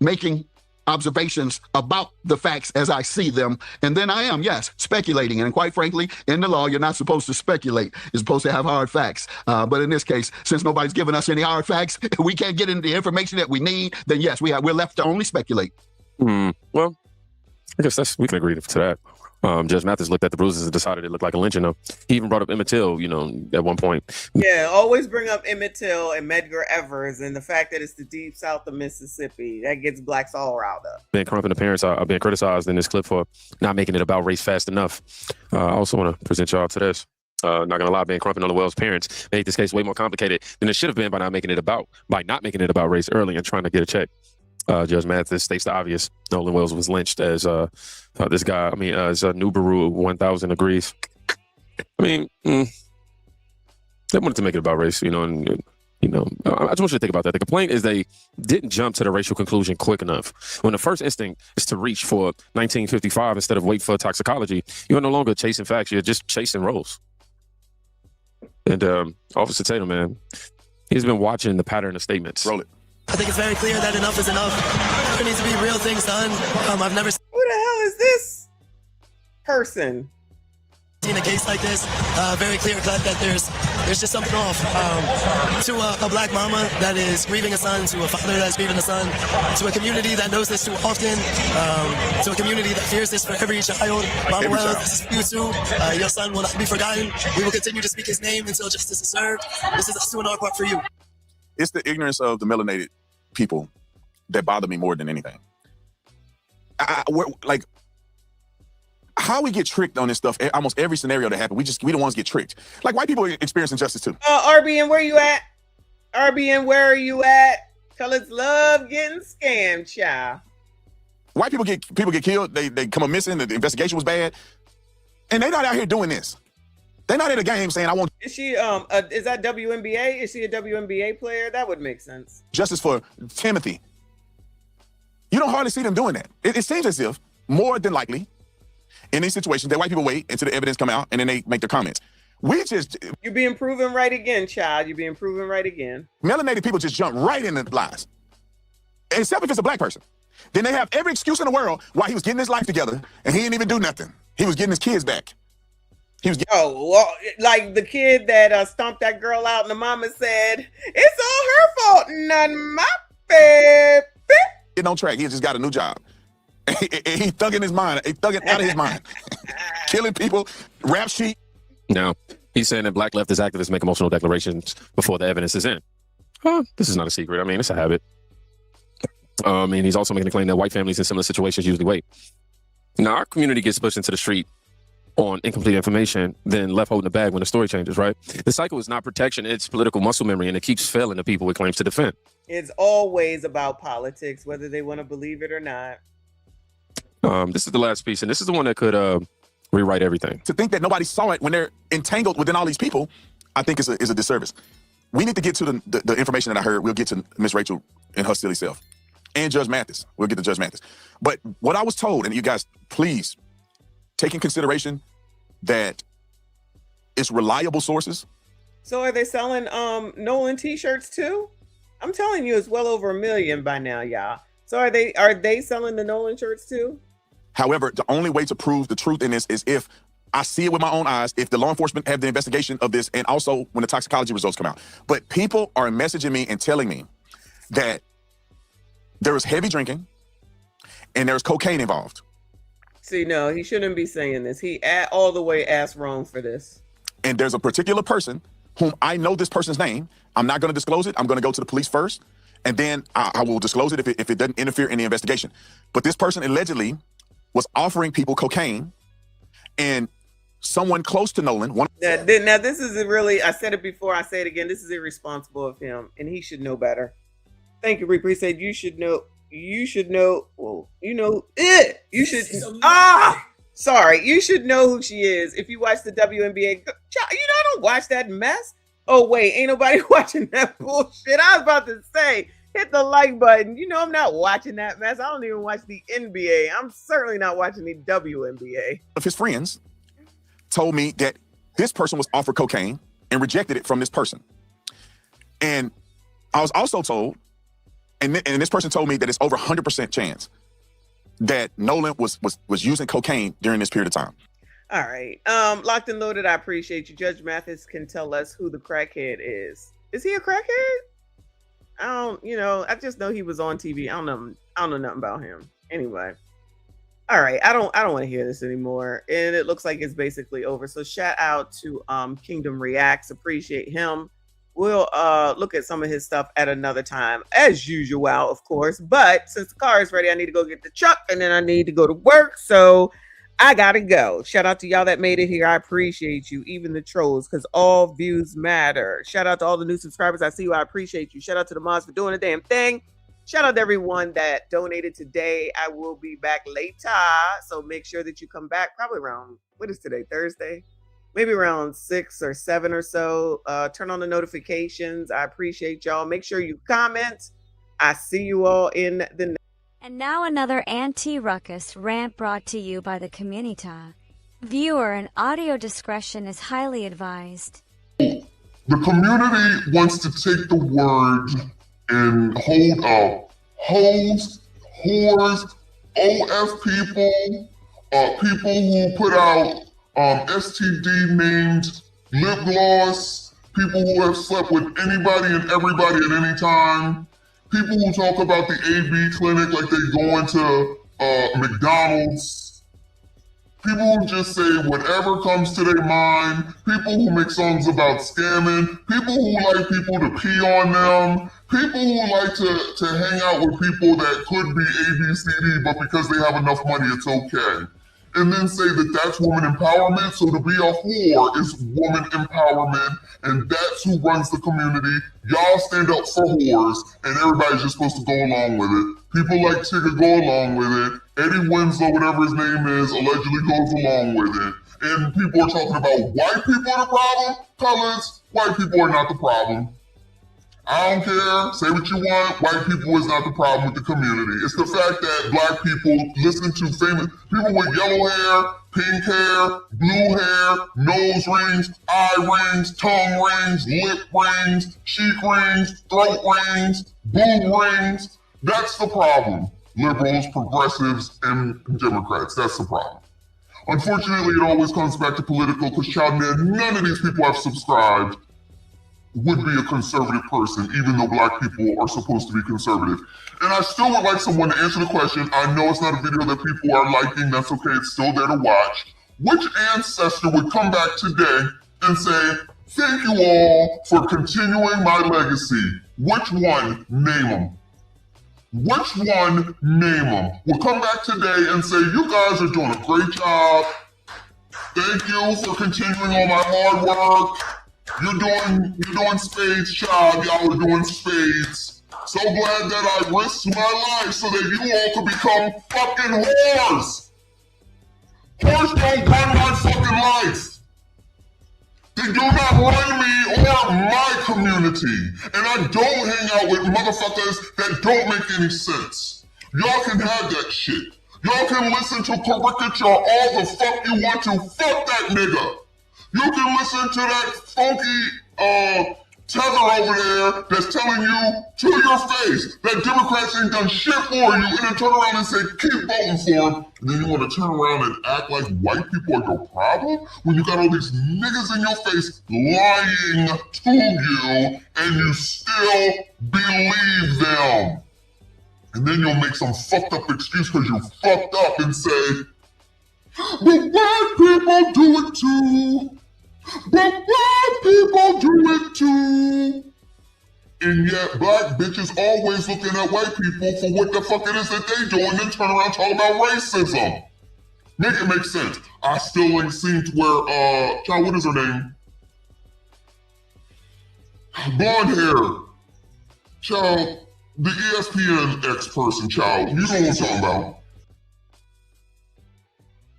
making observations about the facts as I see them. And then I am, yes, speculating. And quite frankly, in the law, you're not supposed to speculate. You're supposed to have hard facts. But in this case, since nobody's given us any hard facts, we can't get into the information that we need, then yes, we're left to only speculate. Well, I guess we can agree to that. Judge Mathis looked at the bruises and decided it looked like a lynching. He even brought up Emmett Till, at one point. Yeah, always bring up Emmett Till and Medgar Evers and the fact that it's the deep south of Mississippi. That gets blacks all riled up. Ben Crump and the parents are being criticized in this clip for not making it about race fast enough. I also want to present y'all to this. Not gonna lie, Ben Crump and Nolan Wells' parents made this case way more complicated than it should have been by not making it about race early and trying to get a check. Judge Mathis states the obvious. Nolan Wells was lynched as this guy. As Nubaru 1000 agrees. They wanted to make it about race, I just want you to think about that. The complaint is they didn't jump to the racial conclusion quick enough. When the first instinct is to reach for 1955 instead of wait for toxicology, you're no longer chasing facts. You're just chasing roles. And Officer Tatum, man, he's been watching the pattern of statements. Roll it. I think it's very clear that enough is enough. There needs to be real things done. I've never Who the hell is this person? seen a case like this. Very clear cut that there's just something off. To a black mama that is grieving a son, to a father that's grieving a son, to a community that knows this too often, to a community that fears this for every child. Mama Wells, this is for you too. Your son will not be forgotten. We will continue to speak his name until justice is served. This is us doing our part for you. It's the ignorance of the melanated people that bother me more than anything. How we get tricked on this stuff, almost every scenario that happens, we the ones get tricked. Like white people experience injustice too. RBN, where you at? RBN, where are you at? Colors love getting scammed, child. White people get killed, they come up missing, the investigation was bad, and they're not out here doing this. They're not in the game saying, I want... Is she, is that WNBA? Is she a WNBA player? That would make sense. Justice for Timothy. You don't hardly see them doing that. It seems as if, more than likely, in these situations, that white people wait until the evidence come out and then they make their comments. You're being proven right again, child. You're being proven right again. Melanated people just jump right in the lies. Except if it's a black person. Then they have every excuse in the world why he was getting his life together and he didn't even do nothing. He was getting his kids back. Like the kid that stomped that girl out and the mama said, it's all her fault, not my baby. Getting on track. He just got a new job. He thugging his mind. He thugging out of his mind. Killing people, rap sheet. No, he's saying that black leftist activists make emotional declarations before the evidence is in. This is not a secret. It's a habit. And he's also making the claim that white families in similar situations usually wait. Now, our community gets pushed into the street on incomplete information, then left holding the bag when the story changes, right? The cycle is not protection, it's political muscle memory, and it keeps failing the people it claims to defend. It's always about politics, whether they want to believe it or not. This is the last piece, and this is the one that could rewrite everything. To think that nobody saw it when they're entangled within all these people, I think is a disservice. We need to get to the information that I heard. We'll get to Miss Rachel and her silly self. And Judge Mathis. We'll get to Judge Mathis. But what I was told, and you guys, please take in consideration that it's reliable sources. So are they selling Nolan t-shirts too? I'm telling you, it's well over 1 million by now, y'all. So are they selling the Nolan shirts too? However, the only way to prove the truth in this is if I see it with my own eyes, if the law enforcement have the investigation of this, and also when the toxicology results come out. But people are messaging me and telling me that there is heavy drinking and there's cocaine involved. See, no, he shouldn't be saying this. He all the way asked wrong for this. and there's a particular person whom I know this person's name. I'm not going to disclose it. I'm going to go to the police first, and then I will disclose it if it doesn't interfere in the investigation. But this person allegedly was offering people cocaine, and someone close to Nolan. Now, this is really, I said it before, I say it again, this is irresponsible of him, and he should know better. Thank you, Reaper. He said, you should know, well, you should, sorry, you should know who she is. If you watch the WNBA, I don't watch that mess. Oh, wait, ain't nobody watching that bullshit. I was about to say, hit the like button. I'm not watching that mess. I don't even watch the NBA. I'm certainly not watching the WNBA. Of his friends told me that this person was offered cocaine and rejected it from this person. And I was also told, and this person told me that it's over 100% chance that Nolan was using cocaine during this period of time. All right. Locked and Loaded, I appreciate you. Judge Mathis can tell us who the crackhead is. Is he a crackhead? I just know he was on TV. I don't know nothing about him. Anyway. All right, I don't want to hear this anymore, and it looks like it's basically over. So shout out to Kingdom Reacts, appreciate him. We'll look at some of his stuff at another time, as usual, of course. But since the car is ready, I need to go get the truck, and then I need to go to work. So I gotta go. Shout out to y'all that made it here. I appreciate you, even the trolls, because all views matter. Shout out to all the new subscribers. I see you. I appreciate you. Shout out to the mods for doing the damn thing. Shout out to everyone that donated today. I will be back later, so make sure that you come back probably around, what is today, Thursday? Maybe around 6 or 7 or so. Turn on the notifications. I appreciate y'all. Make sure you comment. I see you all in the next. And now another anti-ruckus rant brought to you by the community. Viewer and audio discretion is highly advised. The community wants to take the word and hold up hoes, whores, OF people, people who put out STD named lip gloss, people who have slept with anybody and everybody at any time, people who talk about the AB clinic like they go into McDonald's, people who just say whatever comes to their mind, people who make songs about scamming, people who like people to pee on them, people who like to hang out with people that could be ABCD, but because they have enough money, it's okay. And then say that that's woman empowerment. So to be a whore is woman empowerment, and that's who runs the community. Y'all stand up for whores, and everybody's just supposed to go along with it. People like Tigger go along with it. Eddie Winslow, whatever his name is, allegedly goes along with it. And people are talking about white people are the problem. Colors, white people are not the problem. I don't care. Say what you want. White people is not the problem with the community. It's the fact that black people listen to famous people with yellow hair, pink hair, blue hair, nose rings, eye rings, tongue rings, lip rings, cheek rings, throat rings, boob rings. That's the problem. Liberals, progressives, and Democrats. That's the problem. Unfortunately, it always comes back to political because none of these people have subscribed would be a conservative person, even though black people are supposed to be conservative. And I still would like someone to answer the question. I know it's not a video that people are liking. That's okay. It's still there to watch. Which ancestor would come back today and say, thank you all for continuing my legacy? Which one? Name them. Which one? Name them. Will come back today and say, you guys are doing a great job. Thank you for continuing all my hard work. You're doing spades, child. Y'all are doing spades. So glad that I risked my life so that you all could become fucking whores. Whores don't run my fucking life. They do not run me or my community. And I don't hang out with motherfuckers that don't make any sense. Y'all can have that shit. Y'all can listen to caricature all the fuck you want to. Fuck that nigga. You can listen to that funky tether over there that's telling you to your face that Democrats ain't done shit for you, and then turn around and say, keep voting for them. And then you want to turn around and act like white people are your problem when you got all these niggas in your face lying to you, and you still believe them. And then you'll make some fucked up excuse because you fucked up and say, but black people do it too. But black people do it too. And yet black bitches always looking at white people for what the fuck it is that they doing and turn around talking about racism. Make it make sense. I still ain't seen to where, child, what is her name? Blonde hair. Child, the ESPN ex-person, child. You know what I'm talking about.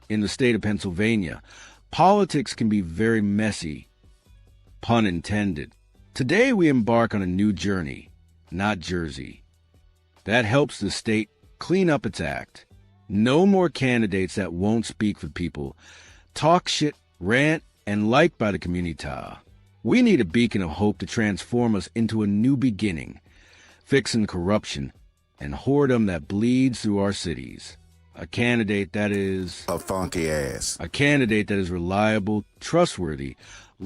In the state of Pennsylvania, politics can be very messy, pun intended. Today we embark on a new journey, not Jersey. That helps the state clean up its act. No more candidates that won't speak for people, talk shit, rant, and liked by the community. We need a beacon of hope to transform us into a new beginning, fixing corruption and whoredom that bleeds through our cities. A candidate that is a funky ass. A candidate that is reliable, trustworthy,